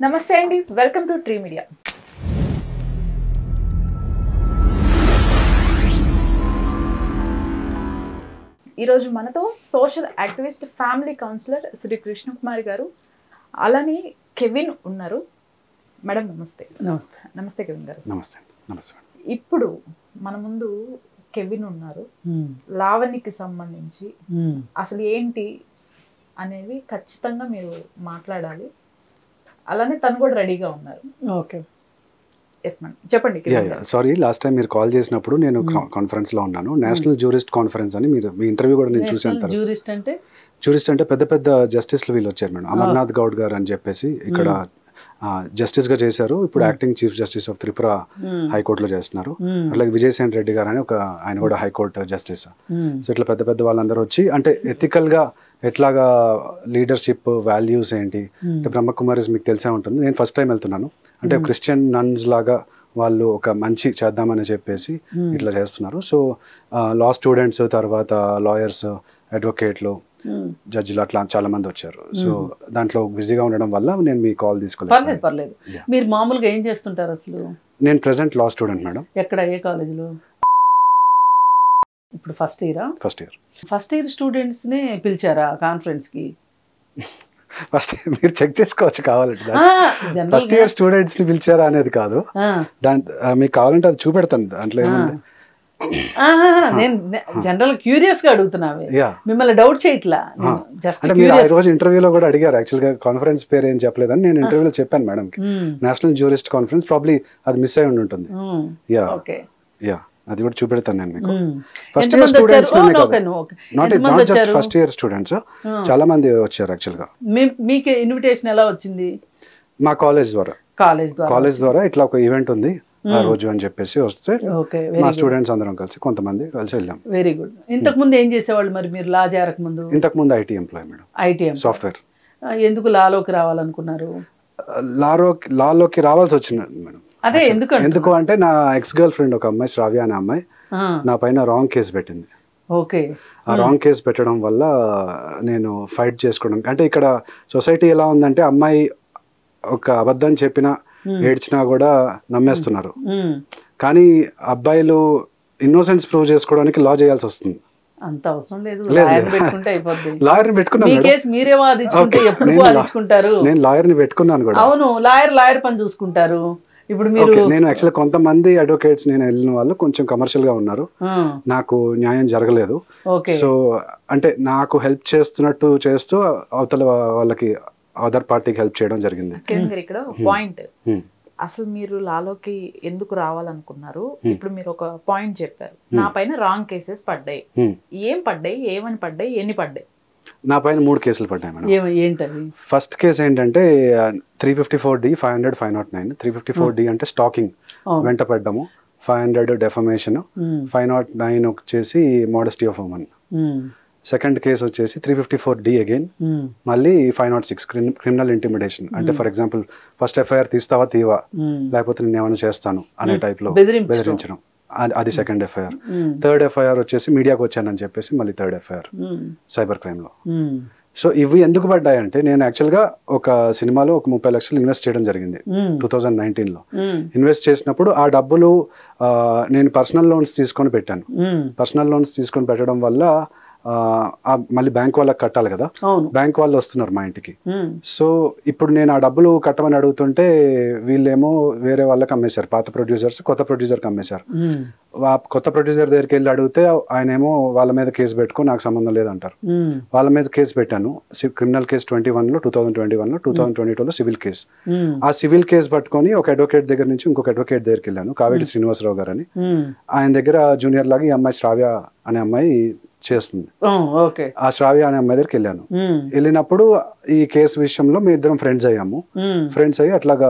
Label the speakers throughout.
Speaker 1: నమస్తే అండి, welcome to tree media. ఈరోజు మనతో social activist, family counsellor Shri Krishnakumari గారు, అలానే కెవిన్ ఉన్నారు. మేడం నమస్తే.
Speaker 2: నమస్తే.
Speaker 1: నమస్తే కెవిన్ గారు.
Speaker 3: నమస్తే. నమస్తే.
Speaker 1: ఇప్పుడు మన ముందు కెవిన్ ఉన్నారు. లావణ్యకి సంబంధించి అసలు ఏంటి అనేవి ఖచ్చితంగా మీరు మాట్లాడాలి. అలానే తను కూడా రెడీగా ఉన్నారు.
Speaker 2: ఓకే,
Speaker 1: ఎస్ మేడం, చెప్పండి.
Speaker 3: సారీ, లాస్ట్ టైం మీరు కాల్ చేసినప్పుడు నేను కాన్ఫరెన్స్ లో ఉన్నాను. నేషనల్ జ్యూరిస్ట్ కాన్ఫరెన్స్ అని మీరు మీ ఇంటర్వ్యూ కూడా నేను చూసాను. జ్యూరిస్ట్ అంటే పెద్ద పెద్ద జస్టిస్లు వీళ్ళు వచ్చారు మేడం. అమర్నాథ్ గౌడ్ గారు అని చెప్పేసి ఇక్కడ జస్టిస్ గా చేశారు. ఇప్పుడు acting chief justice of Tripura హైకోర్టులో చేస్తున్నారు. అలాగే విజయసేన్ రెడ్డి గారు అని ఆయన కూడా హైకోర్టు జస్టిస్. సో ఇట్లా పెద్ద పెద్ద వాళ్ళందరూ వచ్చి అంటే ఎథికల్ గా ఎట్లాగా లీడర్షిప్ వాల్యూస్ ఏంటి అంటే బ్రహ్మకుమారిస్ మీకు తెలిసే ఉంటుంది. నేను ఫస్ట్ టైం వెళ్తున్నాను. అంటే క్రిస్టియన్ నన్స్ లాగా వాళ్ళు ఒక మంచి చేద్దామని చెప్పేసి ఇట్లా చేస్తున్నారు. సో లా స్టూడెంట్స్, తర్వాత లాయర్స్, అడ్వకేట్లు, జడ్జిలు అట్లా చాలా మంది వచ్చారు. సో దాంట్లో బిజీగా ఉండడం వల్ల నేను మీ కాల్ తీసుకోలేదు.
Speaker 2: పర్లేదు. మీరు మామూలుగా ఏం చేస్తుంటారు అసలు?
Speaker 3: నేను ప్రెసెంట్ లా స్టూడెంట్ మేడం.
Speaker 2: ఎక్కడ, ఏ కాలేజీలో? ఇప్పుడు first year. First year students నే పిలిచారా కాన్ఫరెన్స్ కి?
Speaker 3: ఫస్ట్ మీరు చెక్ చేసుకోవచ్చు కావాలంటే. ఫస్ట్ ఇయర్ స్టూడెంట్స్ ని పిలిచారా అనేది కాదు, మీకు కావాలంటే అది చూపెడతాను. దాంట్లో ఏముంది,
Speaker 2: నేను జనరల్ క్యూరియస్ గా అడుగుతున్నావే, మిమ్మల్ని డౌట్ చేయట్లా.
Speaker 3: రోజు ఇంటర్వ్యూలో కూడా అడిగారు. యాక్చువల్ గా కాన్ఫరెన్స్ పేరు ఏం చెప్పలేదని నేను ఇంటర్వ్యూలో చెప్పాను మేడం కి. నేషనల్ జ్యూరిస్ట్ కాన్ఫరెన్స్, ప్రాబ్లీ అది మిస్ అయి ఉంటుంది. యా, అది కూడా చూపెడతాను నేను మీకు. First year students not just first year students, చాలా మంది వచ్చారు. యాక్చువల్ గా
Speaker 2: మీకు ఇన్విటేషన్ ఎలా వచ్చింది?
Speaker 3: మా కాలేజ్ ద్వారా ఇట్లా ఒక ఈవెంట్ ఉంది ఆ రోజు అని చెప్పేసి వస్తే మా స్టూడెంట్స్ అందరం కలిసి కొంతమంది కలిసి వెళ్ళాం.
Speaker 2: Very good. ఇంతకు ముందు ఏం చేసేవాళ్ళు మరి మీరు లా చేరక ముందు?
Speaker 3: ఇంతకు ముందు IT employee madam.
Speaker 2: IT
Speaker 3: software.
Speaker 2: ఎందుకు లాలోకి రావాలనుకున్నారు?
Speaker 3: లాలోకి రావాల్సి వచ్చింది మేడం.
Speaker 2: అదే
Speaker 3: ఎందుకు అంటే నా ఎక్స్ గర్ల్ ఫ్రెండ్ ఒక అమ్మాయి, శ్రావ్య అనే అమ్మాయి, నా పైన రాంగ్ కేసు పెట్టింది.
Speaker 2: ఓకే.
Speaker 3: ఆ రాంగ్ కేసు పెట్టడం వల్ల నేను ఫైట్ చేసుకోవడం, అంటే ఇక్కడ సొసైటీ ఎలా ఉందంటే అమ్మాయి ఒక అబద్ధం చెప్పినా ఏడ్చినా కూడా నమ్మేస్తున్నారు. కానీ అబ్బాయిలు ఇన్నోసెన్స్ ప్రూవ్ చేసుకోవడానికి లా చేయాల్సి వస్తుంది.
Speaker 2: అంత అవసరం లేదు, లాయర్
Speaker 3: పెట్టుకున్నాను. నేను లాయర్ ని పెట్టుకున్నాను కూడా.
Speaker 2: అవును, లాయర్ పని చూసుకుంటారు. ఇప్పుడు
Speaker 3: నేను యాక్చువల్ కొంతమంది అడ్వకేట్స్ నేను వెళ్ళిన వాళ్ళు కొంచెం కమర్షియల్ గా ఉన్నారు. నాకు న్యాయం జరగలేదు. సో అంటే నాకు హెల్ప్ చేస్తున్నట్టు చేస్తూ అవతల వాళ్ళకి, అదర్ పార్టీకి హెల్ప్ చేయడం జరిగింది.
Speaker 1: ఇక్కడ పాయింట్, అసలు మీరు లాలోకి ఎందుకు రావాలనుకున్నారు? ఇప్పుడు మీరు ఒక పాయింట్ చెప్పారు, నా పైన రాంగ్ కేసెస్ పడ్డాయి. ఏం పడ్డాయి, ఏమని పడ్డాయి, ఎన్ని పడ్డాయి?
Speaker 3: నా పైన 3 కేసులు పడ్డాయి మేడం.
Speaker 2: ఏంటవి?
Speaker 3: ఫస్ట్ కేసు ఏంటంటే 354D, 500, 509. 354D అంటే స్టాకింగ్, వెంట పడ్డము. 500 డెఫమేషన్, 509 వచ్చేసి modesty of women. Second case వచ్చేసి 354D అగైన్, మళ్ళీ 506 క్రిమినల్ ఇంటిమిడేషన్. అంటే ఫర్ ఎగ్జాంపుల్ ఫస్ట్ ఎఫ్ఐఆర్ తీస్తావా తీవా, లేకపోతే నేను ఏమైనా చేస్తాను అనే టైప్ లో బెదిరించడం, అది సెకండ్ ఎఫ్ఐఆర్. థర్డ్ ఎఫ్ఐఆర్ వచ్చేసి మీడియాకి వచ్చానని చెప్పేసి మళ్ళీ థర్డ్ ఎఫ్ఐఆర్ సైబర్ క్రైమ్ లో. సో ఇవి ఎందుకు పడ్డాయి అంటే నేను యాక్చువల్ గా ఒక సినిమాలో ఒక 30 లక్షలు ఇన్వెస్ట్ చేయడం జరిగింది 2019 లో. ఇన్వెస్ట్ చేసినప్పుడు ఆ డబ్బులు నేను పర్సనల్ లోన్స్ తీసుకొని పెట్టాను. పర్సనల్ లోన్స్ తీసుకొని పెట్టడం వల్ల మళ్ళీ బ్యాంక్ వాళ్ళకి కట్టాలి కదా, బ్యాంక్ వాళ్ళు వస్తున్నారు మా ఇంటికి. సో ఇప్పుడు నేను ఆ డబ్బులు కట్టమని అడుగుతుంటే వీళ్ళేమో వేరే వాళ్ళకి అమ్మేశారు, పాత ప్రొడ్యూసర్స్ కొత్త ప్రొడ్యూసర్కి అమ్మేశారు. కొత్త ప్రొడ్యూసర్ దగ్గరికి వెళ్ళి అడిగితే ఆయన ఏమో వాళ్ళ మీద కేసు పెట్టుకో, నాకు సంబంధం లేదంటారు. వాళ్ళ మీద కేసు పెట్టాను, క్రిమినల్ కేసు 2021లో, 2022లో సివిల్ కేసు. ఆ సివిల్ కేసు పట్టుకొని ఒక అడ్వకేట్ దగ్గర నుంచి ఇంకొక అడ్వకేట్ దగ్గరికి వెళ్ళాను, కావేటి శ్రీనివాసరావు గారు అని. ఆయన దగ్గర జూనియర్ లాగా ఈ అమ్మాయి శ్రావ్య అనే అమ్మాయి చేస్తుంది. ఆ శ్రావ్య అనే అమ్మాయి దగ్గరికి వెళ్ళాను. వెళ్ళినప్పుడు ఈ కేసు విషయంలో మేము ఇద్దరం ఫ్రెండ్స్ అయ్యాము. ఫ్రెండ్స్ అయ్యి అట్లాగా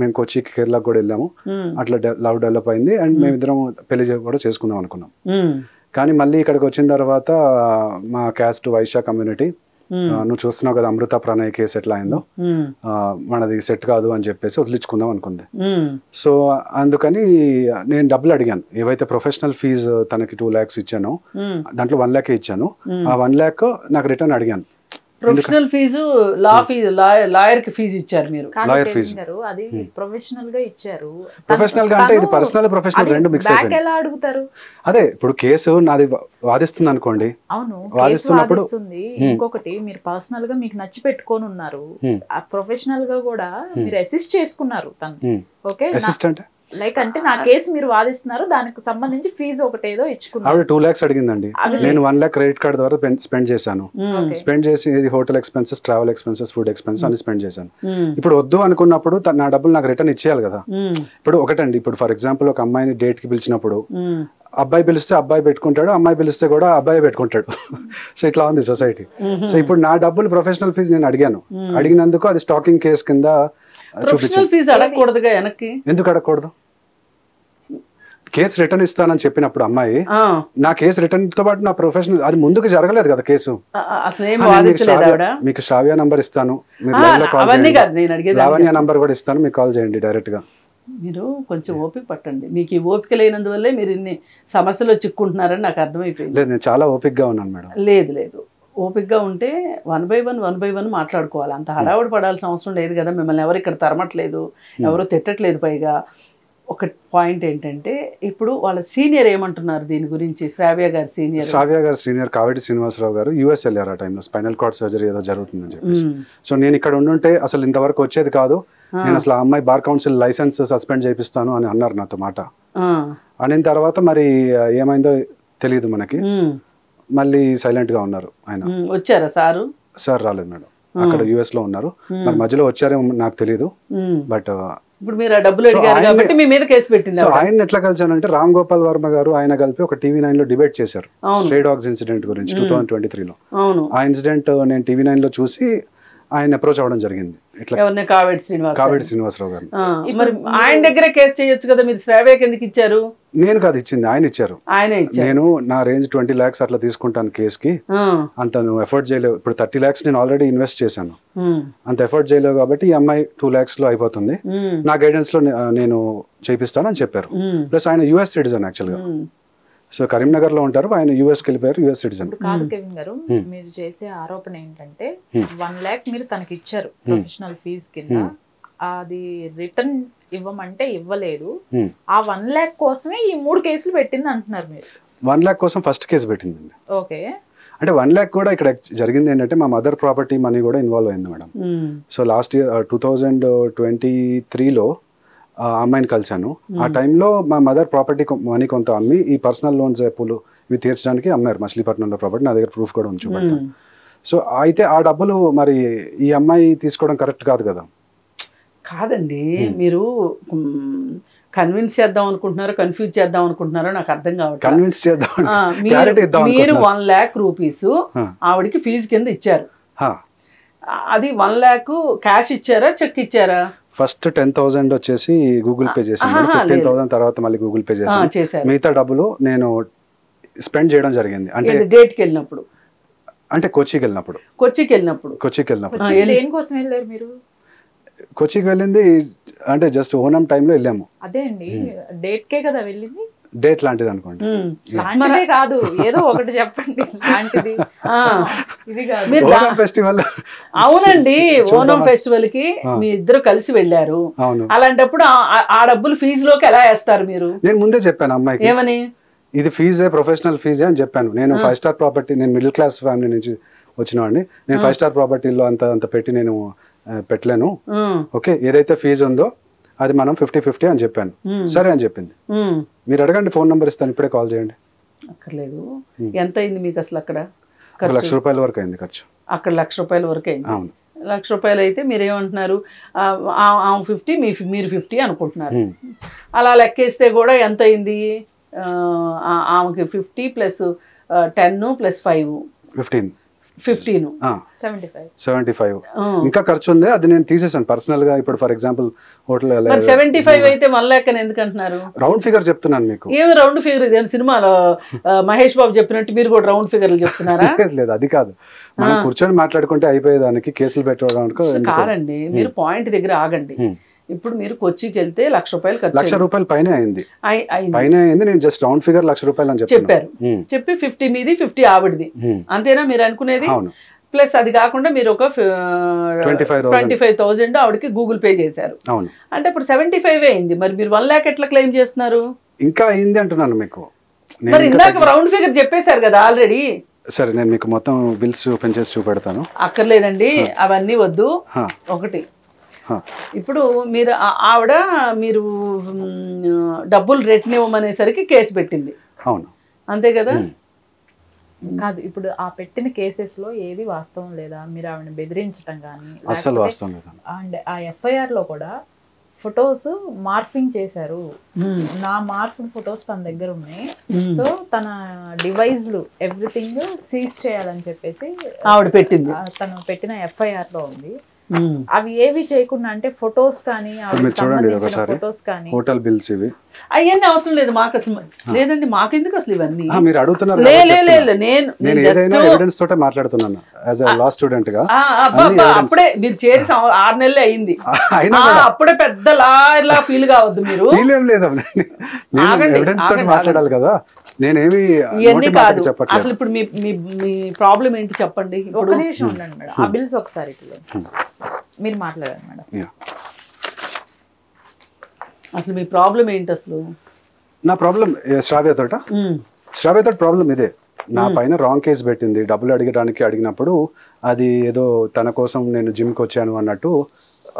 Speaker 3: మేము కొచ్చికి, కేరళకు కూడా వెళ్ళాము. అట్లా లవ్ డెవలప్ అయింది అండ్ మేమిద్దరం పెళ్లి కూడా చేసుకుందాం అనుకున్నాం. కానీ మళ్ళీ ఇక్కడికి వచ్చిన తర్వాత మా క్యాస్ట్ వైశ్య కమ్యూనిటీ, నువ్వు చూస్తున్నావు కదా అమృత ప్రణయ్ కేసు ఎట్లా అయిందో, మనది సెట్ కాదు అని చెప్పేసి వదిలించుకుందాం అనుకుంది. సో అందుకని నేను డబ్బులు అడిగాను. ఏవైతే ప్రొఫెషనల్ ఫీజు తనకి 2 lakhs ఇచ్చానో దాంట్లో 1 lakh ఇచ్చాను. ఆ 1 lakh నాకు రిటర్న్ అడిగాను.
Speaker 2: ప్రొఫెషనల్ ఫీజు లాయర్ కి ఫీజు ఇచ్చారు మీరు.
Speaker 3: లాయర్ ఫీజు
Speaker 1: అది ప్రొఫెషనల్ గా ఇచ్చారు.
Speaker 3: ప్రొఫెషనల్ గా అంటే ఇది పర్సనల్ ప్రొఫెషనల్ రెండు మిక్స్ అయిపోయింది.
Speaker 1: ఎలా అడుగుతారు?
Speaker 3: అదే ఇప్పుడు కేసు నాది వాదిస్తుంది అనుకోండి,
Speaker 1: అవును
Speaker 3: వాదిస్తున్నప్పుడు
Speaker 1: ఇంకొకటి మీరు పర్సనల్ గా మీకు నచ్చి పెట్టుకొని ఉన్నారు, ప్రొఫెషనల్ గా కూడా మీరు అసిస్ట్ చేసుకున్నారు తను. ఓకే,
Speaker 3: అసిస్టెంట్
Speaker 1: లైక్ అంటే నా కేసు మీరు వాదిస్తున్నారు, దానికి సంబంధించి ఫీజు ఒకటి ఏదో ఇచ్చుకున్నారు.
Speaker 3: ఆవిడ 2 lakhs అడిగిందండి, నేను 1 lakh క్రెడిట్ కార్డ్ ద్వారా స్పెండ్ చేశాను. స్పెండ్ చేసి ఇది hotel expenses, travel expenses, food expenses అని స్పెండ్ చేశాను. ఇప్పుడు వద్దు అనుకున్నప్పుడు నా డబ్బులు నాకు రిటర్న్ ఇచ్చేయాలి కదా. ఇప్పుడు ఒకటండి, ఇప్పుడు ఫర్ ఎగ్జాంపుల్ ఒక అమ్మాయిని డేట్ కి పిలిచినప్పుడు అబ్బాయి పిలిస్తే అబ్బాయి పెట్టుకుంటాడు, అమ్మాయి పిలిస్తే కూడా అబ్బాయి పెట్టుకుంటాడు. సో ఇట్లా ఉంది సొసైటీ. సో ఇప్పుడు నా డబ్బులు ప్రొఫెషనల్ ఫీజు నేను అడిగాను, అడిగినందుకు అది స్టాకింగ్ కేసు కింద
Speaker 2: చూపించాను.
Speaker 3: ఎందుకు అడగకూడదు? కేసు రిటర్న్ ఇస్తానని చెప్పినప్పుడు అమ్మాయి, నా కేసు రిటర్న్ తో పాటు నా ప్రొఫెషనల్ అది ముందుకు జరగలేదు కదా కేసు. మీకు శ్రావ్య నంబర్ ఇస్తాను, మీరు లైవ్ లో కాల్ చేయండి, లావణ్య నంబర్ కూడా ఇస్తాను, మీకు కాల్ చేయండి డైరెక్ట్ గా.
Speaker 2: మీరు కొంచెం ఓపిక పట్టండి, మీకు ఈ ఓపిక లేనందువల్లే మీరు ఇన్ని సమస్యలు చిక్కుంటున్నారని నాకు అర్థమైపోయింది.
Speaker 3: లేదు, నేను చాలా ఓపికగా ఉన్నాను మేడం.
Speaker 2: లేదు, ఓపికగా ఉంటే 1 by 1 మాట్లాడుకోవాలి. అంత హడావుడి పడాల్సిన అవసరం లేదు కదా. మిమ్మల్ని ఎవరు ఇక్కడ తరమట్లేదు, ఎవరు తిట్టట్లేదు. పైగా ఒక పాయింట్ ఏంటంటే, ఇప్పుడు వాళ్ళ సీనియర్ ఏమంటున్నారు దీని గురించి? శ్రావ్య గారు సీనియర్ కావేటి శ్రీనివాసరావు గారు యూఎస్ వెళ్ళారు ఆ టైంలో, స్పైనల్ కార్డ్ సర్జరీ ఏదో జరుగుతుందని చెప్పేసి. సో నేను ఇక్కడ ఉండుంటే అసలు ఇంతవరకు వచ్చేది కాదు, నేను అసలు ఆ అమ్మాయి బార్ కౌన్సిల్ లైసెన్స్ సస్పెండ్ చేపిస్తాను అని అన్నారు నాతో మాట. అనిన తర్వాత మరి ఏమైందో తెలియదు మనకి, మళ్ళీ సైలెంట్ గా ఉన్నారు ఆయన. వచ్చారా సార్?
Speaker 3: రాలేదు మేడం, అక్కడ యుఎస్ లో ఉన్నారు. మరి మధ్యలో వచ్చారేమో నాకు తెలియదు. బట్
Speaker 2: ఇప్పుడు మీరు ఆ డబ్బులు అడిగారు కాబట్టి మీ మీద కేసు పెట్టింది.
Speaker 3: సో ఆయన ఎట్లా కలిసానంటే, రామ్ గోపాల్ వర్మ గారు ఆయన కలిపి ఒక TV9 లో డిబేట్ చేశారు స్ట్రే డాగ్స్ ఇన్సిడెంట్ గురించి 2023లో. ఆ ఇన్సిడెంట్ నేను TV9 లో చూసి ఆయన అప్రోచ్ అవ్వడం జరిగింది. కావేటి శ్రీనివాసరావు గారు.
Speaker 2: మరి ఆయన దగ్గర కేసు చేయొచ్చు కదా, మీరు శ్రావ్యకి ఎందుకు ఇచ్చారు?
Speaker 3: నేను కాదు ఇచ్చింది, ఆయన ఇచ్చారు. నేను నా రేంజ్ 20 lakhs అట్లా తీసుకుంటాను కేసుకి, అంత నువ్వు ఎఫర్ట్ చేయలేవు. ఇప్పుడు 30 lakhs నేను ఆల్రెడీ ఇన్వెస్ట్ చేశాను, అంత ఎఫర్ట్ చేయలేవు కాబట్టి ఈ అమ్మాయి 2 lakhs లో అయిపోతుంది, నా గైడెన్స్ లో నేను చేపిస్తానని చెప్పారు. ప్లస్ ఆయన యుఎస్ సిటిజన్ యాక్చువల్ గా. సో కరీంనగర్ లో ఉంటారు, ఆయన యుఎస్కి వెళ్ళిపోయారు, యుఎస్ సిటిజన్.
Speaker 1: కాదు కెవిన్ గారు, మీరు చేసే ఆరోపణ ఏంటంటే 1 lakh మీరు తనకి ఇచ్చారు ప్రొఫెషనల్ ఫీజ్ కింద, అది రిటర్న్ ఇవ్వమంటే ఇవ్వలేదు, ఆ 1 lakh కోసమే ఈ 3 కేసులు పెట్టింది అంటున్నారు మీరు.
Speaker 3: 1 lakh కోసం ఫస్ట్ కేసు పెట్టిందండి.
Speaker 1: ఓకే,
Speaker 3: అంటే 1 lakh కూడా ఇక్కడ జరిగింది ఏంటంటే, మా మదర్ ప్రాపర్టీ మనీ కూడా ఇన్వాల్వ్ అయింది మేడం. సో లాస్ట్ ఇయర్ 2023లో అమ్మాయిని కలిశాను. ఆ టైంలో మా మదర్ ప్రాపర్టీ మనీ కొంత అమ్మి ఈ పర్సనల్ లోన్స్ అప్పులు ఇవి తీర్చడానికి అమ్మారు మచిలీపట్నంలో ప్రాపర్టీ. నా దగ్గర ప్రూఫ్ కూడా ఉంది, చూపెడతాను. సో అయితే ఆ డబ్బులు మరి ఈ అమ్మాయి తీసుకోవడం కరెక్ట్ కాదు కదా.
Speaker 2: కాదండి, మీరు కన్విన్స్ చేద్దాం అనుకుంటున్నారో కన్ఫ్యూజ్ చేద్దాం అనుకుంటున్నారో నాకు అర్థం కావట్లేదు.
Speaker 3: కన్విన్స్ చేద్దాం,
Speaker 2: మీరు 1 lakh రూపీస్ ఆవిడకి ఫీజు కింద ఇచ్చారు. అది 1 lakh క్యాష్ ఇచ్చారా, చెక్ ఇచ్చారా?
Speaker 3: ఫస్ట్ 10,000 వచ్చేసి గూగుల్ పే చేశాను, 15,000 తర్వాత మళ్ళీ గూగుల్ పే చేశాను. మిగతా డబ్బులు నేను స్పెండ్ చేయడం జరిగింది. అంటే
Speaker 2: డేట్కి వెళ్ళినప్పుడు,
Speaker 3: అంటే కొచ్చికి వెళ్ళినప్పుడు
Speaker 1: దేనికోసం వెళ్ళారు మీరు?
Speaker 3: కొచ్చికి వెళ్ళింది అంటే జస్ట్ ఓనం టైంలో వెళ్ళాము.
Speaker 1: అదే అండి, డేట్ కే కదా వెళ్ళింది.
Speaker 3: డేట్ లాంటిది అనుకోండి,
Speaker 1: లాంటిదే కాదు, ఏదో ఒకటి చెప్పండి లాంటిది. ఇది కాదు,
Speaker 3: ఓనం ఫెస్టివల్.
Speaker 2: అవునండి, ఓనం ఫెస్టివల్ కి మీ ఇద్దరు కలిసి వెళ్ళారు. అలాంటప్పుడు ఆ డబ్బులు ఫీజులోకి ఎలా వేస్తారు మీరు?
Speaker 3: నేను ముందే చెప్పాను అమ్మాయికి,
Speaker 2: ఏమని?
Speaker 3: ఇది ఫీజే, ప్రొఫెషనల్ ఫీజే అని చెప్పాను. నేను 5 star ప్రాపర్టీ, నేను మిడిల్ క్లాస్ ఫ్యామిలీ నుంచి వచ్చినవాడిని, నేను 5 star ప్రాపర్టీలో అంత పెట్టి నేను పెట్టలేను. ఓకే, ఏదైతే ఫీజు ఉందో అది మనం 50-50 అని చెప్పాను. సరే అని చెప్పింది. మీరు అడగండి, ఫోన్ నెంబర్ ఇస్తాను, ఇప్పుడే కాల్ చేయండి.
Speaker 2: అక్కర్లేదు. ఎంత అయింది మీకు అసలు అక్కడ?
Speaker 3: 1,00,000 రూపాయల వరకు అయింది ఖర్చు.
Speaker 2: అక్కడ 1,00,000 రూపాయల వరకు అయింది.
Speaker 3: అవును,
Speaker 2: 1,00,000 రూపాయలు అయితే మీరు ఏమంటున్నారు? 50 మీరు 50 అనుకుంటున్నారు. అలా లెక్కేస్తే కూడా ఎంత అయింది? ఆమెకి 50 + 10 + 5 15 75. ఇంకా ఖర్చు ఉంది, అది నేను తీసేసాను పర్సనల్ గా. ఇప్పుడు ఫర్ ఎగ్జాంపుల్ హోటల్ 75 అయితే 1 lakh అని ఎందుకు అంటున్నారు?
Speaker 3: రౌండ్ ఫిగర్ చెప్తున్నాను మీకు.
Speaker 2: ఏమి రౌండ్ ఫిగర్? ఇదేం సినిమాలో మహేష్ బాబు చెప్పినట్టు మీరు కూడా రౌండ్ ఫిగర్లు చెప్తున్నారా?
Speaker 3: లేదు, అది కాదు. మనం కూర్చొని మాట్లాడుకుంటే అయిపోయేదానికి కేసులు పెట్టడానికి
Speaker 2: కాదండి. మీరు పాయింట్ దగ్గర ఆగండి. ఇప్పుడు మీరు కొచ్చికి వెళ్తే 1,00,000 రూపాయలు ఖర్చు,
Speaker 3: 1,00,000 రూపాయలు పైన అయింది. నేను జస్ట్ రౌండ్ ఫిగర్ 1,00,000 రూపాయలు అని
Speaker 2: చెప్పారు. చెప్పి 50 మీది 50 ఆవిడది, అంతేనా మీరు అనుకునేది? ప్లస్ అది కాకుండా మీరు ఒక 25,000 ఆవిడకి గూగుల్ పే చేశారు.
Speaker 3: అవును.
Speaker 2: అంటే ఇప్పుడు 75 అయింది. మరి మీరు 1 lakh ఎట్లా క్లెయిమ్ చేస్తున్నారు?
Speaker 3: ఇంకా అయింది అంటున్నాను మీకు.
Speaker 2: మరి ఇందాక రౌండ్ ఫిగర్ చెప్పేశారు కదా ఆల్రెడీ.
Speaker 3: సరే నేను మీకు మొత్తం బిల్స్ ఓపెన్ చేసి చూపెడతాను.
Speaker 2: అక్కర్లేదండి, అవన్నీ వద్దు. ఒకటి, ఇప్పుడు మీరు ఆవిడ మీరు డబ్బులు రిటర్న్ ఇవ్వమనేసరికి కేసు పెట్టింది.
Speaker 3: అవును, అంతే కదా?
Speaker 1: కాదు, ఇప్పుడు ఆ పెట్టిన కేసెస్ లో ఏది వాస్తవం లేదా? మీరు ఆవిడ బెదిరించడం కానీ
Speaker 3: అసలు వాస్తవం లేదా?
Speaker 1: అండ్ ఆ ఎఫ్ఐఆర్ లో కూడా ఫొటోస్ మార్ఫింగ్ చేశారు. నా మార్ఫింగ్ ఫొటోస్ తన దగ్గర ఉన్నాయి. సో తన డివైజ్లు ఎవ్రీథింగ్ సీజ్ చేయాలని చెప్పేసి
Speaker 2: ఆవిడ పెట్టింది,
Speaker 1: తను పెట్టిన ఎఫ్ఐఆర్ లో ఉంది. అవి ఏవి చేయకుండా అంటే ఫొటోస్ కానీ ఫొటోస్ కానీ
Speaker 3: హోటల్ బిల్స్ ఇవి
Speaker 2: అవన్నీ అవసరం లేదు మాకు. అసలు లేదండి, మాకెందుకు అసలు ఇవన్నీ?
Speaker 3: మీరు అడుగుతున్నారు. నేను ఏదైనా ఎవిడెన్స్ తోటే మాట్లాడుతున్నాను యాజ్ ఎ లా స్టూడెంట్ గా.
Speaker 2: అప్పుడే మీరు చేరి 6 నెలలే అయింది, అప్పుడే పెద్ద లా ఫీల్ కావద్దు మీరు.
Speaker 3: లేదు, నేను ఎవిడెన్స్ తోటి మాట్లాడాలి కదా. నేనేమి
Speaker 2: ఇవన్నీ కాదు. అసలు ఇప్పుడు మీ ప్రాబ్లం ఏంటి చెప్పండి.
Speaker 1: ఒక నిమిషం ఉండండి మేడం, ఆ బిల్స్ ఒకసారి మీరు మాట్లాడండి మేడం.
Speaker 2: అసలు మీ ప్రాబ్లం ఏంటి అసలు?
Speaker 3: నా ప్రాబ్లం శ్రావ్యతో ప్రాబ్లం ఇదే. నా పైన రాంగ్ కేసు పెట్టింది. డబ్బులు అడిగినప్పుడు అది ఏదో తన కోసం నేను జిమ్కి వచ్చాను అన్నట్టు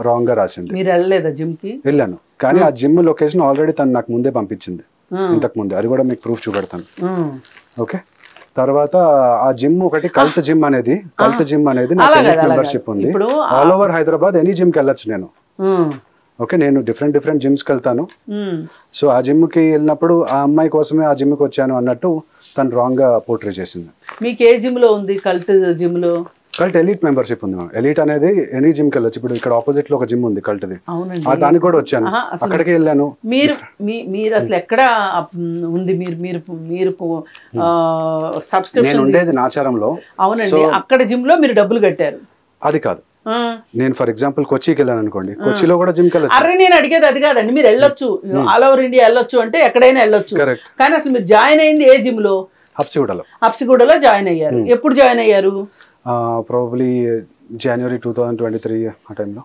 Speaker 3: రాంగ్ గా రాసింది.
Speaker 2: మీరు వెళ్ళలేదా జిమ్ కి?
Speaker 3: వెళ్ళాను, కానీ ఆ జిమ్ లొకేషన్ ఆల్రెడీ తను నాకు ముందే పంపించింది, ఇంతకు ముందే. అది కూడా మీకు ప్రూఫ్ చూపెడతాను. ఓకే, తర్వాత ఆ జిమ్ ఒకటి కల్ట్ జిమ్ అనేది మెంబర్షిప్ ఉంది. All over Hyderabad any gym కి వెళ్ళొచ్చు నేను. ఓకే, నేను డిఫరెంట్ జిమ్స్కి వెళ్తాను. సో ఆ జిమ్ కి వెళ్ళినప్పుడు ఆ అమ్మాయి కోసమే ఆ జిమ్ కి వచ్చాను అన్నట్టు తను రాంగ్ గా పోర్ట్రే చేసింది.
Speaker 2: మీకు ఏ జిమ్ లో ఉంది? కల్ట్ జిమ్ లో
Speaker 3: కల్ట్ ఎలీట్ మెంబర్షిప్ ఉంది. ఎలీట్ అనేది ఎనీ జిమ్ కి వెళ్ళొచ్చు. ఇప్పుడు ఇక్కడ ఆపోజిట్ లో ఒక జిమ్ ఉంది కల్ట్ది, దానికి కూడా వచ్చాను, అక్కడికి వెళ్ళాను.
Speaker 2: మీరు అసలు ఎక్కడ ఉంది? మీరు సబ్స్క్రిప్షన్
Speaker 3: ఉండేది నాచారంలో.
Speaker 2: అవునండి, అక్కడ జిమ్ లో మీరు డబ్బులు కట్టారు.
Speaker 3: అది కాదు, నేను ఫర్ ఎగ్జాంపుల్ కొచ్చికి వెళ్ళాను అనుకోండి, కొచ్చిలో కూడా జిమ్ కి వెళ్ళొచ్చు.
Speaker 2: అరే నేను అడిగేది అది కాదండి. మీరు వెళ్ళొచ్చు, ఆల్ ఓవర్ ఇండియా వెళ్ళొచ్చు, అంటే ఎక్కడైనా వెళ్ళొచ్చు. కానీ అసలు మీరు జాయిన్ అయింది ఏ జిమ్ లో? హబ్సిగూడలో జాయిన్ అయ్యారు. ఎప్పుడు జాయిన్ అయ్యారు?
Speaker 3: ప్రాబబ్లీ జనవరి 2023 ఆ టైంలో.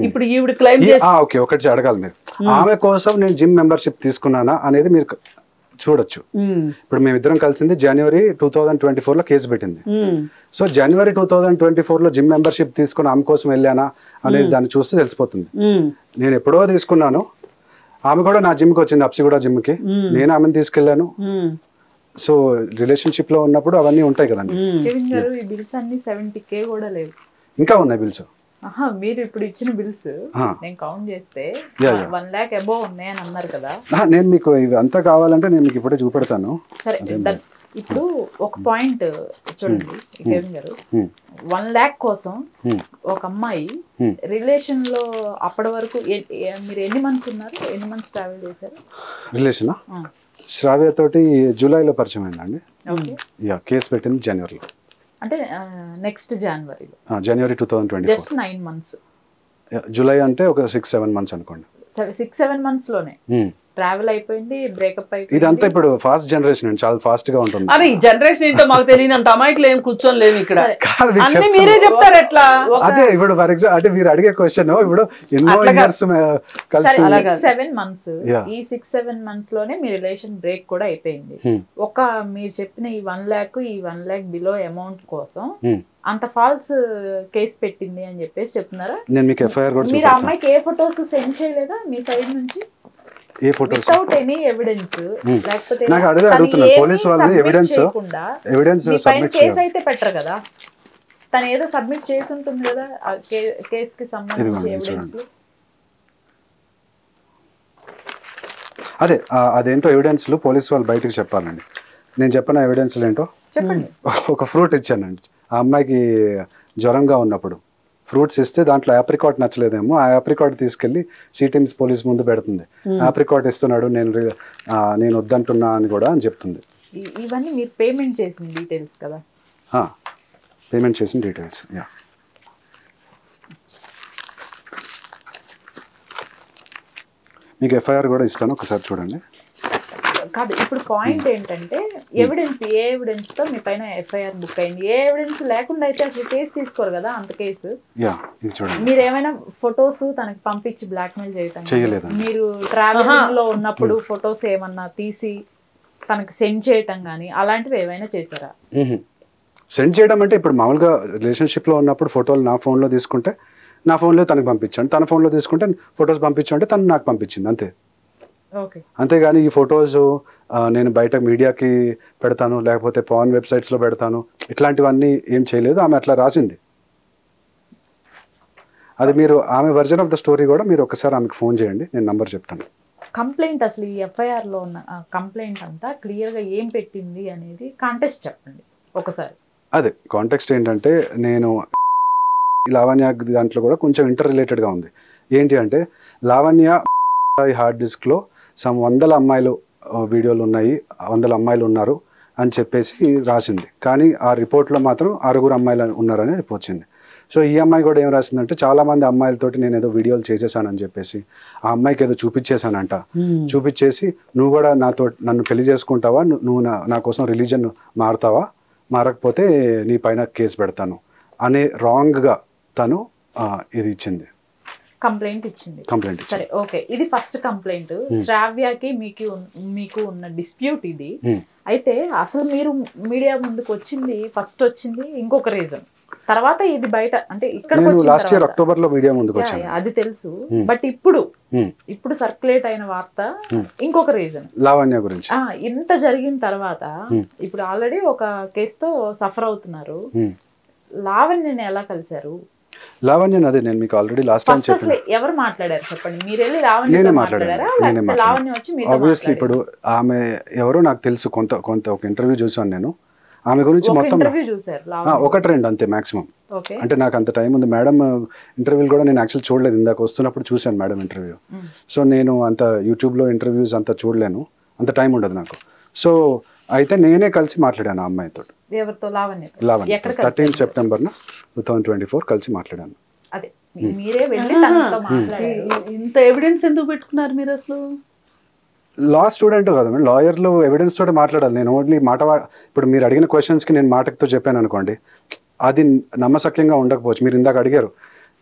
Speaker 2: ఇప్పుడు ఈవిడ క్లెయిమ్ చేసి
Speaker 3: ఓకే, ఒకటి అడగాలి మీరు. ఆమె కోసం నేను జిమ్ మెంబర్షిప్ తీసుకున్నానా అనేది మీరు చూడొచ్చు. ఇప్పుడు మేమిద్దరం కలిసింది జనవరి 2024 లో కేసు పెట్టింది. సో జనవరి 2024 లో జిమ్ మెంబర్షిప్ తీసుకుని ఆమె కోసం వెళ్ళానా అనేది దాన్ని చూస్తే తెలిసిపోతుంది. నేను ఎప్పుడో తీసుకున్నాను, ఆమె కూడా నా జిమ్ కి వచ్చింది, హబ్సిగూడ జిమ్ కి. నేను ఆమెను తీసుకెళ్లాను. సో రిలేషన్షిప్ లో ఉన్నప్పుడు అవన్నీ ఉంటాయి కదండి.
Speaker 1: ఈ బిల్స్ అన్ని 70K కూడా లేవు,
Speaker 3: ఇంకా ఉన్నాయి బిల్స్.
Speaker 1: మీరు ఇప్పుడు ఇచ్చిన బిల్స్ నేను కౌంట్ చేస్తే 1 lakh అబోవ్ ఉన్నాయని అన్నారు కదా.
Speaker 3: నేను మీకు ఇవి అంతా కావాలంటే నేను మీకు ఇప్పుడే చూపెడతాను.
Speaker 1: సరే, ఇప్పుడు ఒక పాయింట్ చూడండి కేవిన్ గారు. 1 lakh కోసం ఒక అమ్మాయి రిలేషన్ లో అప్పటి వరకు మీరు ఎన్ని మంత్స్ ఉన్నారు? ఎన్ని మంత్స్ ట్రావెల్ చేశారు?
Speaker 3: రిలేషన్ శ్రావ్య తోటి జూలైలో పరిచయం అయిందండి. కేసు పెట్టింది జనవరిలో.
Speaker 1: అంటే నెక్స్ట్
Speaker 3: జనవరి 2024.
Speaker 1: Just 9 months.
Speaker 3: జూలై అంటే ఒక 6-7 months అనుకోండి.
Speaker 1: 6-7 months లోనే ట్రావెల్ అయిపోయింది, బ్రేకప్ అయిపోయింది.
Speaker 3: ఇదంతా ఇప్పుడు ఫాస్ట్ జనరేషన్ అండి, చాలా ఫాస్ట్ గా ఉంటుంది.
Speaker 2: అరే ఈ జనరేషన్ ఏంటో మాకు తెలియనంత అమాయకులు ఏం కూర్చొని లేము ఇక్కడ. అన్ని మీరే చెప్తారు ఎట్లా?
Speaker 3: అదే ఇప్పుడు ఫర్ ఎగ్జాంపుల్ అంటే మీరు అడిగే క్వశ్చన్ ఇప్పుడు ఎన్నో ఇయర్స్ కలిసి
Speaker 1: 6-7 months. ఈ 6-7 months లోనే మీ రిలేషన్ బ్రేక్ కూడా అయిపోయింది. ఒక మీరు చెప్పిన ఈ 1 lakh బిలో అమౌంట్ కోసం అంత ఫాల్స్ కేసు పెట్టింది అని చెప్పేసి చెప్తున్నారా?
Speaker 3: నేను మీకు ఎఫ్ఐఆర్ కూడా
Speaker 1: మీరు అమ్మాయికి ఏ ఫొటోస్ సెండ్ చేయలేదా మీ సైడ్ నుంచి?
Speaker 3: ఏ ఫోటోస్
Speaker 1: వితౌట్ ఎనీ ఎవిడెన్స్? లేకపోతే
Speaker 3: నాకు అడుగుతున్నారు పోలీస్ వాళ్ళు ఎవిడెన్స్ సబ్మిట్
Speaker 1: కేసు అయితే పెట్టరు కదా, తను ఏదో సబ్మిట్ చేసి ఉంటుంది కదా కేసుకి సంబంధించి ఎవిడెన్స్.
Speaker 3: అదేంటో ఎవిడెన్స్లు పోలీస్ వాళ్ళు బయటకు చెప్పాలండి. నేను చెప్పిన ఎవిడెన్స్లు ఏంటో
Speaker 1: చెప్పండి.
Speaker 3: ఒక ఫ్రూట్ ఇచ్చానండి ఆ అమ్మాయికి జ్వరంగా ఉన్నప్పుడు. ఫ్రూట్స్ ఇస్తే దాంట్లో ఆప్రికాట్ నచ్చలేదేమో, ఆ ఆప్రికాట్ తీసుకెళ్లి సిటీమ్స్ పోలీస్ ముందు పెడుతుంది. ఆప్రికాట్ ఇస్తున్నాడు, నేను వద్దంటున్నా అని కూడా అని చెప్తుంది.
Speaker 1: ఇవన్నీ మీరు పేమెంట్ చేసిన డీటెయిల్స్ కదా?
Speaker 3: పేమెంట్ చేసిన డీటెయిల్స్. మీకు ఎఫ్ఐఆర్ కూడా ఇస్తాను, ఒకసారి చూడండి.
Speaker 1: కాదు ఇప్పుడు పాయింట్ ఏంటంటే ఎవిడెన్స్ ఏ ఎవిడెన్స్ తో మీ పైన ఎఫ్ఐఆర్ బుక్ అయింది? ఏ ఎవిడెన్స్ లేకుండా అయితే అసలు కేసు తీసుకోరు కదా అంత కేసు. మీరు ఏమైనా ఫొటోస్ తనకి పంపించి బ్లాక్మెయిల్ చేయటం, మీరు ట్రావెలింగ్ లో ఉన్నప్పుడు ఫొటోస్ ఏమన్నా తీసి తనకి సెండ్ చేయటం కానీ అలాంటివి ఏమైనా చేశారా?
Speaker 3: సెండ్ చేయడం అంటే ఇప్పుడు మామూలుగా రిలేషన్షిప్లో ఉన్నప్పుడు ఫోటోలు నా ఫోన్లో తీసుకుంటే నా ఫోన్లో తనకు పంపించాను, తన ఫోన్లో తీసుకుంటే ఫొటోస్ పంపించంటే తను నాకు పంపించింది అంతే. అంతేగాని ఈ ఫొటోస్ నేను బయట మీడియాకి పెడతాను లేకపోతే పాన్ వెబ్సైట్స్లో పెడతాను ఇట్లాంటివన్నీ ఏం చేయలేదు. ఆమె అట్లా రాసింది. అది మీరు ఆమె వర్జన్ ఆఫ్ ద స్టోరీ కూడా మీరు ఒకసారి ఆమెకు ఫోన్ చేయండి, నేను నంబర్ చెప్తాను.
Speaker 1: కంప్లైంట్ అసలు ఈ ఎఫ్ఐఆర్లో ఉన్న కంప్లైంట్ అంతా క్లియర్గా ఏం పెట్టింది అనేది కాంటెక్స్ట్ చెప్పండి ఒకసారి.
Speaker 3: అదే కాంటెక్స్ట్ ఏంటంటే నేను లావణ్య దాంట్లో కూడా కొంచెం ఇంటర్ రిలేటెడ్గా ఉంది. ఏంటి అంటే లావణ్య హార్డ్ డిస్క్లో సమ్ 100 అమ్మాయిలు వీడియోలు ఉన్నాయి, 100 అమ్మాయిలు ఉన్నారు అని చెప్పేసి రాసింది. కానీ ఆ రిపోర్ట్లో మాత్రం 6 అమ్మాయిలు ఉన్నారని వచ్చింది. సో ఈ అమ్మాయి కూడా ఏం రాసిందంటే చాలామంది అమ్మాయిలతోటి నేను ఏదో వీడియోలు చేసేసానని చెప్పేసి ఆ అమ్మాయికి ఏదో చూపించేశానంట. చూపించేసి నువ్వు కూడా నన్ను పెళ్లి చేసుకుంటావా, నువ్వు నా కోసం రిలీజన్ మారుతావా, మారకపోతే నీ పైన కేసు పెడతాను అనే రాంగ్గా తను ఇది ఇచ్చింది,
Speaker 1: కంప్లైంట్ ఇచ్చింది. సరే ఓకే, ఇది ఫస్ట్ కంప్లైంట్. శ్రావ్యకి మీకు ఉన్న డిస్ప్యూట్ ఇది. అయితే అసలు మీరు మీడియా ముందుకు ఫస్ట్ వచ్చింది ఇంకొక రీజన్, తర్వాత ఇది బయట అంటే ఇక్కడ
Speaker 3: లాస్ట్ ఇయర్ అక్టోబర్ లో మీడియా ముందుకు వచ్చాను,
Speaker 1: అది తెలుసు. బట్ ఇప్పుడు సర్క్యులేట్ అయిన వార్త ఇంకొక రీజన్,
Speaker 3: లావణ్య గురించి.
Speaker 1: ఇంత జరిగిన తర్వాత ఇప్పుడు ఆల్రెడీ ఒక కేసుతో సఫర్ అవుతున్నారు. లావణ్యని ఎలా కలిశారు?
Speaker 3: లావణ్య అదే నేను మీకు ఆల్రెడీ లాస్ట్ టైం చెప్పాను.
Speaker 1: ఎవరు మాట్లాడారు చెప్పండి? మీరు వెళ్ళి లావణ్యతో మాట్లాడారా? లావణ్య వచ్చి మీతో
Speaker 3: ఆబ్వియస్లీ ఇప్పుడు ఆమె ఎవరో నాకు తెలుసు, కొంత ఒక ఇంటర్వ్యూ చూసాను నేను ఆమె గురించి. మొత్తం ఒకటి రెండు అంతే మాక్సిమం. అంటే నాకు అంత టైం ఉంది. మేడం ఇంటర్వ్యూలు కూడా నేను యాక్చువల్ చూడలేదు, ఇందాక వస్తున్నప్పుడు చూశాను మేడం ఇంటర్వ్యూ. సో నేను అంత యూట్యూబ్లో ఇంటర్వ్యూస్ అంతా చూడలేను, అంత టైం ఉండదు నాకు. సో అయితే నేనే కలిసి మాట్లాడాను ఆ అమ్మాయితో. లావణ్య 13 సెప్టెంబర్ 2024 కలిసి మాట్లాడాను.
Speaker 2: ఇంత ఎవిడెన్స్ ఎందుకు పెట్టుకున్నారు మీరు? అసలు
Speaker 3: లా స్టూడెంట్ కదా మేడం, లాయర్లు ఎవిడెన్స్ తోటి మాట్లాడాలి. నేను ఓన్లీ ఇప్పుడు మీరు అడిగిన క్వశ్చన్స్కి నేను మాటతో చెప్పాను అనుకోండి, అది నమ్మసక్యంగా ఉండకపోవచ్చు. మీరు ఇందాక అడిగారు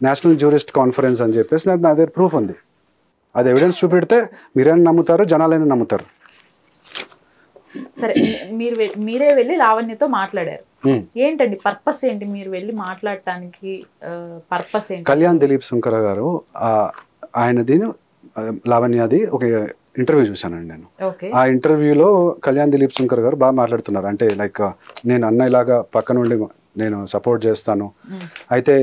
Speaker 3: నేషనల్ జ్యూరిస్ట్ కాన్ఫరెన్స్ అని చెప్పేసి, నా దగ్గర ప్రూఫ్ ఉంది. అది ఎవిడెన్స్ చూపెడితే మీరైనా నమ్ముతారు, జనాలైనా నమ్ముతారు.
Speaker 1: సరే, మీరే వెళ్ళి లావణ్యతో మాట్లాడారు. ఏంటండి పర్పస్ ఏంటి? మీరు వెళ్ళి మాట్లాడటానికి పర్పస్ ఏంటి?
Speaker 3: కళ్యాణ్ దిలీప్ సుంకర గారు ఆయనది లావణ్యది ఒక ఇంటర్వ్యూ చూశానండి నేను. ఆ ఇంటర్వ్యూలో కళ్యాణ్ దిలీప్ శంకర్ గారు బాగా మాట్లాడుతున్నారు. అంటే లైక్ నేను అన్నయ్యలాగా పక్క నుండి నేను సపోర్ట్ చేస్తాను. అయితే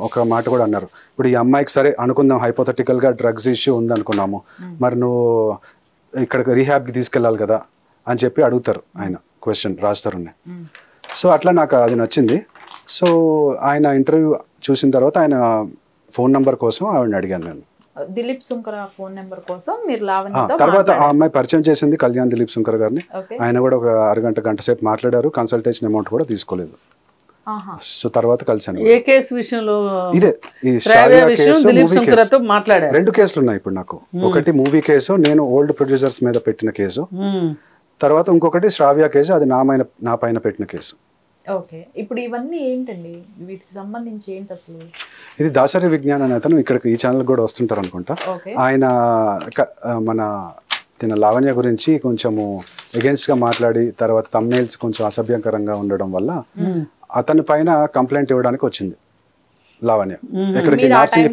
Speaker 3: ఒక మాట కూడా అన్నారు, ఇప్పుడు ఈ అమ్మాయికి సరే అనుకుందాం హైపోథెటికల్గా డ్రగ్స్ ఇష్యూ ఉంది అనుకున్నాము, మరి నువ్వు ఇక్కడ రీహాబ్కి తీసుకెళ్ళాలి కదా అని చెప్పి అడుగుతారు ఆయన క్వశ్చన్ రాస్తారుని. సో అట్లా నాకు అది నచ్చింది. సో ఆయన ఇంటర్వ్యూ చూసిన తర్వాత ఆయన ఫోన్ నెంబర్ కోసం ఆవిడని అడిగాను నేను.
Speaker 1: దిలీప్ శంకర్ ఫోన్ నెంబర్ కోసం మీరు లావణ్యతో
Speaker 3: తర్వాత ఆ అమ్మాయి పరిచయం చేసింది కళ్యాణ్ దిలీప్ శంకర్ గారిని. ఆయన కూడా ఒక గంట సేపు మాట్లాడారు, కన్సల్టేషన్ అమౌంట్ కూడా తీసుకోలేదు. సో తర్వాత కలిసాను.
Speaker 2: ఏ కేసు విషయంలో?
Speaker 3: ఇదే ఈ
Speaker 2: మాట్లాడారు.
Speaker 3: 2 కేసులు ఉన్నాయి ఇప్పుడు నాకు. ఒకటి మూవీ కేసు, నేను ఓల్డ్ ప్రొడ్యూసర్స్ మీద పెట్టిన కేసు. తర్వాత ఇంకొకటి శ్రావ్య కేసు, అది నా పైన పెట్టిన కేసు.
Speaker 1: ఓకే, ఇప్పుడు ఇవన్నీ ఏంటండి, వీటికి సంబంధించి ఏంటి అసలు?
Speaker 3: ఇది దాసరి విజ్ఞాన్ అనే అతను ఇక్కడికి ఈ ఛానల్ కూడా వస్తుంటారు అనుకుంటా. ఆయన మన లావణ్య గురించి కొంచెము అగేన్స్ట్ గా మాట్లాడి తర్వాత థంబ్నెయిల్స్ కొంచెం అసభ్యంకరంగా ఉండడం వల్ల అతని పైన కంప్లైంట్ ఇవ్వడానికి వచ్చింది లావణ్య. ఇక్కడికి నార్సింగి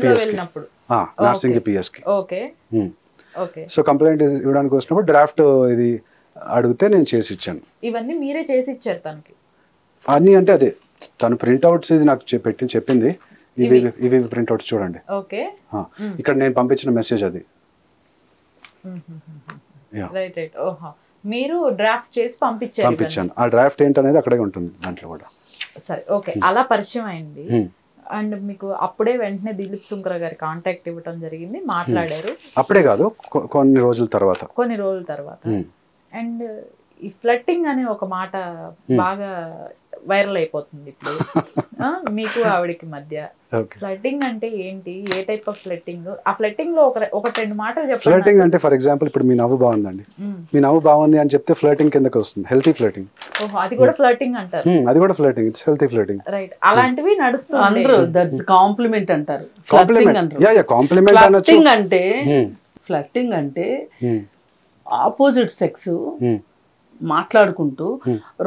Speaker 3: పిఎస్ కి. సో కంప్లైంట్ ఇవ్వడానికి వచ్చినప్పుడు డ్రాఫ్ట్ ఇది అడిగితే నేను చేసి ఇచ్చాను.
Speaker 1: ఇవన్నీ మీరే చేసి ఇచ్చారు తనకి?
Speaker 3: అన్ని అంటే అదే తను ప్రింట్అవుట్స్ ఇది నాకు చెప్పింది. ఇవి ప్రింట్అవుట్స్ చూడండి. ఇక్కడ నేను పంపించిన మెసేజ్ అది.
Speaker 1: మీరు డ్రాఫ్ట్ చేసి
Speaker 3: పంపించాను. ఆ డ్రాఫ్ట్ ఏంటనేది అక్కడే ఉంటుంది దాంట్లో కూడా.
Speaker 1: సరే ఓకే, అలా పరిచయం అయింది. అండ్ మీకు అప్పుడే వెంటనే దిలీప్ శంకర్ గారి కాంటాక్ట్ ఇవ్వడం జరిగింది, మాట్లాడారు.
Speaker 3: అప్పుడే కాదు, కొన్ని రోజుల తర్వాత.
Speaker 1: అండ్ ఈ ఫ్లట్టింగ్ అనే ఒక మాట బాగా వైరల్ అయిపోతుంది ఇప్పుడు మీకు ఆవిడకి మధ్య.
Speaker 3: ఓకే.
Speaker 1: ఫ్లర్టింగ్ అంటే ఏంటి, ఏ టైప్ ఆఫ్ ఫ్లర్టింగ్? ఆ ఫ్లర్టింగ్ లో ఒక రెండు మాటలు చెప్పండి.
Speaker 3: ఫ్లర్టింగ్ అంటే ఫర్ ఎగ్జాంపుల్ ఇప్పుడు మీ నవ్వు బాగుందండి, మీ నవ్వు బాగుంది అని చెప్తే ఫ్లర్టింగ్ కిందకి వస్తుంది, హెల్తీ ఫ్లర్టింగ్.
Speaker 1: ఓహో, అది కూడా ఫ్లర్టింగ్ అంటారు.
Speaker 3: అది కూడా flirting, it's healthy flirting.
Speaker 1: Right, అలాంటివి నడుస్తుంది.
Speaker 2: దట్స్ కాంప్లిమెంట్ అంటారు.
Speaker 3: కాంప్లిమెంట్
Speaker 2: అంటే ఫ్లర్టింగ్ అంటే ఆపోజిట్ సెక్స్ మాట్లాడుకుంటూ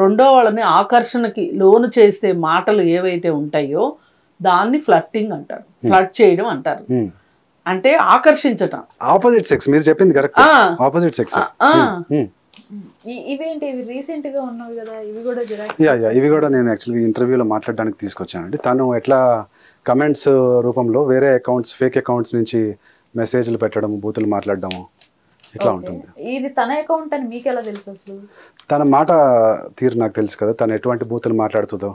Speaker 2: రెండో వాళ్ళని ఆకర్షణకి లోను చేసే మాటలు ఏవైతే ఉంటాయో దాన్ని ఫ్లర్టింగ్ అంటారు. ఫ్లర్ట్ చేయడం అంటారు, అంటే ఆకర్షించటం.
Speaker 3: ఆపోజిట్ సెక్స్ మీరు చెప్పింది కరెక్ట్, ఆపోజిట్ సెక్స్.
Speaker 1: ఇవేంటి, ఇవి రీసెంట్ గా ఉన్నవి కదా, ఇవి కూడా
Speaker 3: ఇవి కూడా నేను యాక్చువల్లీ ఇంటర్వ్యూలో మాట్లాడడానికి తీసుకొచ్చానండి. తను ఎట్లా కమెంట్స్ రూపంలో వేరే అకౌంట్స్, ఫేక్ అకౌంట్స్ నుంచి మెసేజ్లు పెట్టడం, బూతులు మాట్లాడడము ఇట్లా ఉంటుంది.
Speaker 1: ఇది తన అకౌంట్ అని మీకు ఎలా తెలుసు అసలు?
Speaker 3: తన మాట తీరు నాకు తెలుసు కదా, తను ఎటువంటి బూతులు మాట్లాడుతుందో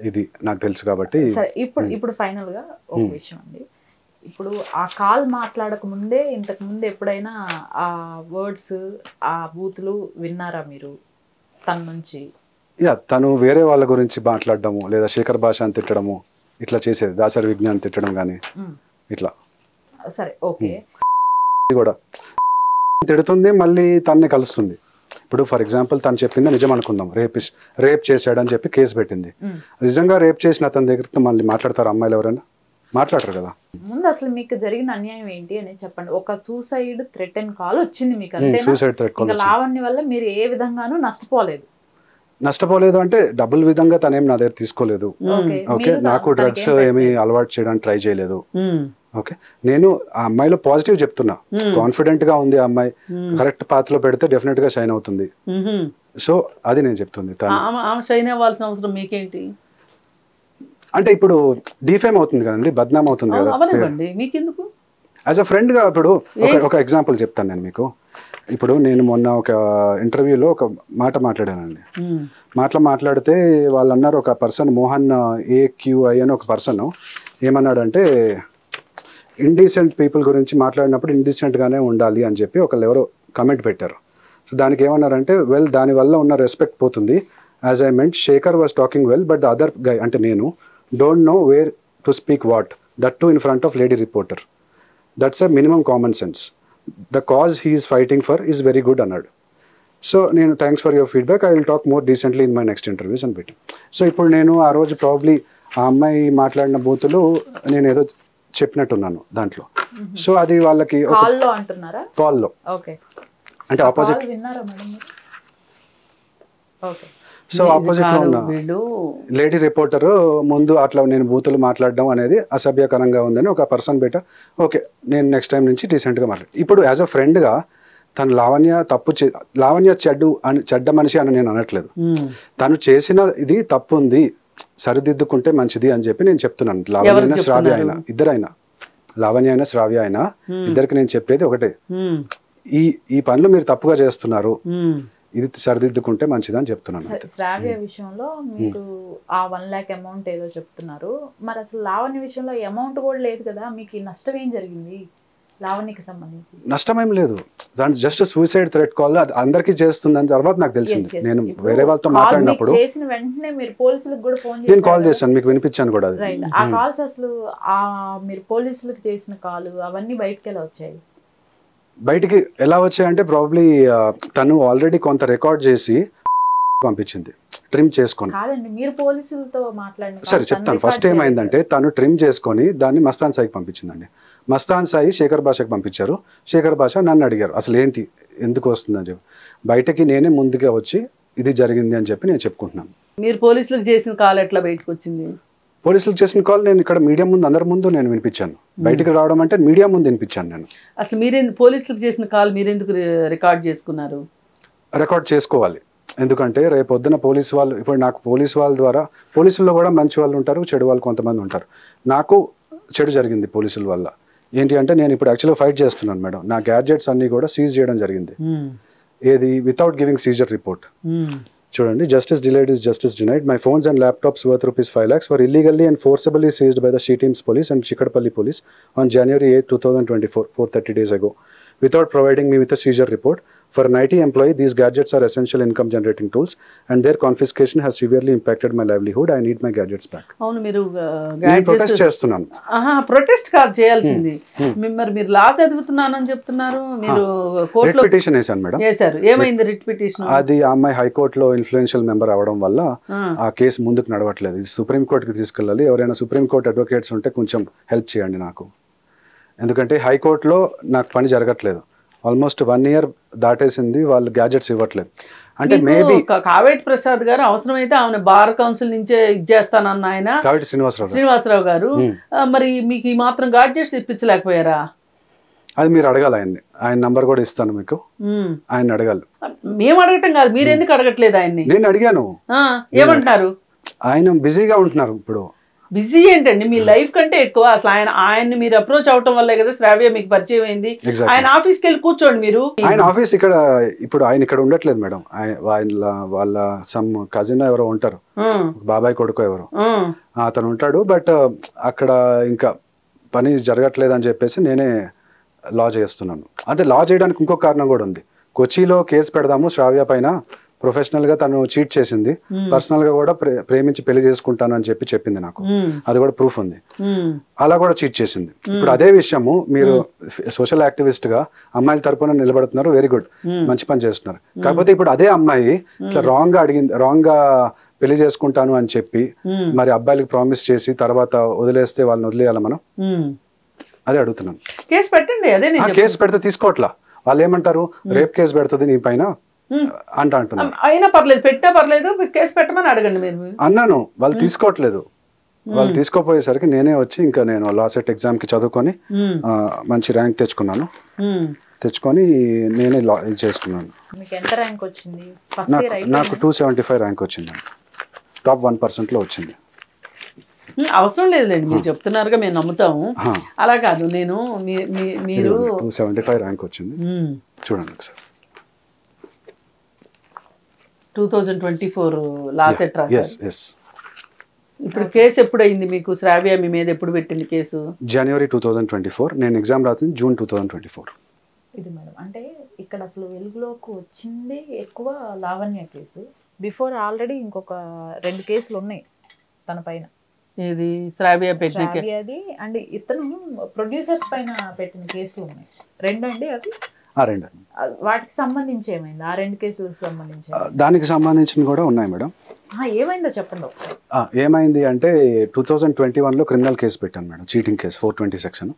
Speaker 3: ఇది నాకు తెలుసు కాబట్టి.
Speaker 1: ఇప్పుడు ఫైనల్ గా ఒక విషయం అండి, ఇప్పుడు ఆ కాల్ మాట్లాడక ముందే ఇంతకు ముందు ఎప్పుడైనా ఆ వర్డ్స్, ఆ బూతులు విన్నారా మీరు తన నుంచి?
Speaker 3: తను వేరే వాళ్ళ గురించి మాట్లాడడము, లేదా శేఖర్ భాష అని తిట్టడము ఇట్లా చేసేది, దాసరి విజ్ఞాన్ తిట్టడం కానీ ఇట్లా.
Speaker 1: సరే, ఓకే.
Speaker 3: కూడా తిడుతుంది, మళ్ళీ తనని కలుస్తుంది. ఇప్పుడు ఫర్ ఎగ్జాంపుల్ తను చెప్పింది నిజం అనుకుందాం, రేప్ చేశాడని చెప్పి కేసు పెట్టింది. నిజంగా రేప్ చేసిన అతని దగ్గర మళ్ళీ మాట్లాడతారు అమ్మాయిలు? ఎవరైనా మాట్లాడరు కదా.
Speaker 1: ముందు అసలు మీకు జరిగిన అన్యాయం ఏంటి అని చెప్పండి. ఒక సూసైడ్ థ్రెట్ అండ్ కాల్ వచ్చింది మీకు,
Speaker 3: సూసైడ్ థ్రెట్ కాల్.
Speaker 1: లావణ్య వల్ల మీరు ఏ విధంగానూ
Speaker 3: నష్టపోలేదు అంటే డబుల్ విధంగా తనేం నా దగ్గర తీసుకోలేదు. ఓకే, నాకు డ్రగ్స్ ఏమి అలవాటు చేయడానికి ట్రై చేయలేదు. ఓకే, నేను ఆ అమ్మాయిలో పాజిటివ్ చెప్తున్నా, కాన్ఫిడెంట్ గా ఉంది ఆ అమ్మాయి, కరెక్ట్ పాత్ లో పెడితే డెఫినెట్ గా షైన్ అవుతుంది. సో అది నేను చెప్తుంది.
Speaker 2: షైన్ అవ్వాల్సిన అవసరం మీకేంటి
Speaker 3: అంటే ఇప్పుడు డిఫేమ్ అవుతుంది కదండి, బద్నాం అవుతుంది కదా. యాజ్ అ ఫ్రెండ్ గా ఇప్పుడు ఒక ఎగ్జాంపుల్ చెప్తాను నేను మీకు. ఇప్పుడు నేను మొన్న ఒక ఇంటర్వ్యూలో ఒక మాట మాట్లాడానండి. మాట్లాడితే వాళ్ళు అన్నారు, ఒక పర్సన్ మోహన్ AQI అని ఒక పర్సన్ ఏమన్నాడంటే, ఇండీసెంట్ పీపుల్ గురించి మాట్లాడినప్పుడు ఇండీసెంట్గానే ఉండాలి అని చెప్పి ఒకళ్ళు ఎవరో కమెంట్ పెట్టారు. సో దానికి ఏమన్నారంటే, వెల్ దానివల్ల ఉన్న రెస్పెక్ట్ పోతుంది. As I meant Shekhar was talking well, but the other guy అంటే నేను don't know where to speak what, that too in front of lady reporter. That's a minimum common sense. The cause he is fighting for is very good అన్నాడు. So నేను thanks for your feedback, I will talk more decently in my next interviews అని పెట్టి. So ఇప్పుడు నేను ఆ రోజు probably ఆ అమ్మాయి మాట్లాడిన బూతులు నేను ఏదో చెప్పినట్టున్నాను దాంట్లో. సో అది వాళ్ళకి కాల్లో అంటే ఆపోజిట్. సో ఆపోజిట్ లో ఉన్న లేడీ రిపోర్టర్ ముందు అట్లా నేను బూతులు మాట్లాడడం అనేది అసభ్యకరంగా ఉందని ఒక పర్సన్ బయట, ఓకే నేను నెక్స్ట్ టైం నుంచి డీసెంట్గా మాట్లాడు. ఇప్పుడు యాజ్ అ ఫ్రెండ్గా తను లావణ్య చెడ్డ మనిషి అని నేను అనట్లేదు. తను చేసిన ఇది తప్పు ఉంది, సరిదిద్దుకుంటే మంచిది అని చెప్పి నేను చెప్తున్నాను. లావణ్య అయినా శ్రావ్య అయినా, ఇద్దరైనా, లావణ్య అయినా శ్రావ్య అయినా ఇద్దరికి నేను చెప్పేది ఒకటే, ఈ పనులు మీరు తప్పుగా చేస్తున్నారు, ఇది సరిదిద్దుకుంటే మంచిది అని చెప్తున్నాను.
Speaker 1: శ్రావ్య విషయంలో మీరు ఆ 1 lakh అమౌంట్ ఏదో చెప్తున్నారు, మరి అసలు లావణ్య విషయంలో అమౌంట్ కూడా లేదు కదా, మీకు నష్టం ఏం జరిగింది లావణ్యకి సంబంధించి?
Speaker 3: నష్టం ఏం లేదు, జస్ట్ సూసైడ్ థ్రెట్ కాల్ అందరికీ చేస్తుందని తర్వాత నాకు తెలిసింది. నేను వేరే వాళ్ళతో మాట్లాడినప్పుడు
Speaker 1: చేసిన వెంటనే మీరు పోలీసులకు కూడా ఫోన్ చేసి,
Speaker 3: నేను కాల్ చేశాను, మీకు వినిపించాను కూడా.
Speaker 1: ఆ కాల్స్ అసలు మీరు పోలీసులకు చేసిన కాల్ అవన్నీ బయటకు ఎలా వచ్చాయి?
Speaker 3: బయటికి ఎలా వచ్చాయంటే ప్రాబ్లీ తను ఆల్రెడీ కొంత రికార్డ్ చేసి పంపించింది, ట్రిమ్ చేసుకొని. సరే చెప్తాను. ఫస్ట్ ఏమైందంటే తను ట్రిమ్ చేసుకొని దాన్ని మస్తాన్ సాయికి పంపించిందండి. మస్తాన్ సాయి శేఖర్ భాషకు పంపించారు. శేఖర్ భాష నన్ను అడిగారు అసలు ఏంటి, ఎందుకు వస్తుందని చెప్పి. బయటకి నేనే ముందుగా వచ్చి ఇది జరిగింది అని చెప్పి నేను చెప్పుకుంటున్నాను.
Speaker 2: మీరు పోలీసులకు చేసిన కాల్ ఎట్లా బయటకు వచ్చింది?
Speaker 3: పోలీసులకు చేసిన కాల్ నేను ఇక్కడ మీడియా ముందు అందరి ముందు నేను వినిపించాను. బయటకు రావడం అంటే మీడియా ముందు వినిపించాను నేను.
Speaker 2: అసలు పోలీసులకు చేసిన కాల్ మీరెందుకు రికార్డ్ చేసుకున్నారు?
Speaker 3: రికార్డ్ చేసుకోవాలి, ఎందుకంటే రేపు పొద్దున పోలీసు వాళ్ళు, ఇప్పుడు నాకు పోలీసు వాళ్ళ ద్వారా, పోలీసుల్లో కూడా మంచి వాళ్ళు ఉంటారు, చెడు వాళ్ళు కొంతమంది ఉంటారు. నాకు చెడు జరిగింది పోలీసుల వల్ల. ఏంటి అంటే నేను ఇప్పుడు యాక్చువల్గా ఫైట్ చేస్తున్నాను మేడం. నా గ్యాడ్జెట్స్ అన్ని కూడా సీజ్ చేయడం జరిగింది. ఏది వితౌట్ గివింగ్ సీజర్ రిపోర్ట్. చూడండి, justice delayed is justice denied. My phones and laptops worth ₹5 lakhs were illegally and forcibly seized by the She Teams police and Chikadpalli police on January 8, 2024, 430 days ago, without providing me with a seizure report. For an IT employee, these gadgets are essential income generating tools and their confiscation has severely impacted my livelihood. I need my gadgets back.
Speaker 2: అవును మీరు
Speaker 3: నేను protest చేస్తున్నాను.
Speaker 2: Protest కాదు చేయాల్సింది. మరి మీరు లా చదువుతున్నానని చెప్తున్నారు, మీరు కోర్టులో
Speaker 3: పిటిషన్ వేసాను మేడం.
Speaker 2: చేశారు, ఏమైంది రిట్ పిటిషన్?
Speaker 3: అది ఆ అమ్మాయి హైకోర్టులో ఇన్ఫ్లుయెన్షియల్ మెంబర్ అవడం వల్ల ఆ కేసు ముందుకు నడవట్లేదు. ఇది సుప్రీంకోర్టుకి తీసుకెళ్ళాలి. ఎవరైనా సుప్రీంకోర్టు అడ్వకేట్స్ ఉంటే కొంచెం హెల్ప్ చేయండి నాకు. ఎందుకంటే హైకోర్టులో నాకు పని జరగట్లేదు. ఆల్మోస్ట్ 1 year దాటేసింది, వాళ్ళు గ్యాజెట్స్ ఇవ్వట్లేదు. అంటే మేబీ
Speaker 2: కావేటి ప్రసాద్ గారు అవసరమైతే ఆమె బార్ కౌన్సిల్ నుంచే ఇచ్చేస్తానన్న ఆయన
Speaker 3: కావేటి
Speaker 2: శ్రీనివాసరావు గారు, మరి మీకు ఈ మాత్రం గాడ్జెట్స్ ఇప్పించలేకపోయారా?
Speaker 3: అది మీరు అడగాలి ఆయన్ని. ఆయన నంబర్ కూడా ఇస్తాను మీకు, ఆయన అడగాలి.
Speaker 2: మేము అడగటం కాదు, మీరు ఎందుకు అడగట్లేదు ఆయన్ని?
Speaker 3: నేను అడిగాను.
Speaker 2: ఏమంటున్నారు?
Speaker 3: ఆయన బిజీగా ఉంటున్నారు. ఇప్పుడు
Speaker 2: బిజీ ఏంటండి, మీ లైఫ్ కంటే ఎక్కువ. అసలు ఆయన్ని మీరు అప్రోచ్ అవటం వల్లే కదా శ్రావ్య మీకు పరిచయం అయింది. ఆయన ఆఫీస్కి వెళ్ళి కూర్చోండి మీరు.
Speaker 3: ఆయన ఆఫీస్ ఇక్కడ, ఇప్పుడు ఆయన ఇక్కడ ఉండట్లేదు మేడం. వాళ్ళ సమ్ కజిన్ ఎవరో ఉంటారు, బాబాయ్ కొడుకు ఎవరో, అతను ఉంటాడు. బట్ అక్కడ ఇంకా పని జరగట్లేదు అని చెప్పేసి నేనే లా చేస్తున్నాను. అంటే లా చేయడానికి ఇంకొక కారణం కూడా ఉంది. కొచ్చిలో కేసు పెడదాము శ్రావ్య పైన, ప్రొఫెషనల్ గా తను చీట్ చేసింది, పర్సనల్ గా కూడా ప్రేమించి పెళ్లి చేసుకుంటాను అని చెప్పింది నాకు. అది కూడా ప్రూఫ్ ఉంది. అలా కూడా చీట్ చేసింది. ఇప్పుడు అదే విషయము మీరు సోషల్ యాక్టివిస్ట్ గా అమ్మాయిల తరపున నిలబడుతున్నారు, వెరీ గుడ్, మంచి పని చేస్తున్నారు. కాకపోతే ఇప్పుడు అదే అమ్మాయి ఇట్లా రాంగ్ గా అడిగింది, రాంగ్ గా పెళ్లి చేసుకుంటాను అని చెప్పి మరి అబ్బాయిలకి ప్రామిస్ చేసి తర్వాత వదిలేస్తే వాళ్ళని వదిలేయాలి మనం? అదే అడుగుతున్నాను.
Speaker 2: కేసు పెట్టండి. అదే
Speaker 3: కేసు పెడితే తీసుకోవట్లా. వాళ్ళు ఏమంటారు, రేప్ కేసు పెడుతుంది నీ పైన అంటున్నారు.
Speaker 2: అయినా పర్లేదు, పెట్టినా పర్లేదు, కేసు పెట్టమని అడగండి మీరు
Speaker 3: అన్నాను. వాళ్ళు తీసుకోవట్లేదు. వాళ్ళు తీసుకోపోయేసరికి నేనే వచ్చి ఇంకా నేను లా సెట్ ఎగ్జామ్ కి చదువుకొని మంచి ర్యాంక్ తెచ్చుకున్నాను. తెచ్చుకొని నేనే లా చేసుకున్నాను. నాకు 275 ర్యాంక్ వచ్చింది. టాప్ 1% లో వచ్చింది.
Speaker 2: అవసరం లేదులేండి, మీరు చెప్తున్నారుగా, మేము నమ్ముతాము. అలా కాదు, నేను మీరు
Speaker 3: 275 ర్యాంక్ వచ్చింది. చూడండి ఒకసారి.
Speaker 2: 2024 లా సెట్ రాశారు. ఇప్పుడు కేసు ఎప్పుడు అయింది మీకు? శ్రావ్య మీ మీద ఎప్పుడు పెట్టింది కేసు?
Speaker 3: జనవరి 2024. నేను ఎగ్జామ్ రాసింది జూన్ 2024.
Speaker 1: ఇది మేడం, అంటే ఇక్కడ అసలు వెలుగులోకి వచ్చింది ఎక్కువ లావణ్య కేసు. బిఫోర్ ఆల్రెడీ ఇంకొక 2 కేసులు ఉన్నాయి తన పైన.
Speaker 2: ఇది శ్రావ్య
Speaker 1: అది అండ్ ఇతను ప్రొడ్యూసర్స్ పైన పెట్టిన కేసులు ఉన్నాయి 2 అండి. అవి వాటికి సంబంధించి ఏమైంది? ఆ 2 కేసులకు సంబంధించి
Speaker 3: దానికి సంబంధించిన కూడా ఉన్నాయి మేడం.
Speaker 1: ఏమైందో చెప్పండి ఒకసారి.
Speaker 3: ఏమైంది అంటే 2021లో క్రిమినల్ కేసు పెట్టాను మేడం, చీటింగ్ కేసు 420 సెక్షన్.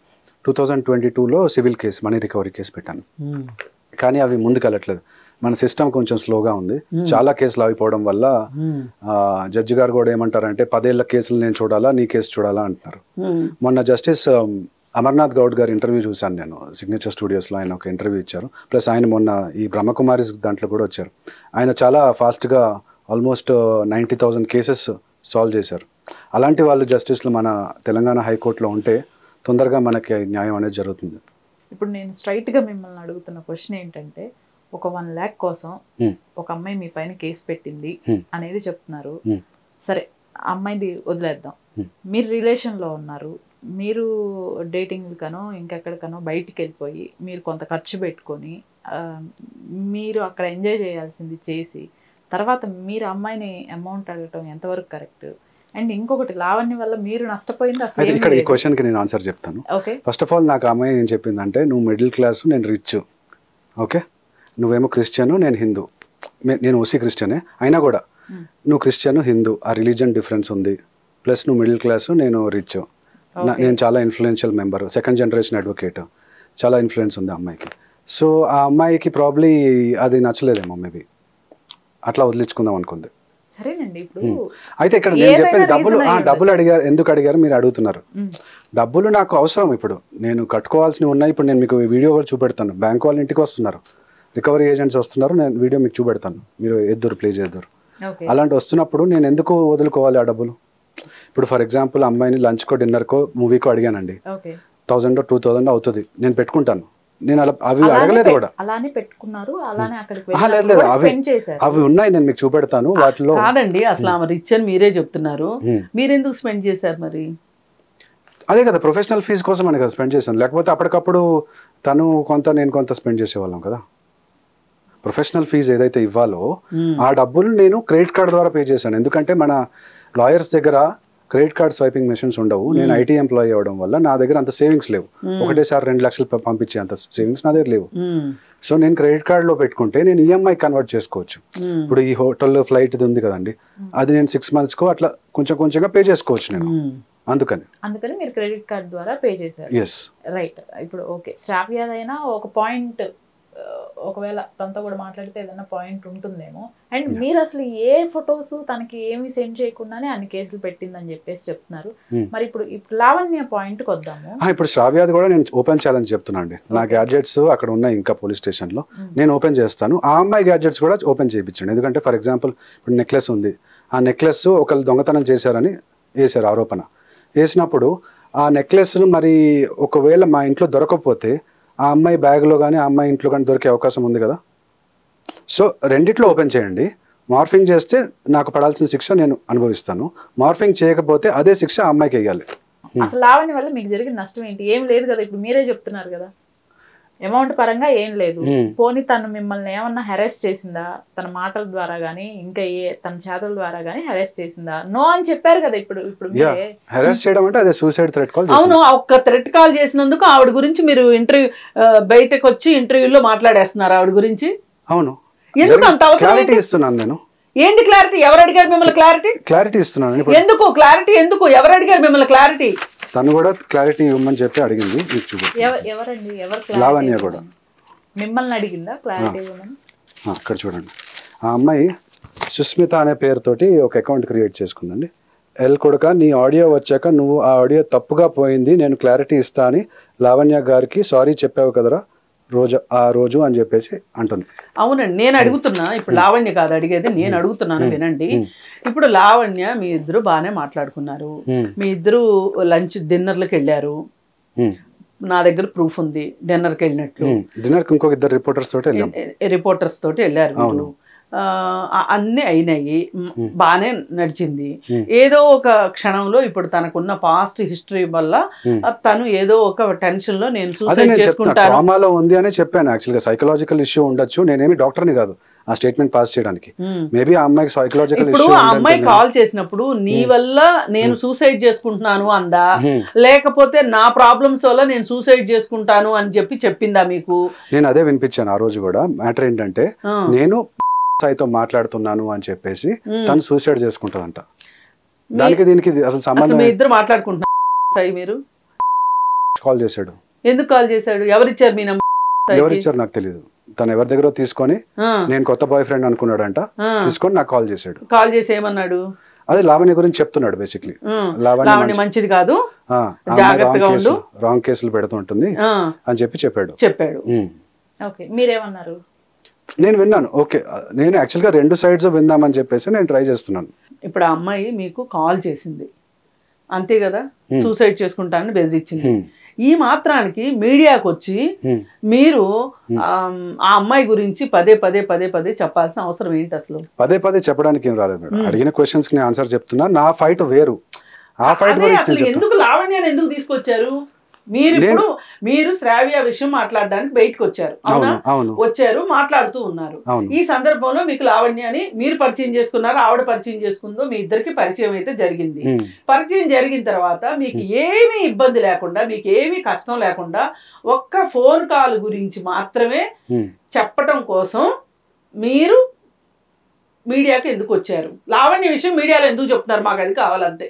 Speaker 3: 2022లో civil case, money recovery case పెట్టాను. కానీ అవి ముందుకు వెళ్ళట్లేదు. మన సిస్టమ్ కొంచెం స్లోగా ఉంది. చాలా కేసులు ఆగిపోవడం వల్ల జడ్జి గారు కూడా ఏమంటారంటే 10 ఏళ్ల కేసులు నేను చూడాలా, నీ కేసు చూడాలా అంటున్నారు. మొన్న జస్టిస్ అమర్నాథ్ గౌడ్ గారి ఇంటర్వ్యూ చూశాను నేను, సిగ్నేచర్ స్టూడియోస్లో. ఆయన ఒక ఇంటర్వ్యూ ఇచ్చారు. ప్లస్ ఆయన మొన్న ఈ బ్రహ్మకుమారిస్ దాంట్లో కూడా వచ్చారు. ఆయన చాలా ఫాస్ట్గా ఆల్మోస్ట్ 90,000 కేసెస్ సాల్వ్ చేశారు. అలాంటి వాళ్ళు జస్టిస్లు మన తెలంగాణ హైకోర్టులో ఉంటే తొందరగా మనకి న్యాయం అనేది జరుగుతుంది.
Speaker 1: ఇప్పుడు నేను స్ట్రైట్గా మిమ్మల్ని అడుగుతున్న క్వశ్చన్ ఏంటంటే, ఒక 1 lakh కోసం ఒక అమ్మాయి మీ పైన కేసు పెట్టింది అనేది చెప్తున్నారు. సరే, అమ్మాయిది వదిలేద్దాం. మీరు రిలేషన్లో ఉన్నారు, మీరు డేటింగ్లకనో ఇంకెక్కడికనో బయటికి వెళ్ళిపోయి మీరు కొంత ఖర్చు పెట్టుకొని మీరు అక్కడ ఎంజాయ్ చేయాల్సింది చేసి తర్వాత మీరు అమ్మాయిని అమౌంట్ అడగటం ఎంతవరకు కరెక్ట్? అండ్ ఇంకొకటి, లావణ్య వల్ల మీరు నష్టపోయింది అసలు.
Speaker 3: ఇక్కడ ఈ క్వశ్చన్కి నేను ఆన్సర్ చెప్తాను.
Speaker 1: ఓకే,
Speaker 3: ఫస్ట్ ఆఫ్ ఆల్ నాకు అమ్మాయి ఏం చెప్పిందంటే, నువ్వు మిడిల్ క్లాస్, నేను రిచ్. ఓకే, నువ్వేమో క్రిస్టియన్, నేను హిందూ. నేను ఓసీ క్రిస్టియనే అయినా కూడా నువ్వు క్రిస్టియన్, హిందూ, ఆ రిలీజియన్ డిఫరెన్స్ ఉంది. ప్లస్ నువ్వు మిడిల్ క్లాస్, నేను రిచ్. నేను చాలా influential member, 2nd generation advocate, చాలా ఇన్ఫ్లుయెన్స్ ఉంది అమ్మాయికి. సో ఆ అమ్మాయికి ప్రాబ్లీ అది నచ్చలేదేమో, మేబీ అట్లా వదిలించుకుందాం అనుకుంది.
Speaker 1: సరేనండి. ఇప్పుడు
Speaker 3: అయితే ఇక్కడ నేను చెప్పేది డబ్బులు అడిగారు, ఎందుకు అడిగారు మీరు అడుగుతున్నారు. డబ్బులు నాకు అవసరం. ఇప్పుడు నేను కట్టుకోవాల్సినవి ఉన్నాయి. ఇప్పుడు నేను మీకు వీడియో కూడా చూపెడతాను. బ్యాంక్ వాళ్ళు ఇంటికి వస్తున్నారు, రికవరీ ఏజెంట్స్ వస్తున్నారు, నేను వీడియో మీకు చూపెడతాను, మీరు ఎద్దురు ప్లే చేద్దరు. అలాంటి వస్తున్నప్పుడు నేను ఎందుకు వదులుకోవాలి ఆ డబ్బులు? ఇప్పుడు ఫర్ ఎగ్జాంపుల్ అమ్మాయిని లంచ్కో, డిన్నర్కో, మూవీకో అడిగానండి, 1000 2000 అవుతుంది, నేను పెట్టుకుంటాను. నేను అవి అడగలేదు కూడా. లేదు, అవి ఉన్నాయి, నేను మీకు చూపెడతాను. వాటిలో
Speaker 2: కాదండి, అసలు ఆమె రిచ్ అని మీరే చెప్తున్నారు, మీరెందుకు స్పెండ్ చేశారు మరి?
Speaker 3: అదే కదా, ప్రొఫెషనల్ ఫీజు కోసం అని కదా స్పెండ్ చేశాను. లేకపోతే అప్పటికప్పుడు తను కొంత, నేను కొంత స్పెండ్ చేసేవాళ్ళం కదా. ప్రొఫెషనల్ ఫీజు ఏదైతే ఇవ్వాలో ఆ డబ్బులు నేను క్రెడిట్ కార్డ్ ద్వారా పే చేశాను. ఎందుకంటే మన లాయర్స్ దగ్గర క్రెడిట్ కార్డ్ స్వైపింగ్ మెషిన్స్ ఉండవు. నేను ఐటీ ఎంప్లాయీ అవ్వడం వల్ల నా దగ్గర అంత సేవింగ్స్ లేవు. ఒకటేసారి 2 లక్షలు పంపించే అంత సేవింగ్స్ నా దగ్గర లేవు. సో నేను క్రెడిట్ కార్డ్ లో పెట్టుకుంటే నేను ఈఎంఐ కన్వర్ట్ చేసుకోవచ్చు. ఇప్పుడు ఈ హోటల్ ఫ్లైట్ ఇది ఉంది కదండి, అది నేను 6 months కు అట్లా కొంచెం కొంచెంగా పే చేసుకోవచ్చు నేను. అందుకని
Speaker 1: మీరు క్రెడిట్ కార్డ్ ద్వారా పే చేశారు.
Speaker 3: Yes
Speaker 1: right. ఇప్పుడు ఓకే, శ్రావ్యదైనా ఒక పాయింట్, ఒకవేళ తనతో కూడా మాట్లాడితే ఏదైనా పాయింట్ ఉంటుందేమో. అండ్ మీరు అసలు ఏ ఫొటోస్ తనకి ఏమి సెండ్ చేయకుండానే అన్ని కేసులు పెట్టిందని చెప్పేసి చెప్తున్నారు. మరి ఇప్పుడు లావణ్య పాయింట్కి వద్దాము.
Speaker 3: ఇప్పుడు శ్రావ్యాది కూడా నేను ఓపెన్ ఛాలెంజ్ చెప్తున్నా అండి. నా గ్యాడ్జెట్స్ అక్కడ ఉన్నాయి ఇంకా పోలీస్ స్టేషన్ లో, నేను ఓపెన్ చేస్తాను. ఆ అమ్మాయి గ్యాడ్జెట్స్ కూడా ఓపెన్ చేయించండి. ఎందుకంటే ఫర్ ఎగ్జాంపుల్ ఇప్పుడు నెక్లెస్ ఉంది, ఆ నెక్లెస్ ఒకళ్ళు దొంగతనం చేశారని వేశారు ఆరోపణ. వేసినప్పుడు ఆ నెక్లెస్ మరి ఒకవేళ మా ఇంట్లో దొరకకపోతే ఆ అమ్మాయి బ్యాగ్లో కానీ ఆ అమ్మాయి ఇంట్లో కానీ దొరికే అవకాశం ఉంది కదా. సో రెండిట్లో ఓపెన్ చేయండి. మార్ఫింగ్ చేస్తే నాకు పడాల్సిన శిక్ష నేను అనుభవిస్తాను, మార్ఫింగ్ చేయకపోతే అదే శిక్ష ఆ అమ్మాయికి వేయాలి.
Speaker 1: అసలు లావణ్య వల్ల మీకు జరిగిన నష్టం ఏంటి? ఏం లేదు కదా, ఇప్పుడు మీరే చెప్తున్నారు కదా, అమౌంట్ పరంగా ఏం లేదు. పోనీ తను మిమ్మల్ని ఏమన్నా హెరాస్ చేసిందా? తన మాటల ద్వారా గానీ ఇంకా తన చేతల ద్వారా గానీ హెరాస్ చేసిందా? నో అని చెప్పారు కదా. ఇప్పుడు
Speaker 3: హెరాస్ చేయడం అంటే అదే సూసైడ్ థ్రెట్ కాల్.
Speaker 2: అవును, ఒక్క థ్రెట్ కాల్ చేసినందుకు ఆవిడ గురించి మీరు ఇంటర్వ్యూ బయటకు వచ్చి ఇంటర్వ్యూలో మాట్లాడేస్తున్నారు ఆవిడ గురించి.
Speaker 3: అవును,
Speaker 2: ఎందుకు అంత అవసరం?
Speaker 3: క్లారిటీ ఇస్తున్నాను నేను.
Speaker 2: ఏంది క్లారిటీ? ఎవరు అడిగారు మిమ్మల్ని క్లారిటీ?
Speaker 3: క్లారిటీ ఇస్తున్నాను.
Speaker 2: ఎందుకు క్లారిటీ? ఎందుకు? ఎవరు అడిగారు మిమ్మల్ని క్లారిటీ?
Speaker 3: తను కూడా క్లారిటీ ఇవ్వమని చెప్పి అడిగింది.
Speaker 1: ఎవరండి?
Speaker 3: లావణ్య కూడా
Speaker 1: మిమ్మల్ని అడిగిందా క్లారిటీ ఇవ్వమని?
Speaker 3: అక్కడ చూడండి, ఆ అమ్మాయి సుస్మిత అనే పేరుతోటి ఒక అకౌంట్ క్రియేట్ చేసుకుందండి. ఎల్ కొడుక, నీ ఆడియో వచ్చాక నువ్వు ఆ ఆడియో తప్పుగా పోయింది, నేను క్లారిటీ ఇస్తా అని లావణ్య గారికి సారీ చెప్పావు కదరా ఆ రోజు అని చెప్పేసి అంటుంది.
Speaker 2: అవునండి, నేను అడుగుతున్నా. ఇప్పుడు లావణ్య కాదు అడిగేది, నేను అడుగుతున్నాను వినండి. ఇప్పుడు లావణ్య, మీ ఇద్దరు బాగానే మాట్లాడుకున్నారు, మీ ఇద్దరు డిన్నర్లకు వెళ్ళారు, నా దగ్గర ప్రూఫ్ ఉంది డిన్నర్కి వెళ్ళినట్లు.
Speaker 3: డిన్నర్కి ఇంకొక 2 రిపోర్టర్స్ తోటి వెళ్ళారు.
Speaker 2: అన్నీ అయినాయి, బాగానే నడిచింది. ఏదో ఒక క్షణంలో ఇప్పుడు తనకున్న పాస్ట్ హిస్టరీ వల్ల తను ఏదో ఒక టెన్షన్ లో నేను సూసైడ్ చేసుకుంటాను
Speaker 3: ఉంది అని చెప్పాను. యాక్చువల్గా సైకలాజికల్ ఇష్యూ ఉండొచ్చు, నేనేమి డాక్టర్ని కాదు ఆ స్టేట్మెంట్ పాస్ చేయడానికి. మేబీ ఆ అమ్మాయికి సైకలాజికల్ ఇష్యూ.
Speaker 2: ఇప్పుడు ఆ అమ్మాయి కాల్ చేసినప్పుడు నీ వల్ల నేను సూసైడ్ చేసుకుంటున్నాను అందా, లేకపోతే నా ప్రాబ్లమ్స్ వల్ల నేను సూసైడ్ చేసుకుంటాను అని చెప్పి చెప్పిందా మీకు?
Speaker 3: నేను అదే వినిపించాను ఆ రోజు కూడా. మ్యాటర్ ఏంటంటే నేను సాయితో మాట్లాడుతున్నాను అని చెప్పేసి తను సూసైడ్ చేసుకుంటాదంట. దానికి దీనికి అసలు సంబంధం.
Speaker 2: మీ ఇద్దరు మాట్లాడుకుంటున్నారు. సాయి మీరు
Speaker 3: కాల్ చేశాడు.
Speaker 2: ఎందుకు కాల్ చేశాడు? ఎవరిచ్చారు మీ నంబర్?
Speaker 3: ఎవరిచ్చారు నాకు తెలియదు. తను ఎవరి దగ్గర తీసుకొని నేను కొత్త బాయ్ ఫ్రెండ్ అనుకున్నాడంట, తీసుకొని నాకు కాల్ చేశాడు.
Speaker 2: కాల్ చేసి ఏమన్నాడు?
Speaker 3: అదే లావణ్య గురించి చెప్తున్నాడు. బేసిక్లీ
Speaker 2: లావణ్య మంచిది కాదు, జాగ్రత్తగా ఉండు,
Speaker 3: రాంగ్ కేసులు పెడుతుంటుంది అని చెప్పాడు.
Speaker 1: మీరేమన్నారు?
Speaker 2: నేను
Speaker 3: విన్నాను. ఓకే, నేను యాక్చువల్గా 2 sides విందామని చెప్పేసి నేను ట్రై చేస్తున్నాను.
Speaker 2: ఇప్పుడు ఆ అమ్మాయి మీకు కాల్ చేసింది అంతే కదా, సూసైడ్ చేసుకుంటానని బెదిరించింది. ఈ మాత్రానికి మీడియాకు వచ్చి మీరు ఆ అమ్మాయి గురించి పదే చెప్పాల్సిన అవసరం ఏంటి? అసలు
Speaker 3: పదే చెప్పడానికి ఏం రాలేదు మేడం. అడిగిన క్వశ్చన్స్ కి నేను ఆన్సర్ చెప్తున్నా. నా ఫైట్ వేరు. ఆ ఫైట్ గురించి
Speaker 2: ఎందుకు లావణ్యాన్ని ఎందుకు తీసుకొచ్చారు? మీరు శ్రావ్య విషయం మాట్లాడడానికి బయటకు వచ్చారు, వచ్చారు, మాట్లాడుతూ ఉన్నారు. ఈ సందర్భంలో మీకు లావణ్యాన్ని మీరు పరిచయం చేసుకున్నారు, ఆవిడ పరిచయం చేసుకుందో, మీ ఇద్దరికి పరిచయం అయితే జరిగింది. పరిచయం జరిగిన తర్వాత మీకు ఏమీ ఇబ్బంది లేకుండా, మీకు ఏమీ కష్టం లేకుండా ఒక్క ఫోన్ కాల్ గురించి మాత్రమే చెప్పటం కోసం మీరు మీడియాకి ఎందుకు వచ్చారు? లావణ్య విషయం మీడియాలో ఎందుకు చెప్తున్నారు? మాకు అది కావాలంతే.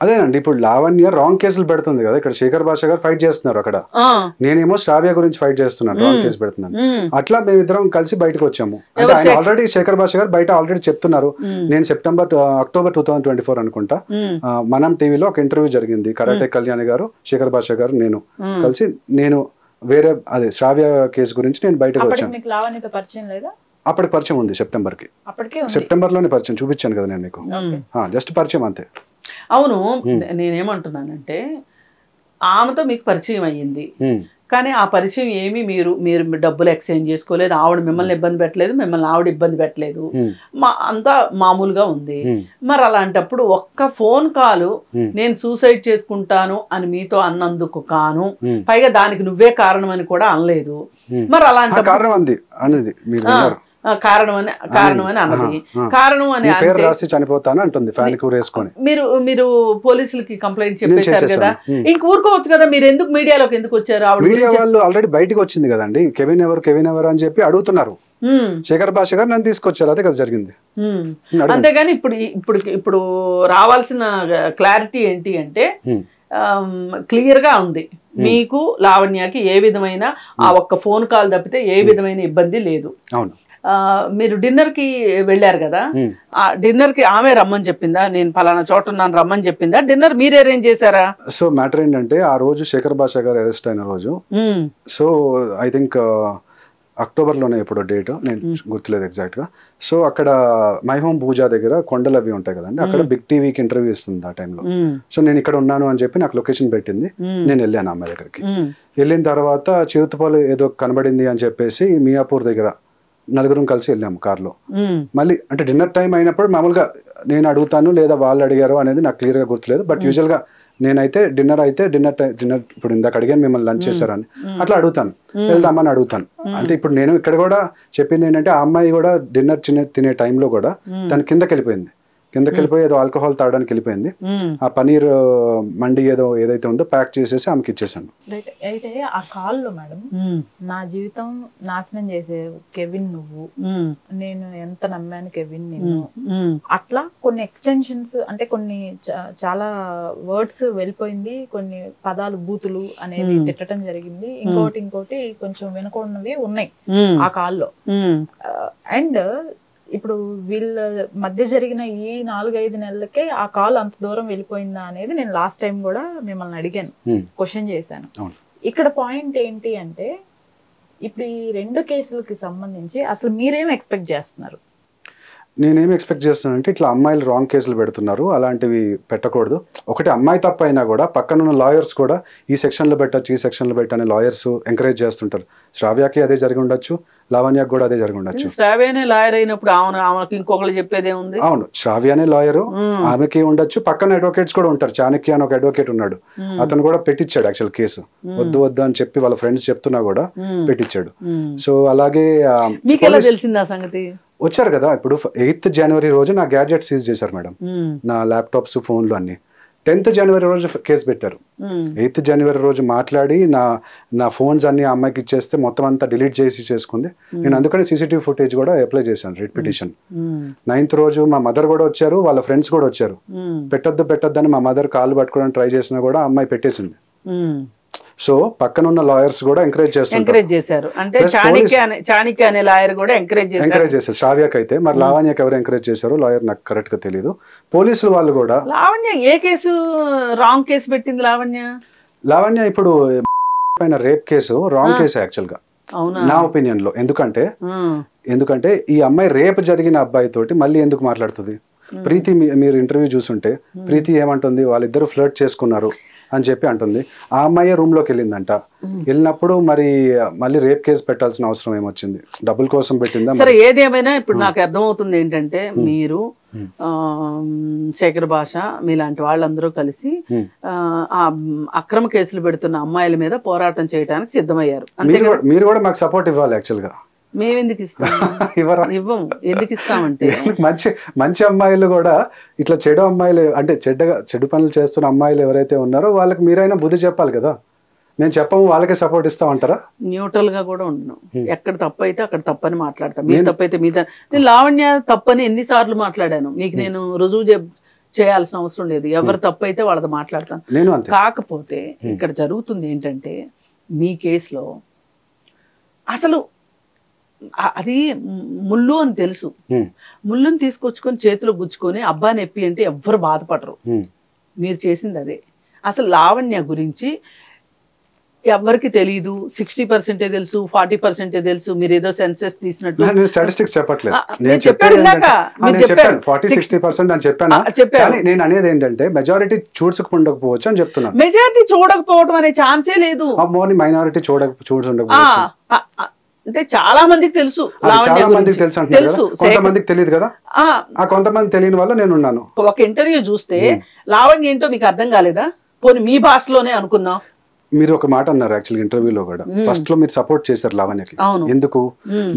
Speaker 3: అదేనండి, ఇప్పుడు లావణ్య రాంగ్ కేసులు పెడుతుంది కదా. ఇక్కడ శేఖర్ భాష గారు ఫైట్ చేస్తున్నారు, అక్కడ నేనేమో శ్రావ్య గురించి ఫైట్ చేస్తున్నాను, రాంగ్ కేసు పెడుతున్నాను. అట్లా మేమిద్దరం కలిసి బయటకు వచ్చాము. అంటే ఆయన ఆల్రెడీ శేఖర్ భాష గారు బయట ఆల్రెడీ చెప్తున్నారు. నేను అక్టోబర్ 2024 అనుకుంటా మనం టీవీలో ఒక ఇంటర్వ్యూ జరిగింది. కరాటే కళ్యాణి గారు, శేఖర్ భాష గారు, నేను కలిసి నేను వేరే అదే శ్రావ్య కేసు గురించి నేను బయటకు వచ్చాను. అప్పటికి పరిచయం ఉంది, సెప్టెంబర్లోనే పరిచయం చూపించాను కదా నేను మీకు. జస్ట్ పరిచయం అంతే.
Speaker 2: అవును, నేనేమంటున్నానంటే ఆమెతో మీకు పరిచయం అయ్యింది, కానీ ఆ పరిచయం ఏమి మీరు డబ్బులు ఎక్స్చేంజ్ చేసుకోలేదు, ఆవిడ మిమ్మల్ని ఇబ్బంది పెట్టలేదు, మిమ్మల్ని ఆవిడ ఇబ్బంది పెట్టలేదు, అంతా మామూలుగా ఉంది. మరి అలాంటప్పుడు ఒక్క ఫోన్ కాల్ నేను సూసైడ్ చేసుకుంటాను అని మీతో అన్నందుకు కాను, పైగా దానికి నువ్వే కారణం అని కూడా అనలేదు. మరి అలాంటి కారణం అని అన్నది. కారణం అని
Speaker 3: పేరు రాసి చనిపోతాను అంటుంది ఫ్యాన్ కి వేసుకొని.
Speaker 2: మీరు పోలీసులకి కంప్లైంట్ చెప్పేశారు కదా, ఇంక ఊరుకోవచ్చు కదా, మీరు ఎందుకు మీడియాలోకి ఎందుకు వచ్చారు?
Speaker 3: మీడియా వాళ్ళు ఆల్రెడీ బయటకు వచ్చింది కదండి, కెవిన్ ఎవరు అని చెప్పి అడుగుతున్నారు. శేఖర్ భాష గారు నన్ను తీసుకొచ్చారు, అదే కదా జరిగింది.
Speaker 2: అంతేగాని ఇప్పుడు రావాల్సిన క్లారిటీ ఏంటి అంటే క్లియర్ గా ఉంది, మీకు లావణ్యకి ఏ విధమైన ఆ ఒక్క ఫోన్ కాల్ తప్పితే ఏ విధమైన ఇబ్బంది లేదు.
Speaker 3: అవును.
Speaker 2: మీరు డిన్నర్ కి వెళ్ళారు కదా, ఆ డిన్నర్ కి ఆమె రమ్మని చెప్పిందా, నేను పలానా చోట ఉన్నాను రమ్మని చెప్పిందా, డిన్నర్ మీరు అరేంజ్ చేశారా?
Speaker 3: సో మ్యాటర్ ఏంటంటే ఆ రోజు శేఖర్ భాష గారు అరెస్ట్ అయిన రోజు, సో ఐ థింక్ అక్టోబర్లోనే ఎప్పుడో డేట్, నేను గుర్తులేదు ఎగ్జాక్ట్ గా. సో అక్కడ మై హోమ్ పూజా దగ్గర కొండలు అవి ఉంటాయి కదండి, అక్కడ బిగ్ టీవీకి ఇంటర్వ్యూ ఇస్తుంది ఆ టైంలో. సో నేను ఇక్కడ ఉన్నాను అని చెప్పి నాకు లొకేషన్ పెట్టింది, నేను వెళ్ళాను అమ్మాయి దగ్గరికి. వెళ్ళిన తర్వాత చిరుతపాలు ఏదో కనబడింది అని చెప్పేసి మియాపూర్ దగ్గర నలుగురం కలిసి వెళ్ళాము కార్లో. మళ్ళీ అంటే డిన్నర్ టైం అయినప్పుడు మామూలుగా నేను అడుగుతాను లేదా వాళ్ళు అడిగారు అనేది నాకు క్లియర్ గా గుర్తులేదు. బట్ యూజువల్ గా నేనైతే డిన్నర్ ఇప్పుడు ఇందాక అడిగాను మిమ్మల్ని లంచ్ చేశారని, అట్లా అడుగుతాను, వెళ్దామని అడుగుతాను అంతే. ఇప్పుడు నేను ఇక్కడ కూడా చెప్పింది ఏంటంటే ఆ అమ్మాయి కూడా డిన్నర్ తినే టైంలో కూడా తను కిందకి వెళ్ళిపోయి ఏదో ఆల్కహాల్ తాగడానికి వెళ్ళిపోయింది. ఆ పనీర్ మండి ఏదైతే ఉందో ప్యాక్ చేసేసి ఆమెకి ఇచ్చేసాను.
Speaker 1: అయితే ఆ కాల్లో మేడం నా జీవితం నాశనం చేసే కెవిన్ నువ్వు, నేను ఎంత నమ్మాను కెవిన్ నిన్ను, అట్లా కొన్ని ఎక్స్టెన్షన్స్ అంటే కొన్ని చాలా వర్డ్స్ వెళ్ళిపోయింది, కొన్ని పదాలు బూతులు అనేవి తిట్టడం జరిగింది, ఇంకోటి కొంచెం వినకూడనివి ఉన్నాయి ఆ కాల్లో. అండ్ ఇప్పుడు వీళ్ళ మధ్య జరిగిన ఈ 4-5 నెలలకే ఆ కాల్ అంత దూరం వెళ్ళిపోయిందా అనేది నేను లాస్ట్ టైం కూడా మిమ్మల్ని అడిగాను, క్వశ్చన్ చేశాను. ఇక్కడ పాయింట్ ఏంటి అంటే ఇప్పుడు ఈ 2 కేసులకి సంబంధించి అసలు మీరేం ఎక్స్పెక్ట్ చేస్తున్నారు?
Speaker 3: నేనేమి ఎక్స్పెక్ట్ చేస్తున్నానంటే ఇట్లా అమ్మాయిలు రాంగ్ కేసులు పెడుతున్నారు, అలాంటివి పెట్టకూడదు. ఒకటి అమ్మాయి తప్ప అయినా కూడా పక్కనున్న లాయర్స్ కూడా ఈ సెక్షన్లో పెట్టచ్చు, ఈ సెక్షన్లో పెట్టని లాయర్స్ ఎంకరేజ్ చేస్తుంటారు. శ్రావ్యకి అదే జరిగి ఉండొచ్చు, లావణ్యకి కూడా అదే జరిగి ఉండొచ్చు.
Speaker 2: శ్రావ్యనే లాయర్ అయినప్పుడు ఆమెకి ఇంకొకరు చెప్పేదే ఉంది.
Speaker 3: అవును, శ్రావ్యనే లాయరు, ఆమెకి ఉండొచ్చు. పక్కన అడ్వకేట్స్ కూడా ఉంటారు. చాణక్య అని ఒక అడ్వకేట్ ఉన్నాడు, అతను కూడా పెట్టించాడు యాక్చువల్ కేసు. వద్దు అని చెప్పి వాళ్ళ ఫ్రెండ్స్ చెప్తున్నా కూడా పెట్టించాడు. సో అలాగే
Speaker 2: మీకు ఎలా తెలిసింది ఆ సంగతి?
Speaker 3: వచ్చారు కదా, ఇప్పుడు 8th జనవరి రోజు నా గ్యాడ్జెట్ సీజ్ చేశారు మేడం, నా ల్యాప్టాప్స్ ఫోన్లు అన్ని. 10th జనవరి రోజు కేసు పెట్టారు. 8th జనవరి రోజు మాట్లాడి నా ఫోన్స్ అన్ని అమ్మాయికి ఇచ్చేస్తే మొత్తం అంతా డిలీట్ చేసుకుంది. నేను అందుకని సీసీటీవీ ఫుటేజ్ కూడా అప్లై చేశాను, రిట్ పిటిషన్. 9th రోజు మా మదర్ కూడా వచ్చారు, వాళ్ళ ఫ్రెండ్స్ కూడా వచ్చారు. పెట్టొద్దు అని మా మదర్ కాళ్ళు పట్టుకోవడానికి ట్రై చేసినా కూడా అమ్మాయి పెట్టేసింది. సో పక్కన ఉన్న లాయర్స్ కూడా ఎంకరేజ్
Speaker 2: చేశారు. అంటే చాణక్య అనే లాయర్ కూడా ఎంకరేజ్
Speaker 3: చేశారు శ్రావ్యకి. అయితే మరి లావణ్యకి ఎవరు ఎంకరేజ్ చేశారు లాయర్ నాకు కరెక్ట్ గా తెలియదు. పోలీసులు వాళ్ళు కూడా.
Speaker 2: లావణ్య ఏ కేసు రాంగ్ కేసు పెట్టింది? లావణ్య
Speaker 3: ఇప్పుడు పైన rape case wrong case actual గా నా ఒపీనియన్ లో. ఎందుకంటే ఈ అమ్మాయి రేప్ జరిగిన అబ్బాయి తోటి మళ్ళీ ఎందుకు మాట్లాడుతుంది? ప్రీతి, మీరు ఇంటర్వ్యూ చూసుంటే ప్రీతి ఏమంటుంది, వాళ్ళిద్దరు ఫ్లర్ట్ చేసుకున్నారు అని చెప్పి అంటుంది. ఆ అమ్మాయి రూమ్ లోకి వెళ్ళిందంట. వెళ్ళినప్పుడు మళ్ళీ రేప్ కేసు పెట్టాల్సిన అవసరం ఏమొచ్చింది? డబ్బుల కోసం పెట్టిందా?
Speaker 2: సరే, ఏదేమైనా ఇప్పుడు నాకు అర్థమవుతుంది ఏంటంటే మీరు శేఖర్ భాష మీలాంటి వాళ్ళందరూ కలిసి ఆ అక్రమ కేసులు పెడుతున్న అమ్మాయిల మీద పోరాటం చేయడానికి సిద్ధమయ్యారు.
Speaker 3: మీరు కూడా మాకు సపోర్ట్ ఇవ్వాలి యాక్చువల్ గా.
Speaker 2: మేమెందుకు ఇస్తాం? ఇవ్వం. ఎందుకు ఇస్తామంటే
Speaker 3: మంచి అమ్మాయిలు కూడా ఇట్లా చెడు అమ్మాయిలు అంటే చెడు పనులు చేస్తున్న అమ్మాయిలు ఎవరైతే ఉన్నారో వాళ్ళకి మీరైనా బుద్ధి చెప్పాలి కదా. మేము చెప్పము, వాళ్ళకే సపోర్ట్ ఇస్తామంటారా?
Speaker 2: న్యూట్రల్ గా కూడా ఉండను. ఎక్కడ తప్పు అయితే అక్కడ తప్పని మాట్లాడతాను. మీరు తప్పైతే నేను లావణ్య తప్పని ఎన్నిసార్లు మాట్లాడాను, మీకు నేను రుజువు చేయాల్సిన అవసరం లేదు. ఎవరు తప్పు అయితే వాళ్ళది మాట్లాడతాను. కాకపోతే ఇక్కడ జరుగుతుంది ఏంటంటే మీ కేసులో అసలు అది ముళ్ళు అని తెలుసు. ముళ్ళుని తీసుకొచ్చుకొని చేతిలో గుచ్చుకొని అబ్బా నొప్పి అంటే ఎవ్వరు బాధపడరు. మీరు చేసింది అదే. అసలు లావణ్య గురించి ఎవరికి తెలియదు. 60% తెలుసు, 40% తెలుసు. మీరు ఏదో సెన్సెస్ తీసినట్టు
Speaker 3: నేను అనేది ఏంటంటే మెజారిటీ చూడకపోవచ్చు అని చెప్తున్నాను.
Speaker 2: మెజారిటీ చూడకపోవడం అనే ఛాన్సే లేదు.
Speaker 3: మైనారిటీ చూడకపోవచ్చు
Speaker 2: అంటే చాలా మందికి తెలుసు,
Speaker 3: చాలా మందికి తెలుసు, కొంతమందికి తెలియదు కదా. ఆ కొంతమంది తెలియని వల్ల నేను ఉన్నాను.
Speaker 2: ఒక ఇంటర్వ్యూ చూస్తే లావణ్య ఏంటో మీకు అర్థం కాలేదా? పోనీ మీ భాషలోనే అనుకుందాం.
Speaker 3: మీరు ఒక మాట అన్నారు యాక్చువల్గా ఇంటర్వ్యూలో కూడా, ఫస్ట్ లో మీరు సపోర్ట్ చేశారు లావణ్యకి. ఎందుకు?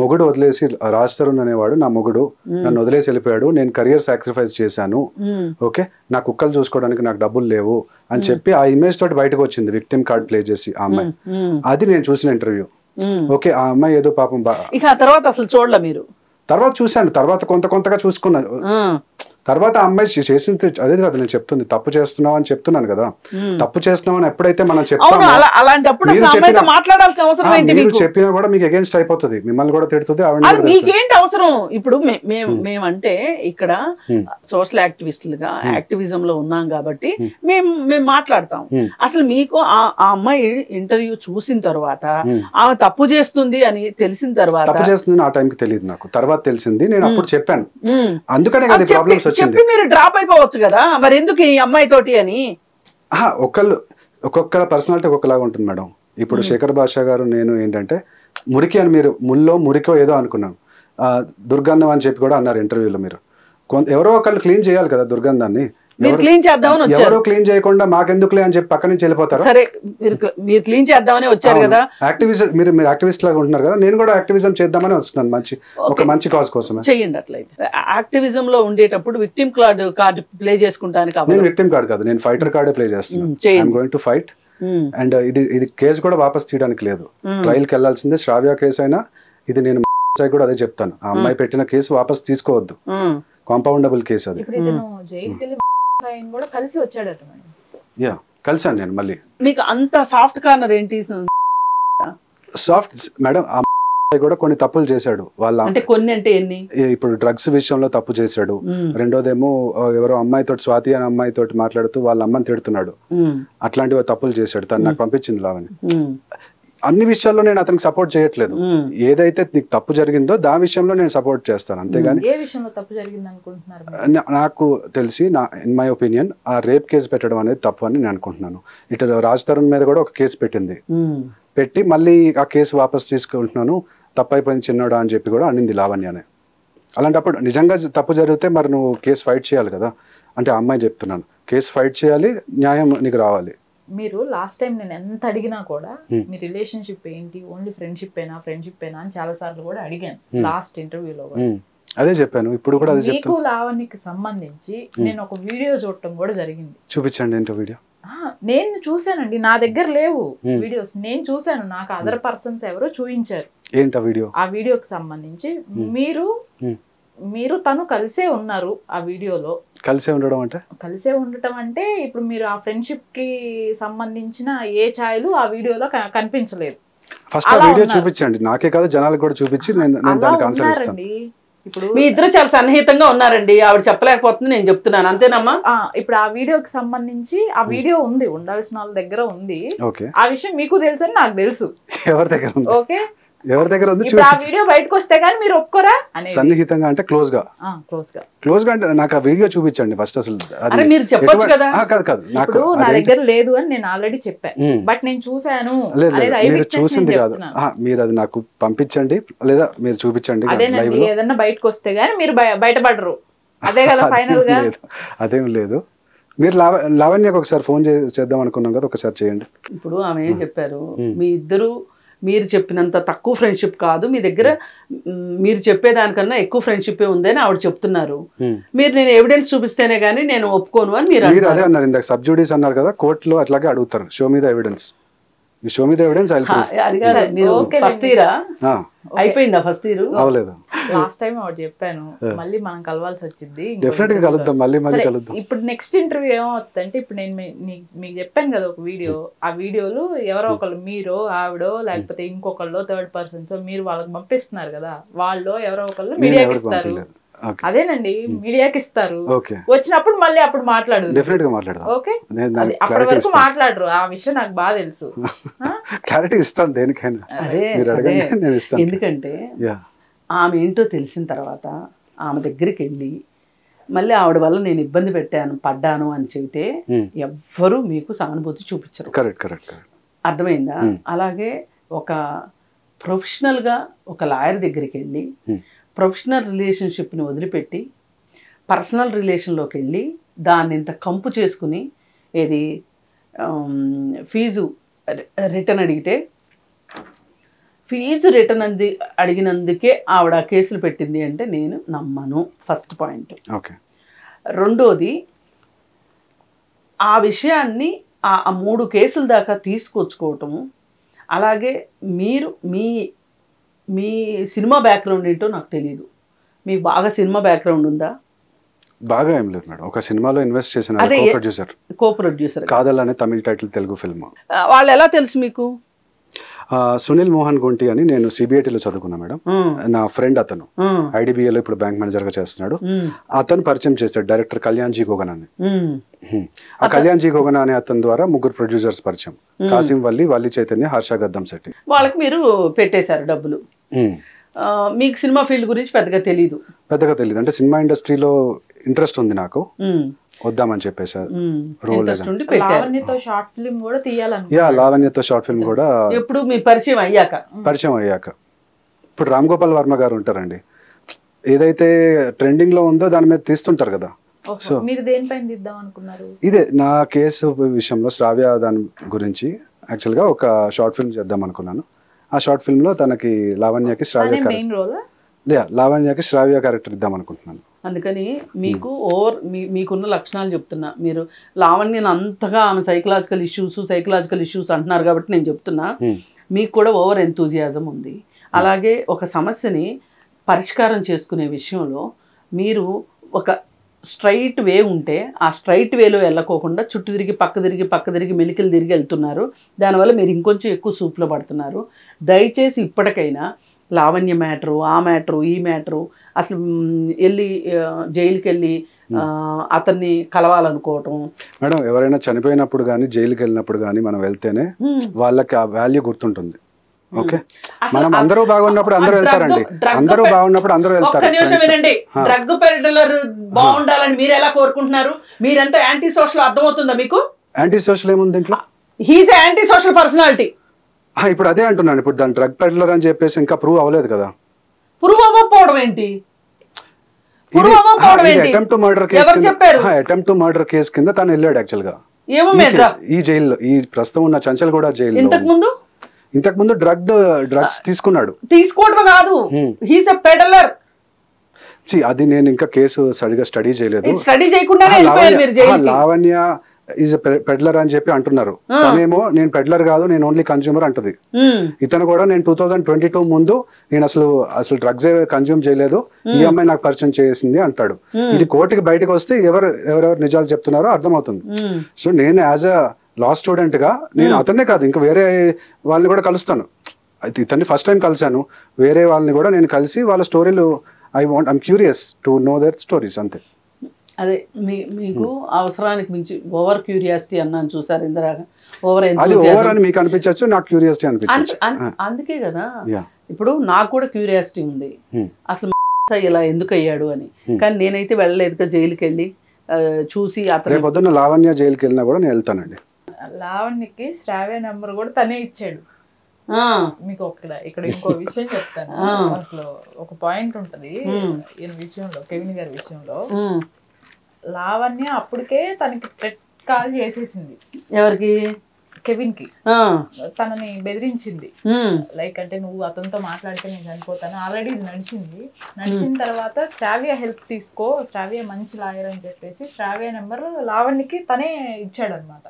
Speaker 3: మొగుడు వదిలేసి, రాజ్ తరుణ్ అనేవాడు నా మొగుడు, నన్ను వదిలేసి వెళ్ళిపోయాడు, నేను కెరియర్ సాక్రిఫైస్ చేశాను, ఓకే నా కుక్కలు చూసుకోవడానికి నాకు డబ్బులు లేవు అని చెప్పి ఆ ఇమేజ్ తోటి బయటకు వచ్చింది, విక్టిమ్ కార్డ్ ప్లే చేసి ఆ అమ్మాయి. అది నేను చూసిన ఇంటర్వ్యూ. ఓకే ఆ అమ్మాయి ఏదో పాపం
Speaker 2: ఇక ఆ తర్వాత అసలు చూడలే మీరు?
Speaker 3: తర్వాత చూశాను, తర్వాత కొంతగా చూసుకున్నాను. తర్వాత ఆ అమ్మాయి చేసింది అదే కదా నేను చెప్తుంది, తప్పు చేస్తున్నావు అని చెప్తున్నాను కదా. తప్పు చేస్తున్నావు అని ఎప్పుడైతే మనం చెప్తామో, మీరు చెప్పినా కూడా మీకు అగేన్స్ట్ అయిపోతుంది, మిమ్మల్ని కూడా తిడుతుంది.
Speaker 2: మీకేంటి అవసరం? ఇప్పుడు మేమంటే ఇక్కడ సోషల్ యాక్టివిస్టులుగా యాక్టివిజం లో ఉన్నాం కాబట్టి మేము మాట్లాడతాం. అసలు మీకు ఆ అమ్మాయి ఇంటర్వ్యూ చూసిన తర్వాత ఆమె తప్పు చేస్తుంది అని తెలిసిన తర్వాత,
Speaker 3: తప్పు చేస్తుంది ఆ టైంకి తెలియదు నాకు, తర్వాత తెలిసింది, నేను అప్పుడు చెప్పాను. అందుకనే కదా ప్రాబ్లమ్స్ వచ్చింది.
Speaker 2: చెప్పి మీరు డ్రాప్ అయిపోవచ్చు కదా, మరి ఎందుకు ఈ అమ్మాయి తోటి అని?
Speaker 3: ఒక్కొక్కల పర్సనాలిటీ ఒక్కొక్కలాగా ఉంటుంది మేడం. ఇప్పుడు శేఖర్ భాషా గారు నేను ఏంటంటే మురికి అని, మీరు ముల్లో మురికో ఏదో అనుకున్నాను, దుర్గంధం అని చెప్పి కూడా అన్నారు ఇంటర్వ్యూలో. మీరు ఎవరో ఒకళ్ళు క్లీన్ చేయాలి కదా దుర్గంధాన్ని, ఎవరో క్లీన్ చేయకుండా మాకెందుకులే అని చెప్పి పక్క నుంచి వెళ్ళిపోతారు.
Speaker 2: సరే మీరు క్లీన్ చేద్దామని వచ్చారు కదా,
Speaker 3: యాక్టివిజం, మీరు యాక్టివిస్ట్ లాగా ఉంటున్నారు కదా, నేను కూడా యాక్టివిజం చేద్దామని వస్తున్నాను, ఒక మంచి కాజ్ కోసం.
Speaker 2: చెయ్యండి. అట్లయితే యాక్టివిజం లో ఉండేటప్పుడు విక్టిమ్ కార్డ్ ప్లే చేసుకుంటానికి,
Speaker 3: నేను విక్టిమ్ కార్డ్ కాదు, నేను ఫైటర్ కార్డే ప్లే చేస్తున్నాను. I'm going to fight. And ఇది కేసు కూడా వాపస్ తీయడానికి లేదు, ట్రయల్కి వెళ్లాల్సిందే. శ్రావ్య కేసు అయినా ఇది నేను కూడా అదే చెప్తాను, ఆ అమ్మాయి పెట్టిన కేసు వాపస్ తీసుకోవద్దు, కాంపౌండబుల్ కేసు అది. కలిసాను నేను మళ్ళీ.
Speaker 2: మీకు అంత సాఫ్ట్ కార్నర్ ఏంటి?
Speaker 3: సాఫ్ట్ మేడం, ఆ కూడా కొన్ని తప్పులు చేశాడు వాళ్ళ,
Speaker 2: అంటే కొన్ని అంటే ఎన్ని?
Speaker 3: ఇప్పుడు డ్రగ్స్ విషయంలో తప్పు చేశాడు, రెండోదేమో ఎవరో అమ్మాయితో, స్వాతి అనే అమ్మాయితో మాట్లాడుతూ వాళ్ళ అమ్మని తిడుతున్నాడు, అట్లాంటివి తప్పులు చేశాడు. తను నాకు పంపించింది లావని. అన్ని విషయాల్లో నేను అతనికి సపోర్ట్ చేయట్లేదు, ఏదైతే నీకు తప్పు జరిగిందో దాని విషయంలో నేను సపోర్ట్ చేస్తాను, అంతేగాని నాకు తెలిసి ఇన్ మై ఒపీనియన్ ఆ రేప్ కేసు పెట్టడం అనేది తప్పు అని నేను అనుకుంటున్నాను. ఇటు రాజ్ తరుణ్ మీద కూడా ఒక కేసు పెట్టి మళ్ళీ ఆ కేసు వాపస్ తీసుకుంటున్నాను, తప్పైపోయింది చిన్నోడా అని చెప్పి కూడా అనింది లావణ్యనే. అలాంటప్పుడు నిజంగా తప్పు జరిగితే మరి నువ్వు కేసు ఫైట్ చేయాలి కదా. అంటే ఆ అమ్మాయి చెప్తున్నాను, కేసు ఫైట్ చేయాలి, న్యాయం నీకు రావాలి.
Speaker 1: మీరు లాస్ట్ టైం నేను ఎంత అడిగినా కూడా మీ రిలేషన్షిప్ ఏంటి, ఓన్లీ ఫ్రెండ్షిప్ అయినా అని చాలా సార్లు కూడా అడిగాను లాస్ట్ ఇంటర్వ్యూలో.
Speaker 3: అదే చెప్పాను, ఇప్పుడు కూడా అదే చెప్తాను.
Speaker 1: మీకు లావణ్యకి సంబంధించి నేను ఒక వీడియో చూడటం కూడా జరిగింది.
Speaker 3: చూపించండి ఏంటో వీడియో.
Speaker 1: నేను చూసానండి, నా దగ్గర లేవు వీడియోస్, నేను చూసాను, నాకు అదర్ పర్సన్స్ ఎవరో చూపించారు.
Speaker 3: ఏంటా వీడియో?
Speaker 1: ఆ వీడియోకి సంబంధించి మీరు తను కలిసే ఉన్నారు ఆ వీడియోలో.
Speaker 3: కలిసే
Speaker 1: ఉండటం అంటే ఇప్పుడు మీరు ఆ ఫ్రెండ్షిప్ కి సంబంధించిన ఏ ఛాయలు ఆ వీడియోలో కనిపించలేదు.
Speaker 3: ఫస్ట్ ఆ వీడియో చూపించండి, నాకే కాదు జనాలకు కూడా చూపించి నేను దానికి ఆన్సర్ ఇస్తాను.
Speaker 2: ఇప్పుడు మీ ఇద్దరు చాలా సన్నిహితంగా ఉన్నారండి, ఆవిడ చెప్పలేకపోతుంది, నేను చెప్తున్నాను, అంతేనమ్మా?
Speaker 1: ఇప్పుడు ఆ వీడియోకి సంబంధించి ఆ వీడియో ఉంది, ఉండాల్సిన వాళ్ళ దగ్గర ఉంది. ఆ విషయం మీకు తెలుసు అని నాకు తెలుసు.
Speaker 3: ఎవరి దగ్గర?
Speaker 1: ఓకే,
Speaker 3: ఎవరి దగ్గర ఉంది?
Speaker 1: ఆ వీడియో బయటకు వస్తే గానీ మీరు ఒప్పుకోరా?
Speaker 3: సన్నిహితంగా అంటే క్లోజ్ గా అంటే నాకు ఆ వీడియో చూపించండి ఫస్ట్. అసలు
Speaker 2: మీరు చెప్పొచ్చు కదా.
Speaker 3: కాదు,
Speaker 1: నాకు నా దగ్గర లేదు అని నేను ఆల్రెడీ చెప్పాను, బట్ నేను చూసాను.
Speaker 3: మీరు చూసింది కాదు, మీరు అది నాకు పంపించండి లేదా మీరు చూపించండి.
Speaker 1: అదేనండి, ఏదన్నా బయటకు వస్తే గానీ మీరు బయటపడరు, అదే కదా ఫైనల్ గా.
Speaker 3: అదేం లేదు, మీరు లావణ్యకు ఒకసారి ఫోన్ చేద్దాం అనుకున్నాం కదా, ఒకసారి చేయండి.
Speaker 2: ఇప్పుడు ఆమె ఏం చెప్పారు, మీ ఇద్దరు మీరు చెప్పినంత తక్కువ ఫ్రెండ్షిప్ కాదు, మీ దగ్గర మీరు చెప్పేదానికన్నా ఎక్కువ ఫ్రెండ్షిప్ ఉందని ఆవిడ చెప్తున్నారు. మీరు నేను ఎవిడెన్స్ చూపిస్తేనే గానీ నేను ఒప్పుకోను అని మీరు
Speaker 3: అదే అన్నారు. ఇందాక సబ్ జుడిస్ అన్నారు కదా, కోర్టులో అట్లాగే అడుగుతారు, show me the evidence.
Speaker 2: First ఇయరా అయిపోయిందా? ఫస్ట్ ఇయర్
Speaker 3: అవలేదు.
Speaker 1: లాస్ట్ టైం ఒకటి చెప్పాను, మళ్ళీ మనం కలవాల్సి వచ్చింది.
Speaker 3: డెఫినెట్ గా కలుద్దాం, మళ్ళీ కలుద్దాం.
Speaker 1: ఇప్పుడు నెక్స్ట్ ఇంటర్వ్యూ ఏమవుతుందంటే, ఇప్పుడు నేను మీకు చెప్పాను కదా ఒక వీడియో, ఆ వీడియోలు ఎవరో ఒకళ్ళు, మీరు ఆవిడో లేకపోతే ఇంకొకళ్ళు థర్డ్ పర్సన్స్ మీరు వాళ్ళకి పంపిస్తున్నారు కదా, వాళ్ళు ఎవరో ఒకళ్ళు మీడియాకి ఇస్తారు. అదేనండి, మీడియాకి ఇస్తారు. వచ్చినప్పుడు మళ్ళీ అప్పుడు మాట్లాడు,
Speaker 3: డెఫినెట్ గా మాట్లాడదాం.
Speaker 1: ఓకే, అప్పటి వరకు మాట్లాడరు, ఆ విషయం నాకు బాగా తెలుసు.
Speaker 3: క్లారిటీ ఇస్తాను దేనికైనా,
Speaker 2: ఎందుకంటే ఆమె ఏంటో తెలిసిన తర్వాత ఆమె దగ్గరికి వెళ్ళి మళ్ళీ ఆవిడ వల్ల నేను ఇబ్బంది పడ్డాను అని చెబితే ఎవ్వరూ మీకు సానుభూతి చూపించరు. అర్థమైందా? అలాగే ఒక ప్రొఫెషనల్గా ఒక లాయర్ దగ్గరికి వెళ్ళి ప్రొఫెషనల్ రిలేషన్షిప్ని వదిలిపెట్టి పర్సనల్ రిలేషన్లోకి వెళ్ళి దాన్ని ఇంత కంపు చేసుకుని ఏది ఫీజు రిటర్న్ అడిగితే ఫీజు రిటర్న్ అడిగినందుకే ఆవిడ కేసులు పెట్టింది అంటే నేను నమ్మను. First point.
Speaker 3: ఓకే.
Speaker 2: రెండోది, ఆ విషయాన్ని ఆ 3 కేసుల దాకా తీసుకొచ్చుకోవటము, అలాగే మీరు మీ సినిమా బ్యాక్గ్రౌండ్ ఏంటో నాకు తెలియదు. మీకు బాగా సినిమా బ్యాక్గ్రౌండ్ ఉందా?
Speaker 3: బాగా ఏం లేదు మేడం. ఒక సినిమాలో ఇన్వెస్ట్ చేసిన కో ప్రొడ్యూసర్ కాదల్ అనే తమిళ టైటిల్ తెలుగు ఫిల్మ్.
Speaker 2: వాళ్ళు ఎలా తెలుసు మీకు?
Speaker 3: సునీల్ మోహన్ గుంటి అని, నేను సిబిఐటీలో చదువుకున్నా మేడం. నా ఫ్రెండ్ అతను ఐడిబిఐలో ఇప్పుడు బ్యాంక్ మేనేజర్ గా చేస్తున్నాడు. అతను పరిచయం చేశాడు డైరెక్టర్ కళ్యాణ్ జీ గోగన్ అని. ఆ కళ్యాణ్ జీ గోగన్ అనే అతని ద్వారా 3 ప్రొడ్యూసర్స్ పరిచయం. కాసిం వల్లి చైతన్య, హర్ష గద్దం శెట్టి. వాళ్ళకి
Speaker 2: మీరు పెట్టేశారు డబ్బులు. మీకు సినిమా ఫీల్డ్ గురించి పెద్దగా తెలియదు
Speaker 3: అంటే సినిమా ఇండస్ట్రీలో ఇంట్రెస్ట్ ఉంది నాకు, వద్దామని చెప్పేసారు.
Speaker 1: లావణ్యతో షార్ట్ ఫిల్మ్ కూడా తీయాలని.
Speaker 3: లావణ్యతో షార్ట్ ఫిల్మ్ కూడా
Speaker 2: ఎప్పుడు మీ పరిచయం
Speaker 3: అయ్యాక. ఇప్పుడు రామ్ గోపాల్ వర్మ గారు ఉంటారండి, ఏదైతే ట్రెండింగ్ లో ఉందో దాని మీద తీస్తుంటారు కదా.
Speaker 1: సో మీరు దేనిపైన తీద్దాం అనుకున్నారు?
Speaker 3: ఇదే నా కేసు విషయంలో శ్రావ్య దాని గురించి యాక్చువల్ గా ఒక షార్ట్ ఫిల్మ్ చేద్దాం అనుకున్నాను. ఆ షార్ట్ ఫిల్మ్ లో తనకి లావణ్యకి శ్రావ్య క్యారెక్టర్ ఇద్దాం అనుకుంటున్నాను.
Speaker 2: అందుకని మీకు మీకున్న లక్షణాలు చెప్తున్నా. మీరు లావణ్యని అంతగా ఆమె సైకలాజికల్ ఇష్యూస్ అంటున్నారు కాబట్టి నేను చెప్తున్నా, మీకు కూడా ఓవర్ ఎంతూజియాజం ఉంది. అలాగే ఒక సమస్యని పరిష్కారం చేసుకునే విషయంలో మీరు ఒక స్ట్రైట్ వే ఉంటే ఆ స్ట్రైట్ వేలో వెళ్ళకోకుండా చుట్టూ తిరిగి పక్క తిరిగి మెలికలు తిరిగి వెళ్తున్నారు. దానివల్ల మీరు ఇంకొంచెం ఎక్కువ సూప్లో పడుతున్నారు. దయచేసి ఇప్పటికైనా లావణ్య మ్యాటరు, ఆ మ్యాటరు, ఈ మ్యాటరు, అసలు వెళ్ళి జైలుకి వెళ్ళి అతన్ని కలవాలనుకోవటం.
Speaker 3: మేడం, ఎవరైనా చనిపోయినప్పుడు కానీ జైలుకి వెళ్ళినప్పుడు కానీ మనం వెళ్తేనే వాళ్ళకి ఆ వాల్యూ గుర్తుంటుంది. ఓకే, మనం అందరూ బాగున్నప్పుడు అందరూ వెళ్తారండి, అందరూ బాగున్నప్పుడు అందరూ వెళ్తారు.
Speaker 2: డ్రగ్ పెడలర్ బాగుండాలని మీరు ఎలా కోరుకుంటున్నారు? మీరెంత యాంటీ సోషల్ అర్థమవుతుందా మీకు?
Speaker 3: యాంటీ సోషల్ ఏముంది దీంట్లో?
Speaker 2: He's anti social personality.
Speaker 3: ఇప్పుడు అదే అంటున్నాను, ఇప్పుడు దాని డ్రగ్ పెడలర్ అని చెప్పేసి ఇంకా ప్రూవ్ అవ్వలేదు కదా.
Speaker 2: ప్రూవ్ అవ్వకపోవడం ఏంటి?
Speaker 3: అటెంప్ట్ టు మర్డర్ కేసు కింద తను వెళ్ళాడు యాక్చువల్ గా ఈ జైల్లో, ఈ ప్రస్తుతం ఉన్న చంచల్గూడ జైల్లో. ఇంతకు ముందు డ్రగ్స్ తీసుకున్నాడు.
Speaker 2: తీసుకోవడం కాదు, హీస్ ఎ పెడలర్.
Speaker 3: అది నేను ఇంకా కేసు సరిగా స్టడీ చేయలేదు.
Speaker 2: స్టడీ చేయకుండా
Speaker 3: లావణ్య ఈజ్ పెడ్లర్ అని చెప్పి అంటున్నారు. తనేమో నేను పెడ్లర్ కాదు, నేను ఓన్లీ కన్స్యూమర్ అంటది. ఇతను కూడా నేను 2022 ముందు నేను అసలు డ్రగ్స్ కన్స్యూమ్ చేయలేదు, ఈ అమ్మాయి నాకు పరిచయం చేసింది అంటాడు. ఇది కోర్టుకి బయటకు వస్తే ఎవరెవరు నిజాలు చెప్తున్నారో అర్థమవుతుంది. సో నేను యాజ్ అ లా స్టూడెంట్ గా నేను అతన్నే కాదు ఇంకా వేరే వాళ్ళని కూడా కలుస్తాను. అయితే ఇతన్ని ఫస్ట్ టైం కలిసాను, వేరే వాళ్ళని కూడా నేను కలిసి వాళ్ళ స్టోరీలు I'm curious to know their stories, అంతే.
Speaker 2: అదే మీకు అవసరానికి మించి ఓవర్ క్యూరియాసిటీ అన్నాను, చూసారు ఇందరాగా. ఓవర్
Speaker 3: అని మీకు అనిపించచ్చు, నాకు క్యూరియాసిటీ అనిపించచ్చు.
Speaker 2: అందుకే కదా ఇప్పుడు నాకు కూడా క్యూరియాసిటీ ఉంది, అసలు ఇలా ఎందుకు అయ్యాడు అని. కానీ నేనైతే వెళ్ళలేదు, జైలుకి వెళ్ళి చూసి అతను
Speaker 3: పొద్దున్న లావణ్య జైలుకి వెళ్ళినా కూడా నేను వెళ్తానండి.
Speaker 1: లావణ్యకి శ్రావ్య నెంబర్ కూడా తనే ఇచ్చాడు. మీకు ఇక్కడ ఇంకో విషయం చెప్తాను. అసలు ఒక పాయింట్ ఉంటది ఈయన విషయంలో, కెవిన్ గారి విషయంలో. లావణ్య అప్పటికే తనకి కాల్ చేసేసింది.
Speaker 2: ఎవరికి?
Speaker 1: కెవిన్ కి. తనని బెదిరించింది. లైక్ అంటే నువ్వు అతనితో మాట్లాడితే నేను చనిపోతాను. ఆల్రెడీ ఇది నడిచిన తర్వాత శ్రావ్య హెల్ప్ తీసుకో, శ్రావ్య మంచి లాయర్ అని చెప్పేసి శ్రావ్య నెంబర్ లావణ్యకి తనే ఇచ్చాడు అనమాట.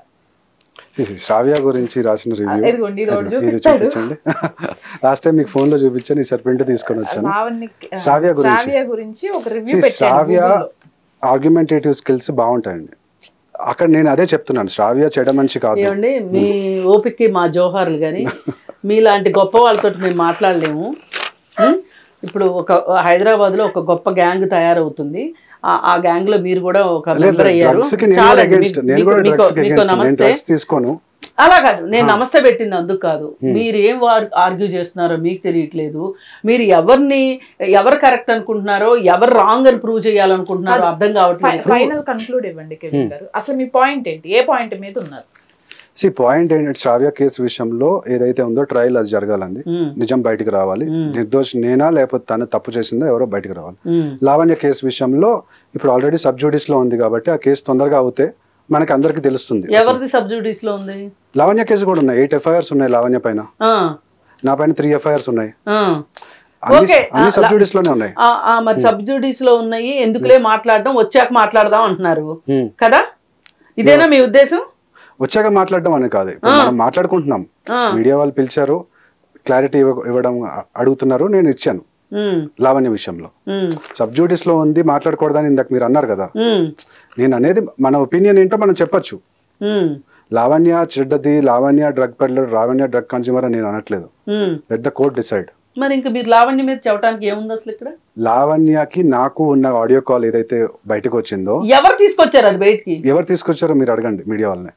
Speaker 3: శ్రావ్య గురించి రాసిన రివ్యూ చూపించండి. లాస్ట్ టైం మీకు ఫోన్ లో చూపించాను, ఈసారి ప్రింట్ తీసుకొని వచ్చాను.
Speaker 1: శ్రావ్య గురించి ఒక రివ్యూ.
Speaker 3: శ్రావ్య ఆర్గ్యుమెంటేటివ్ స్కిల్స్ బాగుంటాయండి. అక్కడ నేను అదే చెప్తున్నాను, శ్రావ్య చెడ మనిషి కాదు.
Speaker 2: ఏమండి, మీ ఓపికకి మా జోహార్లు. కానీ మీలాంటి గొప్ప వాళ్ళతో మేము మాట్లాడలేము. ఇప్పుడు ఒక హైదరాబాద్ లో ఒక గొప్ప గ్యాంగ్ తయారవుతుంది. ఆ గ్యాంగ్ లో మీరు కూడా ఒక మెంబర్ అయ్యారు.
Speaker 3: తీసుకోను
Speaker 2: అలా కాదు, నేను నమస్తే పెట్టింది అందుకు కాదు. మీరు ఏం ఆర్గ్యూ చేస్తున్నారో మీకు తెలియట్లేదు. మీరు ఎవరు కరెక్ట్ అనుకుంటున్నారో, ఎవరు రాంగ్ అని ప్రూవ్ చేయాలనుకుంటున్నారో అర్థం కావట్లేదు.
Speaker 1: ఫైనల్ కన్క్లూడ్ ఇవ్వండి కెవిన్ గారు, అసలు మీ పాయింట్ ఏంటి? ఏ పాయింట్ మీద ఉన్నారు?
Speaker 3: పాయింట్ ఏంటంటే శ్రావ్య కేసు విషయంలో ఏదైతే ఉందో ట్రయల్ అది జరగాలండి, నిజం బయటికి రావాలి. నిర్దోషి నేనా లేకపోతే తను తప్పు చేసిందో ఎవరో బయటకు రావాలి. లావణ్య కేసు విషయంలో ఇప్పుడు ఆల్రెడీ సబ్ జ్యుడిస్ లో ఉంది కాబట్టి ఆ కేసు తొందరగా అవుతే మనకి అందరికి తెలుస్తుంది.
Speaker 2: ఎవరిది సబ్ జ్యుడిస్ లో ఉంది?
Speaker 3: లావణ్య కేసు కూడా ఉన్నాయి, 8 FIRs ఉన్నాయి లావణ్య పైన, నా పైన 3 FIRs ఉన్నాయి, అన్ని సబ్ జ్యుడిస్ లోనే ఉన్నాయి.
Speaker 2: మరి సబ్ జ్యుడిస్ లో ఉన్నాయి, ఎందుకులే మాట్లాడడం, వచ్చాక మాట్లాడదాం అంటున్నారు కదా, ఇదేనా మీ ఉద్దేశం?
Speaker 3: వచ్చాక మాట్లాడడం అని కాదు, మనం మాట్లాడుకుంటున్నాం, మీడియా వాళ్ళు పిలిచారు, క్లారిటీ ఇవ్వడం అడుగుతున్నారు, నేను ఇచ్చాను లావణ్య విషయంలో. సబ్ జ్యుడిస్ లో ఉంది మాట్లాడకూడదని ఇందాక మీరు అన్నారు కదా, నేను అనేది మన ఒపీనియన్ ఏంటో మనం చెప్పొచ్చు. లావణ్య చెడ్డది, Lavanya drug peddler, Lavanya drug consumer అని నేను అనట్లేదు. Let the court decide.
Speaker 2: మరి ఇంకా మీరు లావణ్య మీద చెప్పడానికి ఏముంది అసలు ఇక్కడ?
Speaker 3: లావణ్యకి నాకు ఉన్న ఆడియో కాల్ ఏదైతే బయటకు వచ్చిందో,
Speaker 2: ఎవరు తీసుకొచ్చారు అది బయటికి?
Speaker 3: ఎవరు తీసుకొచ్చారో మీరు అడగండి మీడియా వాళ్ళని.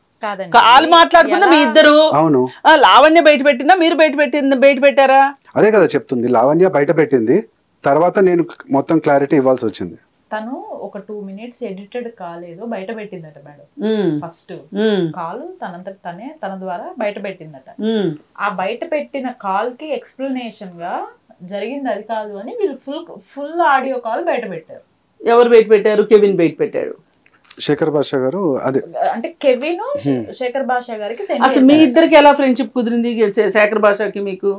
Speaker 2: కాల్ మాట్లాడుకున్నా మీ ఇద్దరు?
Speaker 3: అవును.
Speaker 2: లావణ్య బయట పెట్టిందా, మీరు బయట పెట్టారా?
Speaker 3: అదే కదా చెప్తుంది, లావణ్య బయట పెట్టింది, తర్వాత నేను మొత్తం క్లారిటీ ఇవ్వాల్సి వచ్చింది.
Speaker 1: తను ఒక 2 minutes ఎడిటెడ్ కాల్ ఏదో బయట పెట్టిందట మేడం. ఫస్ట్ కాల్ తనంతట తనే తన ద్వారా బయట పెట్టిందట. ఆ బయట పెట్టిన కాల్ కి ఎక్స్ప్లెనేషన్ గా జరిగింది అది కాదు అని వీళ్ళు ఫుల్ ఆడియో కాల్ బయట పెట్టారు.
Speaker 2: ఎవరు బయట పెట్టారు? కెవిన్ బయట పెట్టాడు.
Speaker 3: శేఖర్ భాష గారు, అదే
Speaker 1: అంటే కెవిన్ శేఖర్ భాష గారికి.
Speaker 2: అసలు మీ ఇద్దరికి ఎలా ఫ్రెండ్షిప్ కుదిరింది శేఖర్ భాషకి మీకు?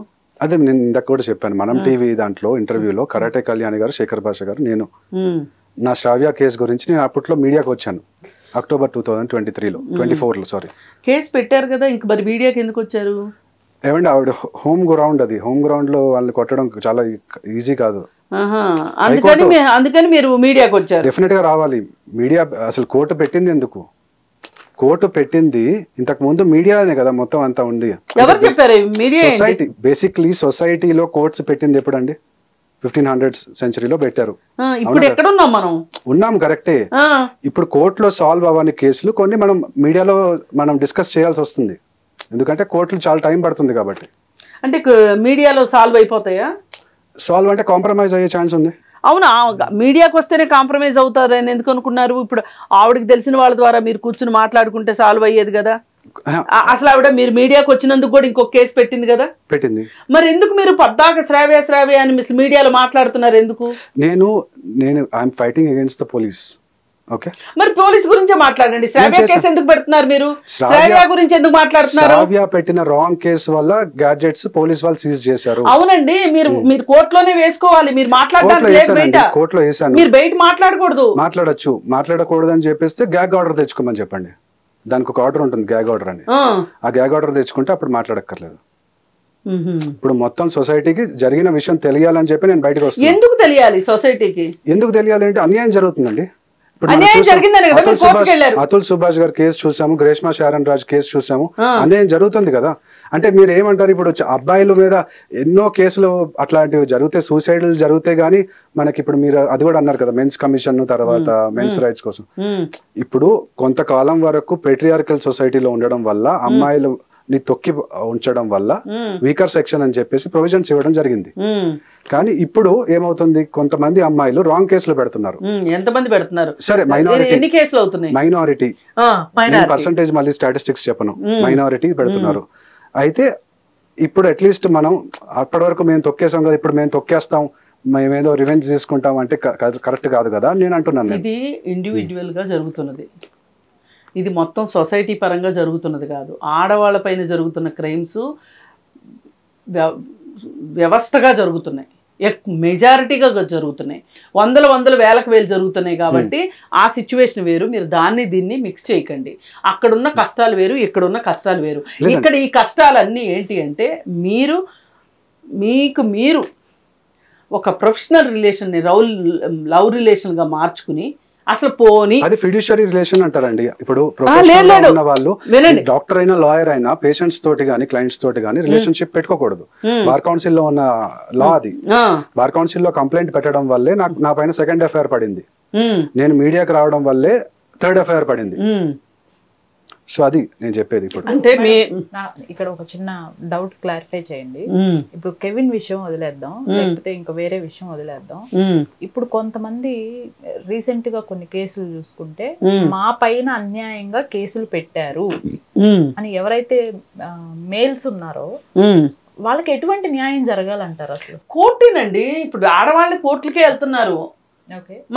Speaker 3: అదే నేను ఇందాక కూడా చెప్పాను, మనం టీవీ దాంట్లో ఇంటర్వ్యూలో కరాటే కళ్యాణి గారు, శేఖర్ భాష గారు, నేను నా శ్రావ్య కేసు గురించి నేను అప్పట్లో మీడియాకి వచ్చాను అక్టోబర్ 2023లో 24లో సారీ
Speaker 2: కేసు పెట్టారు కదా, ఇంక మరి మీడియాకి ఎందుకు వచ్చారు?
Speaker 3: ఏమండి ఆవిడ హోమ్ గ్రౌండ్, అది హోమ్ గ్రౌండ్ లో వాళ్ళని కొట్టడం చాలా ఈజీ కాదు,
Speaker 2: అందుకని మీరు మీడియాకి వచ్చారు.
Speaker 3: డెఫినెట్ గా రావాలి. మీడియా అసలు కోర్టు పెట్టింది ఎందుకు? కోర్టు పెట్టింది ఇంతకు ముందు మీడియానే కదా మొత్తం అంతా ఉంది.
Speaker 2: ఎవరు చెప్పారు? మీడియా.
Speaker 3: సొసైటీ, బేసిక్లీ సొసైటీలో కోర్ట్స్ పెట్టింది ఎప్పుడండి? 1500s సెంచరీలో పెట్టారు.
Speaker 2: ఇప్పుడు ఎక్కడ ఉన్నాం మనం?
Speaker 3: ఉన్నాం కరెక్టే. ఇప్పుడు కోర్టులో సాల్వ్ అవ్వని కేసులు కొన్ని మనం మీడియాలో మనం డిస్కస్ చేయాల్సి వస్తుంది, ఎందుకంటే కోర్టులు చాలా టైం పడుతుంది కాబట్టి.
Speaker 2: అంటే మీడియాలో సాల్వ్ అయిపోతాయా?
Speaker 3: సాల్వ్ అంటే కాంప్రమైజ్ అయ్యే ఛాన్స్ ఉంది.
Speaker 2: అవునా? మీడియాకి వస్తేనే కాంప్రమైజ్ అవుతారని ఎందుకు అనుకున్నారు? ఇప్పుడు ఆవిడకి తెలిసిన వాళ్ళ ద్వారా మీరు కూర్చుని మాట్లాడుకుంటే సాల్వ్ అయ్యేది కదా. అసలు ఆవిడ మీరు మీడియాకి వచ్చినందుకు కూడా ఇంకొక కేసు పెట్టింది కదా.
Speaker 3: పెట్టింది. మరి
Speaker 2: ఎందుకు మీరు పద్దాక శ్రావ్య అని మీడియాలో మాట్లాడుతున్నారు ఎందుకు?
Speaker 3: నేను I'm fighting against the police. Okay,
Speaker 2: మరి పోలీస్ గురించే మాట్లాడండి. శ్రావ్య కేసు ఎందుకు పెడుతున్నారు? మీరు శ్రావ్య గురించి ఎందుకు మాట్లాడుతున్నారు?
Speaker 3: శ్రావ్య పెట్టిన రాంగ్ కేసు వల్ల గ్యాడ్జెట్స్ పోలీస్ వాళ్ళు సీజ్ చేశారు.
Speaker 2: అవునండి, మీరు కోర్టులోనే వేసుకోవాలి. మీరు మాట్లాడడానికి లేదు, బయట
Speaker 3: కోర్టులో వేసాను.
Speaker 2: మీరు బయట మాట్లాడకూడదు.
Speaker 3: మాట్లాడకూడదు అని చెప్పేస్తే గ్యాగ్ ఆర్డర్ తెచ్చుకోమని చెప్పండి. దానికి ఒక ఆర్డర్ ఉంటుంది, గ్యాగ్ ఆర్డర్ అని. ఆ గ్యాగ్ ఆర్డర్ తెచ్చుకుంటే అప్పుడు మాట్లాడక్కర్లేదు. ఇప్పుడు మొత్తం సొసైటీకి జరిగిన విషయం తెలియాలని చెప్పి నేను బయటకు వస్తాను.
Speaker 2: ఎందుకు తెలియాలి సొసైటీకి?
Speaker 3: ఎందుకు తెలియాలి అంటే అన్యాయం జరుగుతుందండి. అతుల్ సుభాష్ గారి కేసు చూసాము, గ్రేష్మా శారన్ రాజ్ కేసు చూసాము, అన్యాయం జరుగుతుంది కదా. అంటే మీరు ఏమంటారు? ఇప్పుడు అబ్బాయిల మీద ఎన్నో కేసులు అట్లాంటివి జరిగితే, సూసైడ్లు జరిగితే గానీ మనకి ఇప్పుడు మీరు అది కూడా అన్నారు కదా, మెన్స్ కమిషన్ తర్వాత మెన్స్ రైట్స్ కోసం. ఇప్పుడు కొంతకాలం వరకు పేట్రియార్కల్ సొసైటీలో ఉండడం వల్ల అమ్మాయిలు ని తొక్కి ఉంచడం వల్ల వీకర్ సెక్షన్ అని చెప్పేసి ప్రొవిజన్స్ ఇవ్వడం జరిగింది. కానీ ఇప్పుడు ఏమవుతుంది, కొంతమంది అమ్మాయిలు రాంగ్ కేసులు పెడుతున్నారు.
Speaker 2: ఎంతమంది పెడుతున్నారు?
Speaker 3: సరే, మైనారిటీ పర్సంటేజ్ మళ్ళీ స్టాటిస్టిక్స్ చెప్పను, మైనారిటీ పెడుతున్నారు. అయితే ఇప్పుడు అట్లీస్ట్ మనం అప్పటి వరకు మేము తొక్కేసాం కదా, ఇప్పుడు మేము తొక్కేస్తాం, మేమేదో రివెంజ్ తీసుకుంటాం అంటే కరెక్ట్ కాదు కదా నేను అంటున్నాను.
Speaker 2: ఇది ఇండివిజువల్ గా జరుగుతున్నది, ఇది మొత్తం సొసైటీ పరంగా జరుగుతున్నది కాదు. ఆడవాళ్ళపైన జరుగుతున్న క్రైమ్స్ వ్యవస్థగా జరుగుతున్నాయి, మెజారిటీగా జరుగుతున్నాయి, వందల వేలకు వేలు జరుగుతున్నాయి. కాబట్టి ఆ సిచ్యువేషన్ వేరు, మీరు దీన్ని మిక్స్ చేయకండి. అక్కడున్న కష్టాలు వేరు, ఇక్కడున్న కష్టాలు వేరు. ఇక్కడ ఈ కష్టాలన్నీ ఏంటి అంటే మీరు ఒక ప్రొఫెషనల్ రిలేషన్ని లవ్ రిలేషన్గా మార్చుకుని అసలు పోనీ
Speaker 3: అది ఫిడ్యూషరీ రిలేషన్ అంటారండి. ఇప్పుడు ఉన్న వాళ్ళు డాక్టర్ అయినా లాయర్ అయినా పేషెంట్స్ తోటి గానీ క్లయింట్స్ తోటి గానీ రిలేషన్షిప్ పెట్టుకోకూడదు. బార్ కౌన్సిల్ లో ఉన్న లా అది. బార్ కౌన్సిల్ లో కంప్లైంట్ పెట్టడం వల్లే నా పైన సెకండ్ ఎఫ్ఐఆర్ పడింది, నేను మీడియాకి రావడం వల్లే థర్డ్ ఎఫ్ఐఆర్ పడింది. సో అది నేను చెప్పేది. ఇప్పుడు
Speaker 2: అంటే
Speaker 1: ఇక్కడ ఒక చిన్న డౌట్ క్లారిఫై చేయండి. ఇప్పుడు కెవిన్ విషయం వదిలేద్దాం, లేకపోతే ఇంకా వేరే విషయం వదిలేద్దాం. ఇప్పుడు కొంతమంది రీసెంట్ గా కొన్ని కేసులు చూసుకుంటే మా పైన అన్యాయంగా కేసులు పెట్టారు అని ఎవరైతే మేల్స్ ఉన్నారో వాళ్ళకి ఎటువంటి న్యాయం జరగాలంటారు? అసలు
Speaker 2: కోర్టునండి. ఇప్పుడు ఆడవాళ్ళని కోర్టులకే వెళ్తున్నారు.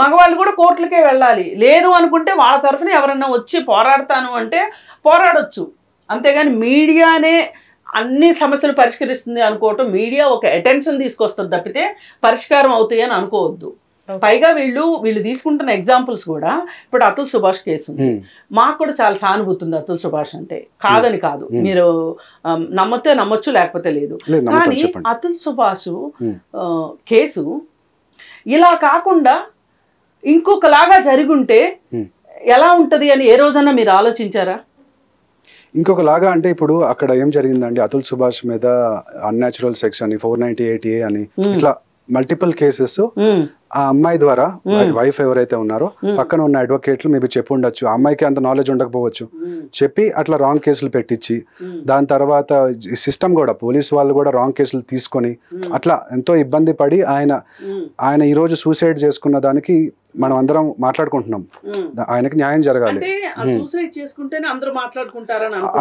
Speaker 2: మగవాళ్ళు కూడా కోర్టులకే వెళ్ళాలి. లేదు అనుకుంటే వాళ్ళ తరఫున ఎవరన్నా వచ్చి పోరాడతాను అంటే పోరాడొచ్చు. అంతేగాని మీడియానే అన్ని సమస్యలు పరిష్కరిస్తుంది అనుకోవటం, మీడియా ఒక అటెన్షన్ తీసుకొస్తుంది తప్పితే పరిష్కారం అవుతాయి అని అనుకోవద్దు. పైగా వీళ్ళు తీసుకుంటున్న ఎగ్జాంపుల్స్ కూడా, ఇప్పుడు అతుల్ సుభాష్ కేసు ఉంది, మాకు కూడా చాలా సానుభూతి ఉంది అతుల్ సుభాష్ అంటే, కాదని కాదు, మీరు నమ్మతే నమ్మొచ్చు లేకపోతే లేదు. కానీ అతుల్ సుభాష్ కేసు ఇలా కాకుండా ఇంకొకలాగా జరుగుంటే ఎలా ఉంటది అని ఏ రోజన్నా మీరు ఆలోచించారా?
Speaker 3: ఇంకొకలాగా అంటే ఇప్పుడు అక్కడ ఏం జరిగిందండి, అతుల్ సుభాష్ మీద అన్యాచురల్ సెక్స్ అని 498A అని ఇట్లా మల్టిపుల్ కేసెస్ ఆ అమ్మాయి ద్వారా, వైఫ్ ఎవరైతే ఉన్నారో పక్కన ఉన్న అడ్వకేట్లు మేబీ చెప్పి ఉండొచ్చు, ఆ అమ్మాయికి అంత నాలెడ్జ్ ఉండకపోవచ్చు, చెప్పి అట్లా రాంగ్ కేసులు పెట్టించి, దాని తర్వాత సిస్టమ్ కూడా పోలీస్ వాళ్ళు కూడా రాంగ్ కేసులు తీసుకొని అట్లా ఎంతో ఇబ్బంది పడి ఆయన ఈ రోజు సూసైడ్ చేసుకున్న దానికి మనం అందరం మాట్లాడుకుంటున్నాం. ఆయనకి న్యాయం జరగాలి.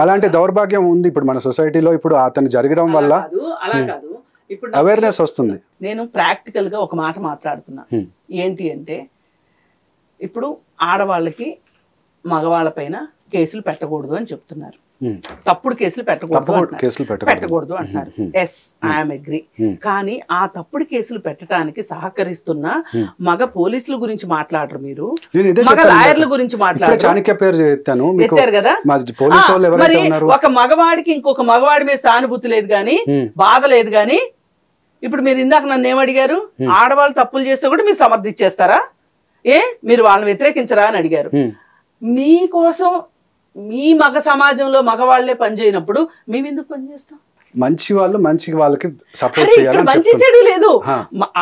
Speaker 3: అలాంటి దౌర్భాగ్యం ఉంది ఇప్పుడు మన సొసైటీలో. ఇప్పుడు అతను జరగడం వల్ల అవేర్నెస్ వస్తుంది.
Speaker 2: నేను ప్రాక్టికల్ గా ఒక మాట మాట్లాడుతున్నా, ఏంటి అంటే ఇప్పుడు ఆడవాళ్ళకి మగవాళ్ళ పైన కేసులు పెట్టకూడదు అని చెప్తున్నారు, తప్పుడు కేసులు పెట్టకూడదు అంటున్నారు. Yes, I'm agree. కానీ ఆ తప్పుడు కేసులు పెట్టడానికి సహకరిస్తున్న మగ పోలీసుల గురించి మాట్లాడరు, మీరు మగ లాయర్ల గురించి మాట్లాడారు కదా. మరి ఒక మగవాడికి ఇంకొక మగవాడి మీద సానుభూతి లేదు గాని, బాధ లేదు గాని, ఇప్పుడు మీరు ఇందాక నన్ను ఏమడిగారు, ఆడవాళ్ళు తప్పులు చేస్తే కూడా మీరు సమర్థించేస్తారా, మీరు వాళ్ళని వ్యతిరేకించరా అని అడిగారు. మీకోసం మీ మగ సమాజంలో మగవాళ్లే పనిచేయనప్పుడు మేము ఎందుకు పనిచేస్తాం?
Speaker 3: మంచి వాళ్ళు మంచి వాళ్ళకి సపోర్ట్ చేయాలి.
Speaker 2: మంచి చెడు లేదు,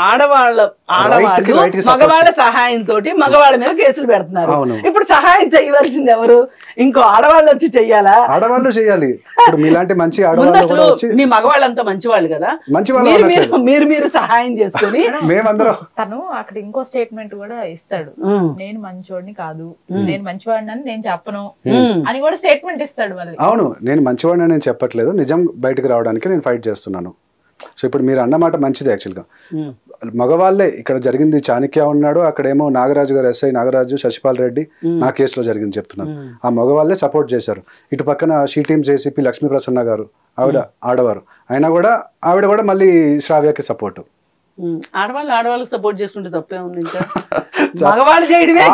Speaker 2: ఆడవాళ్ళు మగవాళ్ళ సహాయంతో మగవాళ్ళ మీద కేసులు పెడుతున్నారు. ఇప్పుడు సహాయం చేయవలసింది ఎవరు? ఇంకో ఆడవాళ్ళు వచ్చి చెయ్యాలా?
Speaker 3: ఆడవాళ్ళు చేయాలి. ఇప్పుడు మీలాంటి మంచి ఆడవాళ్ళు,
Speaker 2: మీ మగవాళ్ళంతా మంచి వాళ్ళు కదా, మీరు సహాయం చేసుకుని
Speaker 3: మేమందరం.
Speaker 1: తను అక్కడ ఇంకో స్టేట్మెంట్ కూడా ఇస్తాడు, నేను మంచివాడిని కాదు, నేను మంచివాడిని అని నేను చెప్పను అని కూడా స్టేట్మెంట్ ఇస్తాడు.
Speaker 3: అవును, నేను మంచివాడిని నేను చెప్పట్లేదు, నిజం బయటకు రావడానికి నేను ఫైట్ చేస్తున్నాను. సో ఇప్పుడు మీరు అన్నమాట మంచిది. యాక్చువల్గా మగవాళ్ళే ఇక్కడ జరిగింది. చాణక్య ఉన్నాడు, అక్కడేమో నాగరాజు గారు, ఎస్ఐ నాగరాజు, శశిపాల్ రెడ్డి నా కేసులో జరిగింది చెప్తున్నారు. ఆ మగవాళ్ళే సపోర్ట్ చేశారు. ఇటు పక్కన she teams ACP Lakshmi Prasanna గారు, ఆవిడ ఆడవారు, అయినా కూడా ఆవిడ కూడా మళ్ళీ శ్రావ్యకి సపోర్ట్.
Speaker 2: ఆడవాళ్ళకి సపోర్ట్ చేసుకుంటే తప్పే ఉంది, ఇంకా మగవాళ్ళు చేయడమే.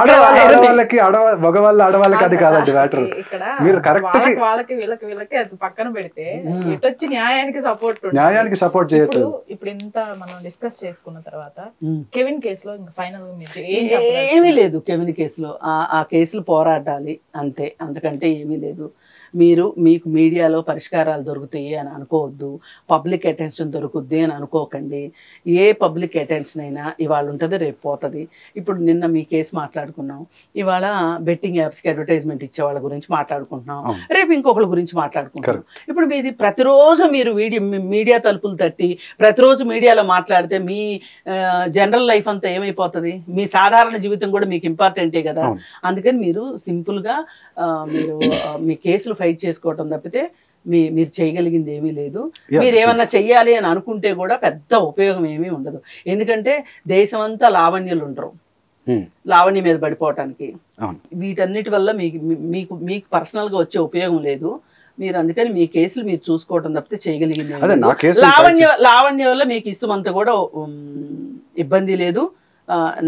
Speaker 3: మగవాళ్ళు ఆడవాళ్ళకి అది కాదండి మ్యాటర్. మీరు కరెక్ట్
Speaker 1: వీళ్ళకి అది పక్కన పెడితే ఇటొచ్చి న్యాయానికి
Speaker 3: సపోర్ట్ చేయట్లేదు.
Speaker 1: ఇప్పుడు ఇంత మనం డిస్కస్ చేసుకున్న తర్వాత కెవిన్ కేసులో ఇంకా ఫైనల్
Speaker 2: ఏమీ లేదు. కెవిన్ కేసులో ఆ కేసులు పోరాడాలి అంతే, అంతకంటే ఏమీ లేదు. మీకు మీడియాలో పరిష్కారాలు దొరుకుతాయి అని అనుకోవద్దు, పబ్లిక్ అటెన్షన్ దొరుకుద్ది అని అనుకోకండి. ఏ పబ్లిక్ అటెన్షన్ అయినా ఇవాళ ఉంటుంది, రేపు పోతుంది. ఇప్పుడు నిన్న మీ కేసు మాట్లాడుకున్నాం, ఇవాళ బెట్టింగ్ యాప్స్కి అడ్వర్టైజ్మెంట్ ఇచ్చే వాళ్ళ గురించి మాట్లాడుకుంటున్నాం, రేపు ఇంకొకళ్ళ గురించి మాట్లాడుకుంటున్నాం. ఇప్పుడు మీది ప్రతిరోజు మీరు మీడియా తలుపులు తట్టి ప్రతిరోజు మీడియాలో మాట్లాడితే మీ జనరల్ లైఫ్ అంతా ఏమైపోతుంది? మీ సాధారణ జీవితం కూడా మీకు ఇంపార్టెంటే కదా. అందుకని మీరు సింపుల్గా మీరు మీ కేసులు ఫైట్ చేసుకోవటం తప్పితే మీరు చేయగలిగింది ఏమీ లేదు. మీరు ఏమన్నా చెయ్యాలి అని అనుకుంటే కూడా పెద్ద ఉపయోగం ఏమీ ఉండదు. ఎందుకంటే దేశం అంతా లావణ్యులు ఉండరు, లావణ్య మీద పడిపోవటానికి. వీటన్నిటి వల్ల మీకు పర్సనల్ గా వచ్చే ఉపయోగం లేదు. మీరు అందుకని మీ కేసులు మీరు చూసుకోవటం తప్పితే చేయగలిగింది లావణ్య వల్ల మీకు ఇష్టమంతా కూడా ఇబ్బంది లేదు,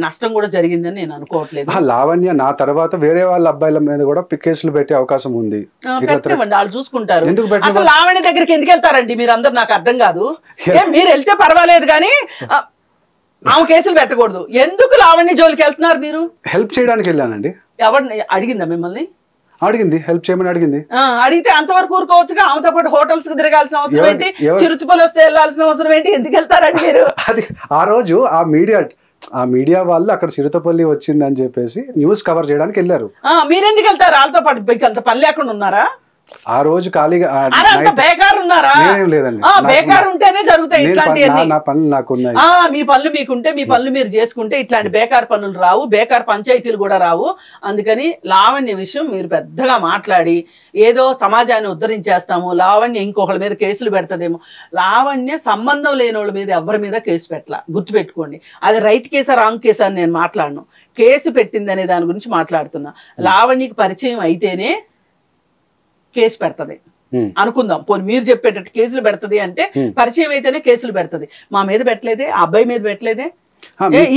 Speaker 2: నష్టం కూడా జరిగిందని నేను అనుకోవట్లేదు.
Speaker 3: లావణ్య నా తర్వాత వేరే వాళ్ళ అబ్బాయిల మీద కూడా కేసులు పెట్టే అవకాశం ఉంది,
Speaker 2: వాళ్ళు చూసుకుంటారు. అసలు లావణ్య దగ్గరికి ఎందుకు వెళ్తారండి మీరు అందరు? నాకు అర్థం కాదు. మీరు వెళ్తే పర్వాలేదు కానీ ఆమె కేసులు పెట్టకూడదు. ఎందుకు లావణ్య జోలికి వెళ్తున్నారు మీరు?
Speaker 3: హెల్ప్ చేయడానికి వెళ్ళానండి.
Speaker 2: ఎవరిని అడిగిందా మిమ్మల్ని?
Speaker 3: అడిగింది, హెల్ప్ చేయమని అడిగింది.
Speaker 2: అడిగితే అంతవరకు ఊరుకోవచ్చుగా. ఆమెతో పాటు హోటల్స్ కి తిరగాల్సిన అవసరం ఏంటి? చిరుతిపల్లి వస్తే వెళ్ళాల్సిన అవసరం ఏంటి? ఎందుకు వెళ్తారండి మీరు?
Speaker 3: అది ఆ రోజు ఆ మీడియా వాళ్ళు అక్కడ చిరుతపల్లి వచ్చిందని చెప్పేసి న్యూస్ కవర్ చేయడానికి వెళ్ళారు.
Speaker 2: మీరెందుకు వెళ్తారు వాళ్ళతో పాటు? అంత పని లేకుండా ఉన్నారా?
Speaker 3: ఆ రోజు ఖాళీగా
Speaker 2: బేకార్ ఉన్నారా?
Speaker 3: లేదండి,
Speaker 2: బేకార్ ఉంటేనే జరుగుతాయి ఇట్లాంటివన్నీ.
Speaker 3: నా పనులు నాకు ఉన్నాయి.
Speaker 2: మీ పనులు మీకుంటే మీ పనులు మీరు చేసుకుంటే ఇట్లాంటి బేకార్ పనులు రావు, బేకార్ పంచాయతీలు కూడా రావు. అందుకని లావణ్య విషయం మీరు పెద్దగా మాట్లాడి ఏదో సమాజాన్ని ఉద్ధరించేస్తాము, లావణ్య ఇంకొకళ్ళ మీద కేసులు పెడతదేమో. లావణ్య సంబంధం లేని వాళ్ళ మీద ఎవరి మీద కేసు పెట్టాల, గుర్తుపెట్టుకోండి. అది రైట్ కేసా రాంగ్ కేసా అని నేను మాట్లాడను, కేసు పెట్టింది అనే దాని గురించి మాట్లాడుతున్నా. లావణ్యకి పరిచయం అయితేనే కేసు పెడతది అనుకుందాం. పోనీ మీరు చెప్పేటట్టు కేసులు పెడతది అంటే పరిచయం అయితేనే కేసులు పెడతది. మా మీద పెట్టలేదే, ఆ అబ్బాయి మీద పెట్టలేదే,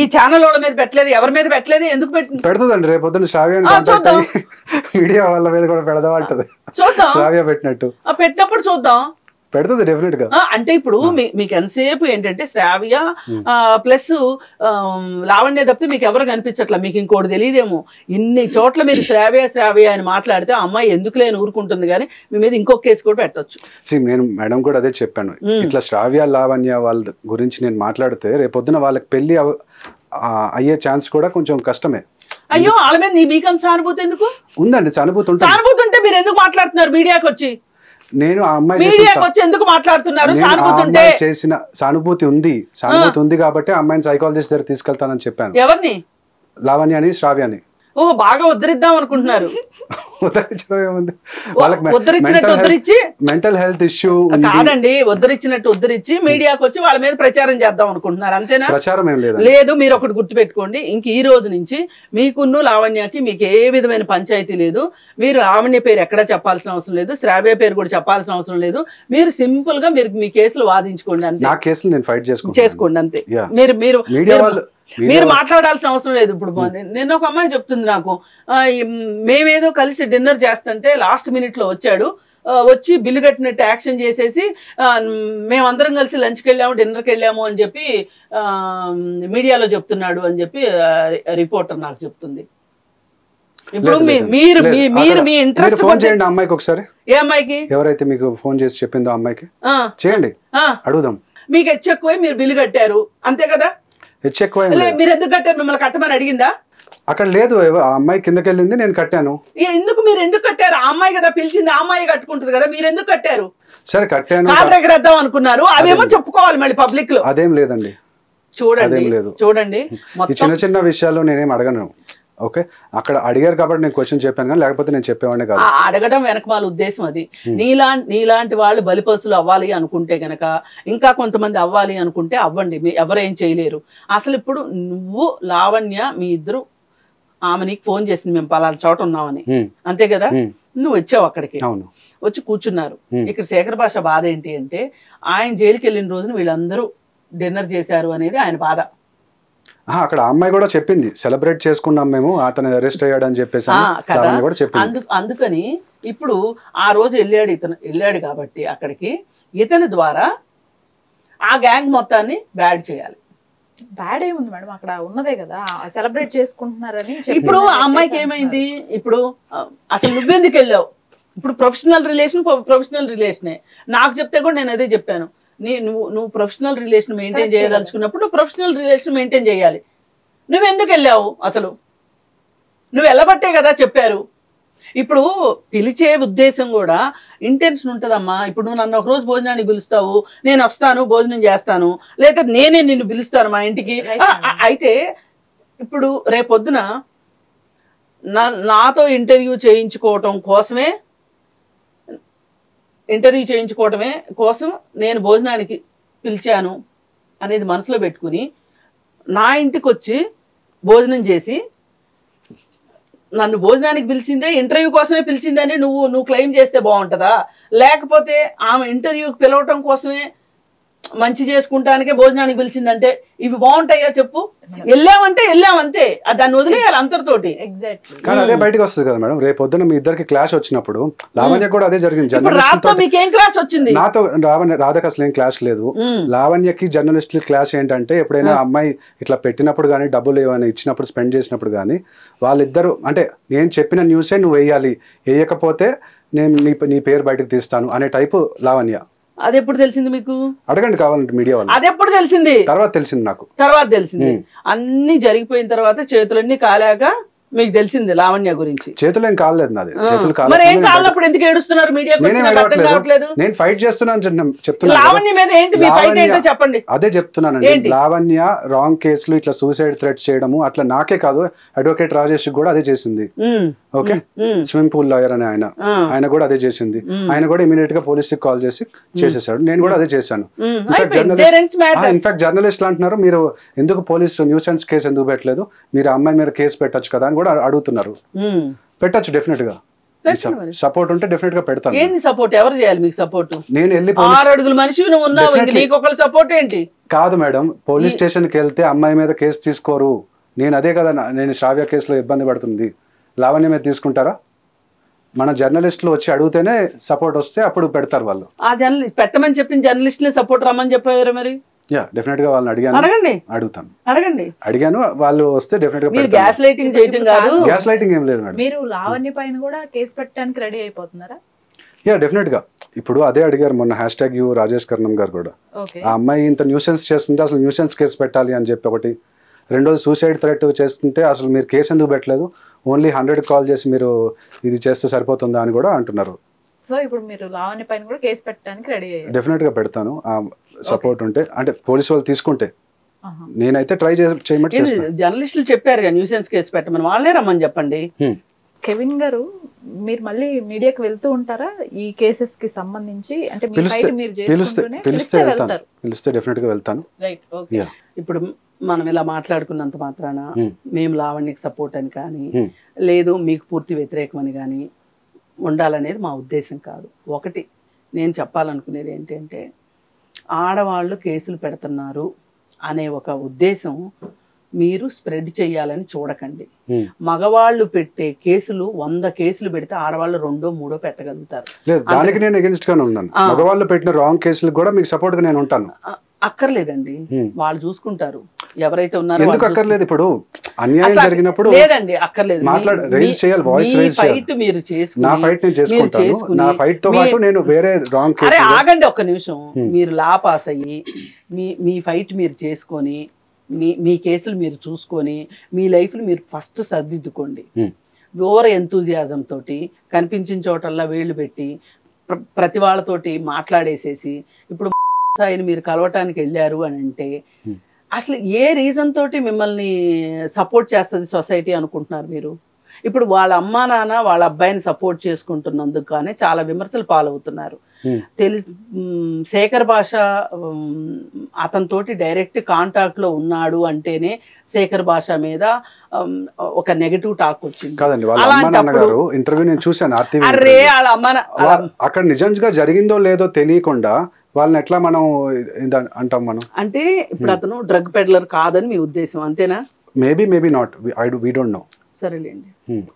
Speaker 2: ఈ ఛానల్ వాళ్ళ మీద పెట్టలేదు, ఎవరి మీద పెట్టలేదు, ఎందుకు
Speaker 3: పెడుతుందండి? రేపు పొద్దున్న శ్రావ్య మీడియా వాళ్ళ మీద కూడా పెడదాం అంటది.
Speaker 2: చూద్దాం,
Speaker 3: శ్రావ్య పెట్టినప్పుడు
Speaker 2: చూద్దాం,
Speaker 3: పెడుతుంది డెఫినెట్ గా.
Speaker 2: అంటే ఇప్పుడు మీకు ఎంతసేపు ఏంటంటే శ్రావ్య ప్లస్ లావణ్య తప్పితే మీకు ఎవరు కనిపించట్లా, మీకు ఇంకోటి తెలియదేమో. ఇన్ని చోట్ల మీరు శ్రావ్య అని మాట్లాడితే అమ్మాయి ఎందుకు లేని ఊరుకుంటుంది, కానీ మీ మీద ఇంకొక కేసు కూడా పెట్టొచ్చు.
Speaker 3: నేను మేడం కూడా అదే చెప్పాను, ఇట్లా శ్రావ్య లావణ్య వాళ్ళ గురించి నేను మాట్లాడితే రేపొద్దున వాళ్ళకి పెళ్లి అయ్యే ఛాన్స్ కూడా కొంచెం కష్టమే.
Speaker 2: అయ్యో వాళ్ళ మీద మీకంత సానుభూతి ఎందుకు
Speaker 3: ఉందండి? సానుభూతి
Speaker 2: ఉంటే మీరు ఎందుకు మాట్లాడుతున్నారు మీడియాకి వచ్చి?
Speaker 3: నేను ఆ అమ్మాయి
Speaker 2: ఎందుకు మాట్లాడుతున్నారు?
Speaker 3: చేసిన సానుభూతి ఉంది కాబట్టి అమ్మాయిని సైకాలజిస్ట్ దగ్గర తీసుకెళ్తానని చెప్పాను.
Speaker 2: ఎవరిని?
Speaker 3: లావణ్యని, శ్రావ్యాని.
Speaker 2: ఓ బాగా ఉద్ధరిద్దాం అనుకుంటున్నారు.
Speaker 3: మెంటల్ హెల్త్ ఇష్యూ
Speaker 2: కాదండి, ఉద్ధరించినట్టు మీడియాకి వచ్చి వాళ్ళ మీద ప్రచారం చేద్దాం అనుకుంటున్నారు, అంతేనా?
Speaker 3: ప్రచారం ఏం
Speaker 2: లేదు. మీరు ఒకటి గుర్తుపెట్టుకోండి, ఇంక ఈ రోజు నుంచి మీకున్ను లావణ్యకి మీకు ఏ విధమైన పంచాయతీ లేదు. మీరు లావణ్య పేరు ఎక్కడా చెప్పాల్సిన అవసరం లేదు, శ్రావ్య పేరు కూడా చెప్పాల్సిన అవసరం లేదు. మీరు సింపుల్ గా మీరు మీ కేసులు వాదించుకోండి, అంతే.
Speaker 3: నా కేసులు నేను ఫైట్
Speaker 2: చేసుకోండి, అంతే. మీరు మాట్లాడాల్సిన అవసరం లేదు. ఇప్పుడు నేను ఒక అమ్మాయి చెప్తుంది నాకు, మేమేదో కలిసి డిన్నర్ చేస్తుంటే లాస్ట్ మినిట్ లో వచ్చి బిల్లు కట్టినట్టు యాక్షన్ చేసేసి మేమందరం కలిసి లంచ్కి వెళ్ళాము, డిన్నర్కి వెళ్ళాము అని చెప్పి మీడియాలో చెప్తున్నాడు అని చెప్పి రిపోర్టర్ నాకు చెప్తుంది. ఇప్పుడు మీరు మీ ఇంట్రెస్ట్
Speaker 3: ఫోన్ చేయండి అమ్మాయికి ఒకసారి.
Speaker 2: ఏ అమ్మాయికి?
Speaker 3: ఎవరైతే మీకు ఫోన్ చేసి చెప్పిందో అమ్మాయికి చేయండి, అడుగుదాం.
Speaker 2: మీకు హెచ్చెక్కువై మీరు బిల్లు కట్టారు, అంతే కదా?
Speaker 3: హెచ్చెక్కువై
Speaker 2: మీరు ఎందుకు కట్టారు? మిమ్మల్ని కట్టమని అడిగిందా?
Speaker 3: అక్కడ లేదు, ఆ అమ్మాయి కిందకి వెళ్ళింది, నేను కట్టాను.
Speaker 2: మీరు ఎందుకు కట్టారు? ఆ అమ్మాయి కదా పిలిచింది, ఆ అమ్మాయి కట్టుకుంటుంది కదా, మీరు ఎందుకు కట్టారు?
Speaker 3: సరే కట్టాను,
Speaker 2: ఎగరేద్దాం అనుకున్నారు, అవేమో చెప్పుకోవాలి మళ్ళీ పబ్లిక్ లో.
Speaker 3: అదేం లేదండి,
Speaker 2: చూడండి
Speaker 3: చిన్న చిన్న విషయాల్లో నేనేం అడగను. ఓకే, అక్కడ అడిగారు కాబట్టి నేను క్వశ్చన్ చెప్పాను, కానీ లేకపోతే నేను చెప్పేవాడిని కాదు.
Speaker 2: అడగడం వెనక వాళ్ళ ఉద్దేశం అది. నీలాంటి వాళ్ళు బలిపసులు అవ్వాలి అనుకుంటే గనక, ఇంకా కొంతమంది అవ్వాలి అనుకుంటే అవ్వండి, ఎవరేం చేయలేరు. అసలు ఇప్పుడు నువ్వు లావణ్య మీ ఇద్దరు, ఆమె నీకు ఫోన్ చేసింది మేము పలానా చోట ఉన్నామని, అంతే కదా? నువ్వు వచ్చావు అక్కడికి, వచ్చి కూర్చున్నారు. ఇక్కడ శేఖర్ భాష బాధ ఏంటి అంటే, ఆయన జైలుకి వెళ్ళిన రోజున వీళ్ళందరూ డిన్నర్ చేశారు అనేది ఆయన బాధ.
Speaker 3: అక్కడ అమ్మాయి కూడా చెప్పింది, సెలబ్రేట్ చేసుకున్నాం మేము, అతను అరెస్ట్ అయ్యాడు అని చెప్పేసి కూడా చెప్పింది.
Speaker 2: అందుకని ఇప్పుడు ఆ రోజు వెళ్ళాడు కాబట్టి అక్కడికి ఇతని ద్వారా ఆ గ్యాంగ్ మొత్తాన్ని బ్యాడ్ చేయాలి.
Speaker 1: బ్యాడ్ ఏముంది మేడం, అక్కడ ఉన్నదే కదా, సెలబ్రేట్ చేసుకుంటున్నారని.
Speaker 2: ఇప్పుడు ఆ అమ్మాయికి ఏమైంది? ఇప్పుడు అసలు నువ్వెందుకు వెళ్ళావు? ఇప్పుడు ప్రొఫెషనల్ రిలేషనే. నాకు చెప్తే కూడా నేను అదే చెప్పాను, నువ్వు ప్రొఫెషనల్ రిలేషన్ మెయింటైన్ చేయదలుచుకున్నప్పుడు ప్రొఫెషనల్ రిలేషన్ మెయింటైన్ చేయాలి. నువ్వెందుకు వెళ్ళావు? అసలు నువ్వు వెళ్ళబట్టే కదా చెప్పారు. ఇప్పుడు పిలిచే ఉద్దేశం కూడా ఇంటెన్షన్ ఉంటుందమ్మా. ఇప్పుడు నువ్వు నన్ను ఒకరోజు భోజనానికి పిలుస్తావు, నేను వస్తాను, భోజనం చేస్తాను, లేదా నేనే నిన్ను పిలుస్తాను మా ఇంటికి. అయితే ఇప్పుడు రేపొద్దున నాతో ఇంటర్వ్యూ చేయించుకోవటం కోసం నేను భోజనానికి పిలిచాను అనేది మనసులో పెట్టుకుని నా ఇంటికి వచ్చి భోజనం చేసి నన్ను భోజనానికి పిలిచిందే ఇంటర్వ్యూ కోసమే పిలిచిందని నువ్వు క్లెయిమ్ చేస్తే బాగుంటుందా? లేకపోతే ఆమె ఇంటర్వ్యూకి పిలవటం కోసమే మంచి చేసుకుంటానికే భోజనానికి పిలిచిందంటే ఇవి బాగుంటాయా చెప్పు? వెళ్ళామంటే వెళ్ళామంతే, దాన్ని వదిలేయాలి అంతటితోటి.
Speaker 3: కానీ అదే బయటకు వస్తుంది కదా మేడం. రేపు పొద్దున మీ ఇద్దరికి క్లాష్ వచ్చినప్పుడు, లావణ్య కూడా అదే జరిగింది.
Speaker 2: మీకేం క్లాష్ వచ్చింది?
Speaker 3: నాతో రాధకు అసలు ఏం క్లాష్ లేదు. లావణ్యకి జర్నలిస్ట్ క్లాష్ ఏంటంటే, ఎప్పుడైనా అమ్మాయి ఇట్లా పెట్టినప్పుడు కానీ, డబ్బులు ఏమైనా ఇచ్చినప్పుడు, స్పెండ్ చేసినప్పుడు కానీ, వాళ్ళిద్దరు అంటే నేను చెప్పిన న్యూసే నువ్వు వేయాలి, వేయకపోతే నేను నీ పేరు బయటకు తీస్తాను అనే టైపు లావణ్య.
Speaker 2: అది ఎప్పుడు తెలిసింది మీకు?
Speaker 3: అడగండి కావాలంటే మీడియా వాళ్ళు.
Speaker 2: అది ఎప్పుడు తెలిసింది?
Speaker 3: తర్వాత తెలిసింది నాకు.
Speaker 2: తర్వాత తెలిసింది. అన్ని జరిగిపోయిన తర్వాత చేతులన్నీ కాలాక మీకు తెలిసింది లావణ్య గురించి.
Speaker 3: చేతులు ఏం కాలేదు నాది, చేతులు
Speaker 2: మరి ఏం కాలినప్పుడు ఎందుకు ఏడుస్తున్నారు? మీడియా
Speaker 3: నేను ఫైట్ చేస్తున్నాను చెప్తున్నా.
Speaker 2: లావణ్య మీద ఏంటి మీ ఫైట్ ఏంటో చెప్పండి.
Speaker 3: అదే చెప్తున్నానండి, లావణ్య రాంగ్ కేసులు ఇట్లా సూసైడ్ థ్రెట్ చేయడము అట్లా నాకే కాదు, అడ్వకేట్ రాజేష్ కూడా అదే చేసింది. ఓకే, స్విమ్మింగ్ పూల్ లాయర్ అని ఆయన కూడా అదే చేసింది. ఆయన కూడా ఇమీడియట్ గా పోలీస్ కి కాల్ చేసి చేసేసాడు. నేను కూడా అదే చేశాను. ఇన్ఫాక్ట్ జర్నలిస్ట్లు అంటున్నారు, మీరు ఎందుకు పోలీస్ న్యూసెన్స్ కేసు ఎందుకు పెట్టలేదు, మీరు అమ్మాయి మీద కేసు పెట్టచ్చు కదా అని కూడా అడుగుతున్నారు. పెట్టచ్చు, డెఫినెట్ గా సపోర్ట్ ఉంటే డెఫినెట్ గా పెడతాను.
Speaker 2: ఏంది సపోర్ట్? ఎవరు చేయాలి మీకు సపోర్ట్?
Speaker 3: నేను వెళ్ళి
Speaker 2: 6 అడుగుల మనిషి నువ్వు ఉన్నావు, నీకు ఒకళ్ళ సపోర్ట్ ఏంటి?
Speaker 3: కాదు మేడం, పోలీస్ స్టేషన్ కి వెళ్తే అమ్మాయి మీద కేసు తీసుకోరు. నేను అదే కదా, నేను శ్రావ్య కేసులో ఇబ్బంది పడుతుంది, లావణ్య మీద తీసుకుంటారా? మన జర్నలిస్టులు వచ్చి అడిగితేనే సపోర్ట్ వస్తే అప్పుడు పెడతారు వాళ్ళు.
Speaker 2: ఆ జర్నలిస్ట్ పెట్టమని చెప్పిన జర్నలిస్టులే సపోర్ట్ రమ్మని చెప్పారు. మరి
Speaker 3: డెఫినెట్ గా వాళ్ళని అడిగాను, అడిగాను, వాళ్ళు వస్తే డెఫినెట్ గా.
Speaker 2: గ్యాస్ లైటింగ్ చేయటం కాదు,
Speaker 3: గ్యాస్ లైటింగ్ ఏం లేదు మేడం.
Speaker 1: మీరు లావణ్య పైన కూడా కేసు పెట్టడానికి రెడీ అయిపోతున్నారా?
Speaker 3: డెఫినెట్ గా. ఇప్పుడు అదే అడిగారు మొన్న #యు రాజేష్ కర్ణం గారు కూడా, ఆ అమ్మాయి ఇంత న్యూసెన్స్ చేస్తుంటే అసలు న్యూసెన్స్ కేసు పెట్టాలి అని చెప్పి ఒకటి, రెండోది సూసైడ్ థ్రెట్ చేస్తుంటే అసలు మీరు కేసు ఎందుకు పెట్టలేదు, ఓన్లీ 100 కాల్ చేసి మీరు ఇది చేస్తే సరిపోతుందా అని కూడా అంటున్నారు.
Speaker 1: సో ఇప్పుడు మీరు లావణ్య పైన కూడా కేసు పెట్టడానికి రెడీ అయ్యారు?
Speaker 3: డెఫినెట్ గా పెడతాను, సపోర్ట్ ఉంటే, అంటే పోలీసు వాళ్ళు తీసుకుంటే. నేనైతే ట్రై చేయమంటే
Speaker 2: జర్నలిస్టులు చెప్పారు న్యూసెన్స్ కేసు పెట్టమని, వాళ్ళే రమ్మని చెప్పండి.
Speaker 1: కెవిన్ గారు, మీరు మళ్ళీ మీడియాకి వెళ్తూ ఉంటారా ఈ కేసెస్ కి సంబంధించి? అంటే
Speaker 3: పిలిస్తే డెఫినెట్ గా వెళ్తాను.
Speaker 2: ఇప్పుడు మనం ఇలా మాట్లాడుకున్నంత మాత్రాన మేము లావణ్యకి సపోర్ట్ అని కానీ, లేదు మీకు పూర్తి వ్యతిరేకం అని కానీ ఉండాలనేది మా ఉద్దేశం కాదు. ఒకటి నేను చెప్పాలనుకునేది ఏంటంటే, ఆడవాళ్ళు కేసులు పెడుతున్నారు అనే ఒక ఉద్దేశం మీరు స్ప్రెడ్ చేయాలని చూడకండి. మగవాళ్ళు పెట్టే కేసులు 100 కేసులు పెడితే ఆడవాళ్ళు 2, 3 పెట్టగలుగుతారు.
Speaker 3: దానికి నేను అగెన్స్ట్ గానే ఉన్నాను. మగవాళ్ళు పెట్టిన రాంగ్ కేసులు కూడా మీకు సపోర్ట్ గా నేను ఉంటాను.
Speaker 2: అక్కర్లేదండి, వాళ్ళు చూసుకుంటారు ఎవరైతే ఉన్నారో.
Speaker 3: ఎందుకు అక్కర్లేదు? ఇప్పుడు అన్యాయం జరిగినప్పుడు
Speaker 2: లేదండి, అక్కర్లేదు.
Speaker 3: రైజ్ చేయాలి, వాయిస్ రైజ్ చేయాలి.
Speaker 2: ఫైట్ మీరు చేసుకుని,
Speaker 3: నా ఫైట్ నేను చేసుకుంటాను. నా ఫైట్ తో పాటు నేను వేరే రాంగ్ కేసు.
Speaker 2: అరే ఆగండి ఒక్క నిమిషం, మీరు లా పాస్ అయ్యి మీ ఫైట్ మీరు చేసుకొని, మీ కేసులు మీరు చూసుకొని, మీ లైఫ్ ని మీరు ఫస్ట్ సర్దిద్దుకోండి. ఓవర్ ఎంతూజియాజం తోటి కనిపించిన చోటల్లా వేళ్లు పెట్టి ప్రతి వాళ్ళతోటి మాట్లాడేసేసి ఇప్పుడు మీరు కలవటానికి వెళ్ళారు అని అంటే, అసలు ఏ రీజన్ తోటి మిమ్మల్ని సపోర్ట్ చేస్తుంది సొసైటీ అనుకుంటున్నారు మీరు? ఇప్పుడు వాళ్ళ అమ్మా నాన్న వాళ్ళ అబ్బాయిని సపోర్ట్ చేసుకుంటున్నందుకు కానీ చాలా విమర్శలు పాలవుతున్నారు. శేఖర్ భాష అతనితోటి డైరెక్ట్ కాంటాక్ట్ లో ఉన్నాడు అంటేనే శేఖర్ భాష మీద ఒక నెగటివ్ టాక్ వచ్చింది.
Speaker 3: ఇంటర్వ్యూ నేను చూసాను,
Speaker 2: అరే వాళ్ళ అమ్మ
Speaker 3: అక్కడ నిజంగా జరిగిందో లేదో తెలియకుండా వాళ్ళని ఎట్లా మనం అంటాం? మనం అంటే
Speaker 2: ఇప్పుడు అతను డ్రగ్ పెడ్లర్ కాదని మీ ఉద్దేశం, అంతేనా?
Speaker 3: Maybe not, we don't know.
Speaker 2: సరేలేండి,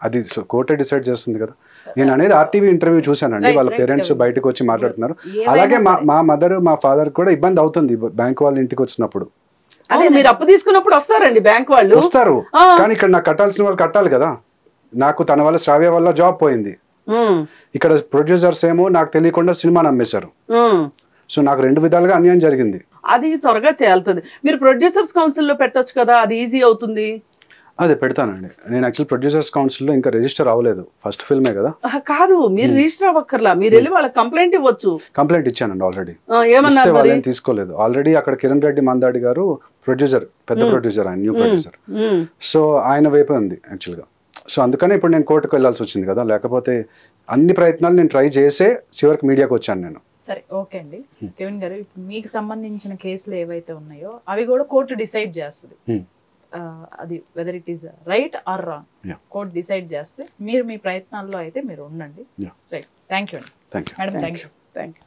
Speaker 3: అది కోర్టే డిసైడ్ చేస్తుంది కదా. నేను అనేది RTV ఇంటర్వ్యూ చూసానండి, వాళ్ళ పేరెంట్స్ బయటకు వచ్చి మాట్లాడుతున్నారు. అలాగే మా మదర్ మా ఫాదర్ కూడా ఇబ్బంది అవుతుంది బ్యాంక్ వాళ్ళ ఇంటికి వచ్చినప్పుడు.
Speaker 2: అదే మీరు అప్పు తీసుకున్నప్పుడు వస్తారండి బ్యాంక్ వాళ్ళు,
Speaker 3: వస్తారు. కానీ ఇక్కడ నాకు కట్టాల్సిన వాళ్ళు కట్టాలి కదా. నాకు తన వల్ల శ్రావ్య వల్ల జాబ్ పోయింది. ఇక్కడ ప్రొడ్యూసర్స్ ఏమో నాకు తెలియకుండా సినిమాని అమ్మేశారు. సో నాకు 2 విధాలుగా అన్యాయం జరిగింది.
Speaker 2: అది త్వరగా తేలుతుంది. మీరు ప్రొడ్యూసర్స్ కౌన్సిల్ లో పెట్టొచ్చు కదా, అది ఈజీ అవుతుంది.
Speaker 3: అదే పెడతానండి. నేను యాక్చువల్ ప్రొడ్యూసర్స్ కౌన్సిల్ లో ఇంకా రిజిస్టర్ అవ్వలేదు, ఫస్ట్ ఫిల్మే కదా.
Speaker 2: కాదు, మీరు రిజిస్టర్ అవ్వక్కర్లా, మీరు వెళ్ళి వాళ్ళకి కంప్లైంట్ ఇవ్వచ్చు.
Speaker 3: కంప్లైంట్ ఇచ్చానండి ఆల్రెడీ, వాళ్ళేం తీసుకోలేదు. ఆల్రెడీ అక్కడ కిరణ్ రెడ్డి మందాడి గారు ప్రొడ్యూసర్, పెద్ద ప్రొడ్యూసర్, ఆయన న్యూ ప్రొడ్యూసర్. సో ఆయన వైపు ఉంది యాక్చువల్ గా. సో అందుకనే ఇప్పుడు నేను కోర్టుకు వెళ్ళాల్సి వచ్చింది కదా, లేకపోతే అన్ని ప్రయత్నాలు నేను ట్రై చేసే చివరికి మీడియాకి వచ్చాను నేను.
Speaker 1: సరే, ఓకే అండి. కెవిన్ గారు, మీకు సంబంధించిన కేసులు ఏవైతే ఉన్నాయో అవి కూడా కోర్టు డిసైడ్ చేస్తుంది. అది whether it is right are wrong court decide చేస్తే మీరు మీ ప్రయత్నాల్లో అయితే మీరు ఉండండి. రైట్, థ్యాంక్ యూ అండి మేడం. Thank you.